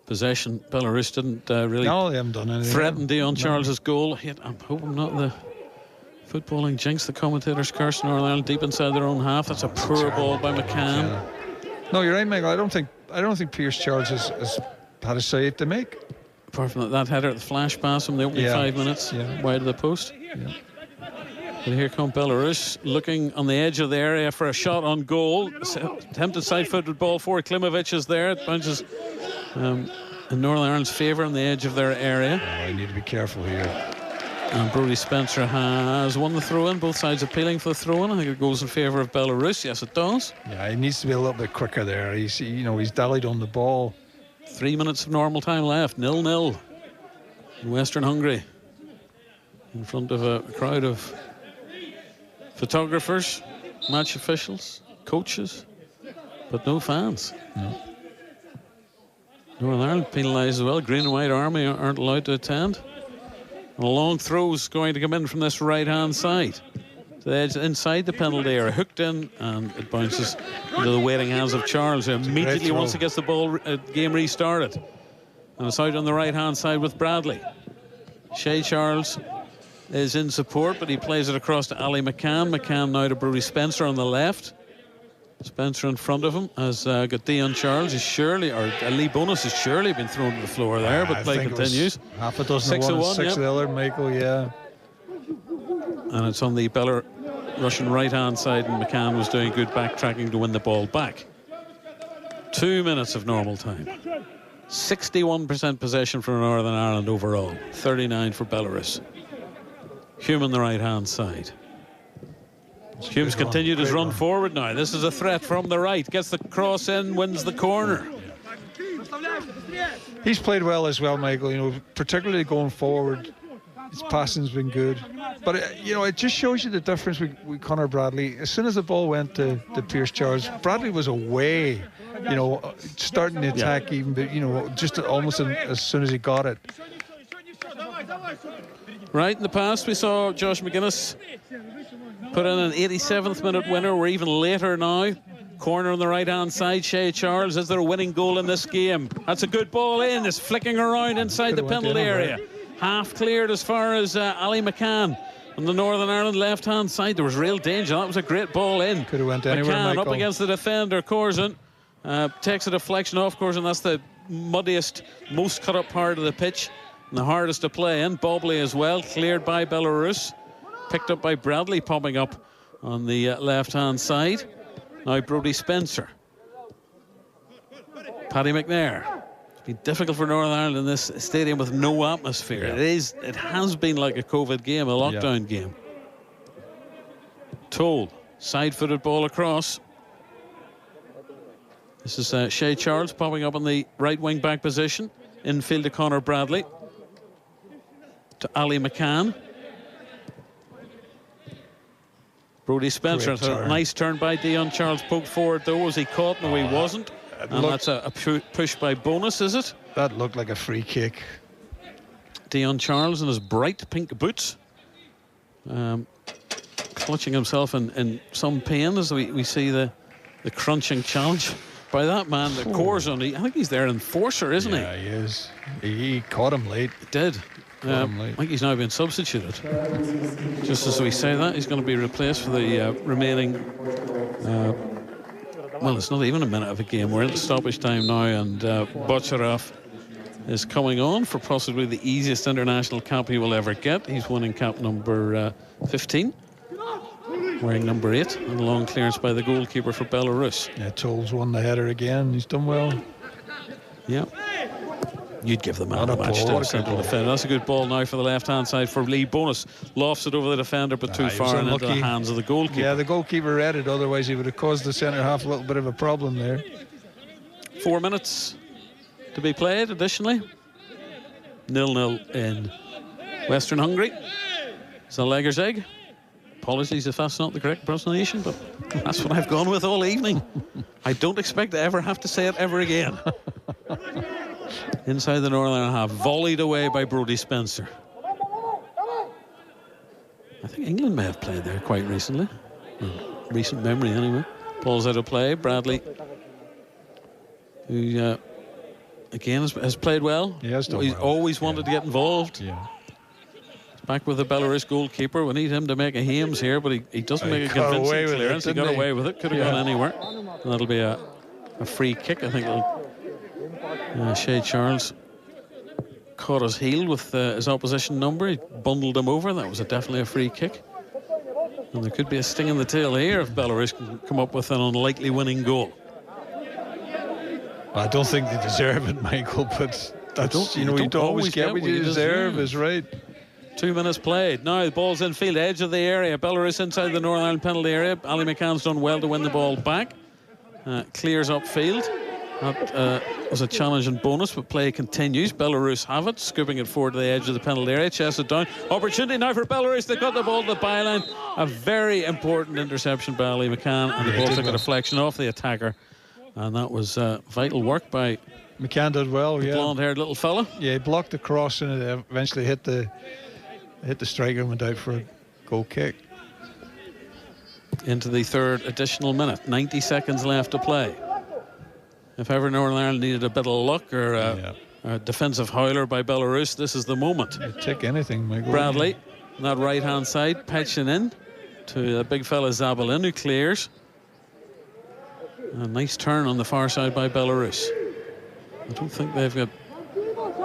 possession, Belarus didn't really they haven't done anything. Threaten Dion Charles' goal. I'm hoping not the footballing jinx. The commentators curse Northern Ireland deep inside their own half. That's a poor ball by McCann. Yeah. No, you're right, Michael. I don't think Pierce Charles has had a save to make. Apart from that header at the flash pass in the opening 5 minutes, wide of the post. Yeah. And here come Belarus, looking on the edge of the area for a shot on goal. Attempted side-footed ball forward. Klimovich is there. It bounces in Northern Ireland's favour on the edge of their area. I need to be careful here. And Brodie Spencer has won the throw-in. Both sides appealing for the throw-in. I think it goes in favour of Belarus. Yes, it does. Yeah, he needs to be a little bit quicker there. He's dallied on the ball. 3 minutes of normal time left. 0-0 in Western Hungary. In front of a crowd of photographers, match officials, coaches, but no fans. No. Northern Ireland penalised as well. Green and White Army aren't allowed to attend. And a long throw's going to come in from this right-hand side. To the edge inside the penalty area, hooked in, and it bounces into the waiting hands of Charles, who immediately, once he gets the ball, game restarted. And it's out on the right-hand side with Bradley. Shay Charles is in support, but he plays it across to Ali McCann. McCann now to Brodie Spencer on the left. Spencer in front of him has got Dion Charles. Lee Bonus has surely been thrown to the floor there, but play continues. Half a dozen of one, six of the other, Michael, yeah. And it's on the Belarusian right-hand side, and McCann was doing good backtracking to win the ball back. 2 minutes of normal time. 61% possession for Northern Ireland overall. 39 for Belarus. Hume on the right-hand side. Hume's continued his run forward now. This is a threat from the right. Gets the cross in, wins the corner. He's played well as well, Michael. Particularly going forward. His passing's been good. But, it just shows you the difference with Conor Bradley. As soon as the ball went to Pierce Charles, Bradley was away, starting the attack even, but, just almost as soon as he got it. Right, in the past we saw Josh McGuinness put in an 87th minute winner. We're even later now. Corner on the right-hand side, Shay Charles. Is there a winning goal in this game? That's a good ball in. It's flicking around inside the penalty area. Half cleared as far as Ali McCann on the Northern Ireland left-hand side. There was real danger. That was a great ball in. Could have went anywhere, McCann Michael. up against the defender, Corzin. Takes a deflection off Corzin. That's the muddiest, most cut-up part of the pitch. And the hardest to play in. Bobley as well, cleared by Belarus. Picked up by Bradley, popping up on the left-hand side. Now Brodie Spencer. Paddy McNair. It's been difficult for Northern Ireland in this stadium with no atmosphere. It has been like a COVID game, a lockdown game. Toll Side-footed ball across. This is Shay Charles popping up in the right wing back position. Infield to Conor Bradley. To Ali McCann. Brody Spencer. A nice turn by Dion Charles. Poked forward though. Was he caught? No, he wasn't. And that's a push by Bonus, is it? That looked like a free kick. Dion Charles in his bright pink boots. Clutching himself in some pain as we see the crunching challenge by that man, the Corzon. I think he's their enforcer, isn't he? Yeah, he is. He caught him late. He did. I think he's now been substituted. Just as we say that, he's going to be replaced for the remaining. Well, it's not even a minute of a game. We're into stoppage time now, and Bocharov is coming on for possibly the easiest international cap he will ever get. He's winning cap number 15, wearing number 8, and a long clearance by the goalkeeper for Belarus. Yeah, Tolles won the header again. He's done well. Yeah. You'd give the man a match to a central defender. That's a good ball now for the left-hand side for Lee Bonus. Lofts it over the defender, but too far and into the hands of the goalkeeper. Yeah, the goalkeeper read it. Otherwise, he would have caused the centre-half a little bit of a problem there. 4 minutes to be played, additionally. 0-0 in Western Hungary. Zalaeger's egg. Apologies if that's not the correct pronunciation, but that's what I've gone with all evening. I don't expect to ever have to say it ever again. Inside the Northern Ireland half, volleyed away by Brody Spencer. I think England may have played there quite recently. Recent memory, anyway. Ball's out of play. Bradley, who again has played well. He has done He's well. always wanted to get involved. Yeah. Back with the Belarus goalkeeper. We need him to make a Hames here, but he doesn't make a convincing clearance. He got away with it. Could have gone anywhere. And that'll be a free kick. I think Shay Charles caught his heel with his opposition number. He bundled him over. That was definitely a free kick. And there could be a sting in the tail here if Belarus can come up with an unlikely winning goal. I don't think they deserve it, Michael, but that's, you don't always get what you deserve, is right. 2 minutes played. Now the ball's infield, edge of the area. Belarus inside the Northern Ireland penalty area. Ali McCann's done well to win the ball back. Clears upfield. That was a challenge and bonus, but play continues. Belarus have it, scooping it forward to the edge of the penalty area. Chested down. Opportunity now for Belarus. They got the ball to the byline. A very important interception by Ali McCann, and the ball took a deflection off the attacker. And that was vital work by McCann did well, the blonde-haired little fella. Yeah, he blocked the cross and it eventually hit the striker and went out for a goal kick. Into the third additional minute. 90 seconds left to play. If ever Northern Ireland needed a bit of luck or a defensive howler by Belarus, this is the moment. You'd take anything, Michael. Bradley, on that right-hand side, patching in to the big fella Zabalin, who clears. A nice turn on the far side by Belarus. I don't think they've got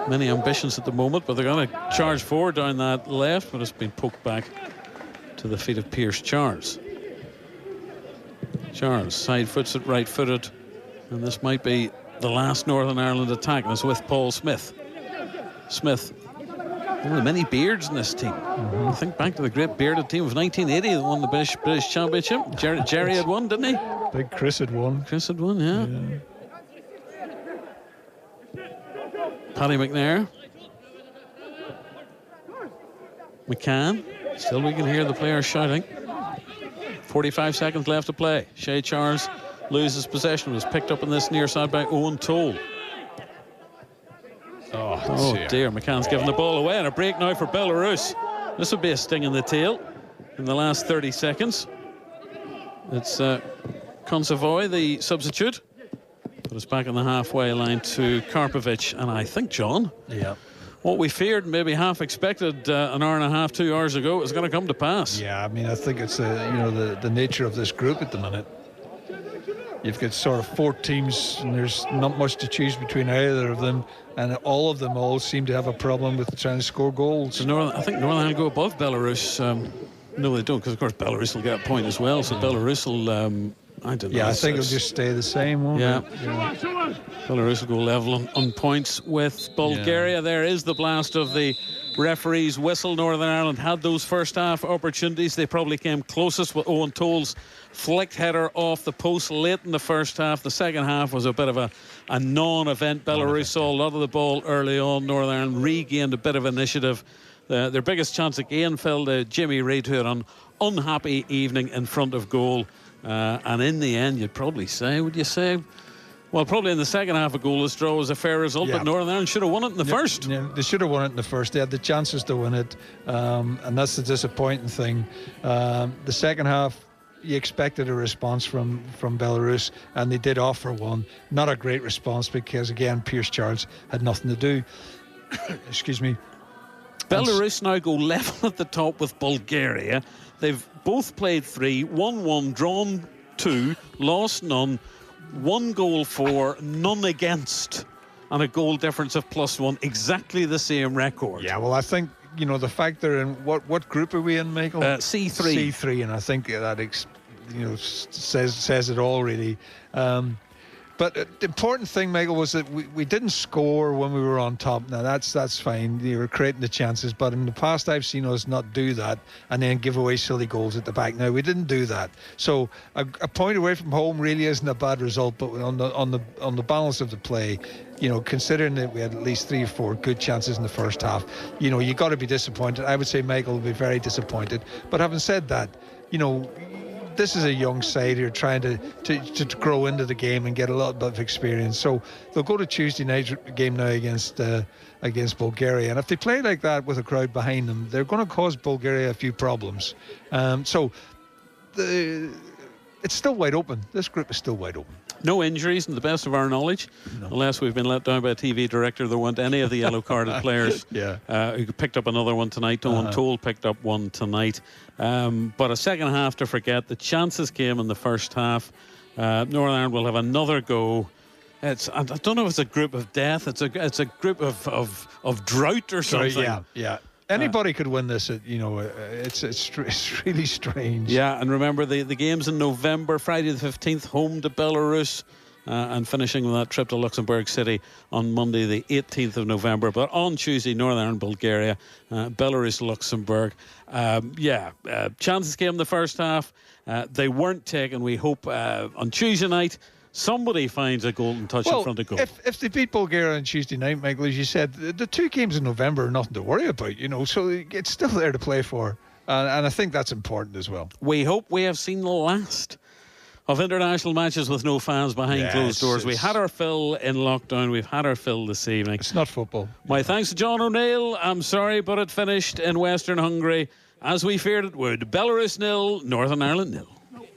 many ambitions at the moment, but they're going to charge forward down that left, but it's been poked back to the feet of Pierce Charles. Charles side foots it, right footed, and this might be the last Northern Ireland attack, and it's with Paul Smith. Smith, one of the many beards in this team. I think back to the great bearded team of 1980 that won the British Championship. Jerry had won, didn't he? Big Chris had won. Chris had won, yeah. Paddy McNair. McCann. Still we can hear the players shouting. 45 seconds left to play. Shay Charles loses possession. Was picked up on this near side by Owen Toll. Oh dear. McCann's giving the ball away, and a break now for Belarus. This would be a sting in the tail in the last 30 seconds. It's Konsovoy, the substitute. But it's back on the halfway line to Karpovic, and I think, John, what we feared, maybe half expected an hour and a half, 2 hours ago, is going to come to pass. Yeah, I mean, I think it's the nature of this group at the minute. You've got sort of 4 teams, and there's not much to choose between either of them, and all of them seem to have a problem with trying to score goals. So I think Northern Ireland go above Belarus. No, they don't, because of course Belarus will get a point as well. So Belarus will. I don't know. Yeah, I think it'll just stay the same, won't it? Belarus will go level on points with Bulgaria. There is the blast of the referee's whistle. Northern Ireland had those first half opportunities. They probably came closest with Owen Toll's flicked header off the post late in the first half. The second half was a bit of a non-event. Belarus saw a lot of the ball early on. Northern Ireland regained a bit of initiative. Their biggest chance again fell to Jimmy Reid, who had an unhappy evening in front of goal. And in the end, would you say? Well, probably in the second half, a goalless draw was a fair result, but Northern Ireland should have won it in the first. Yeah, they should have won it in the first. They had the chances to win it, and that's the disappointing thing. The second half, you expected a response from Belarus, and they did offer one. Not a great response because, again, Pierce Charles had nothing to do. Excuse me. Belarus now go level at the top with Bulgaria. They've both played 3, won 1, drawn 2, lost none. 1 goal for, none against, and a goal difference of +1. Exactly the same record. Yeah, well, I think, the fact they're in what group are we in, Michael? C3. C3, and I think that says it all, really. But the important thing, Michael, was that we didn't score when we were on top. Now, that's fine. You were creating the chances. But in the past, I've seen us not do that and then give away silly goals at the back. Now, we didn't do that. So a point away from home really isn't a bad result. But on the balance of the play, considering that we had at least 3 or 4 good chances in the first half, you got to be disappointed. I would say Michael will be very disappointed. But having said that, this is a young side who are trying to grow into the game and get a little bit of experience. So they'll go to Tuesday night's game now against Bulgaria. And if they play like that with a crowd behind them, they're going to cause Bulgaria a few problems. It's still wide open. This group is still wide open. No injuries, in the best of our knowledge, unless we've been let down by a TV director. There weren't any of the yellow-carded players who picked up another one tonight. Owen Toll picked up one tonight. But a second half to forget. The chances came in the first half. Northern Ireland will have another go. I don't know if it's a group of death. It's a group of drought or something. Yeah. Anybody could win this. It's really strange. Yeah, and remember the games in November, Friday the 15th, home to Belarus, and finishing with that trip to Luxembourg City on Monday the 18th of November. But on Tuesday, Northern Ireland, Bulgaria, Belarus, Luxembourg. Chances came in the first half. They weren't taken. We hope on Tuesday night somebody finds a golden touch in front of goal. If they beat Bulgaria on Tuesday night, Michael, as you said, the 2 games in November are nothing to worry about, so it's still there to play for. And I think that's important as well. We hope we have seen the last of international matches with no fans behind closed doors. We had our fill in lockdown. We've had our fill this evening. It's not football. My thanks to John O'Neill. I'm sorry, but it finished in Western Hungary as we feared it would. Belarus 0, Northern Ireland 0.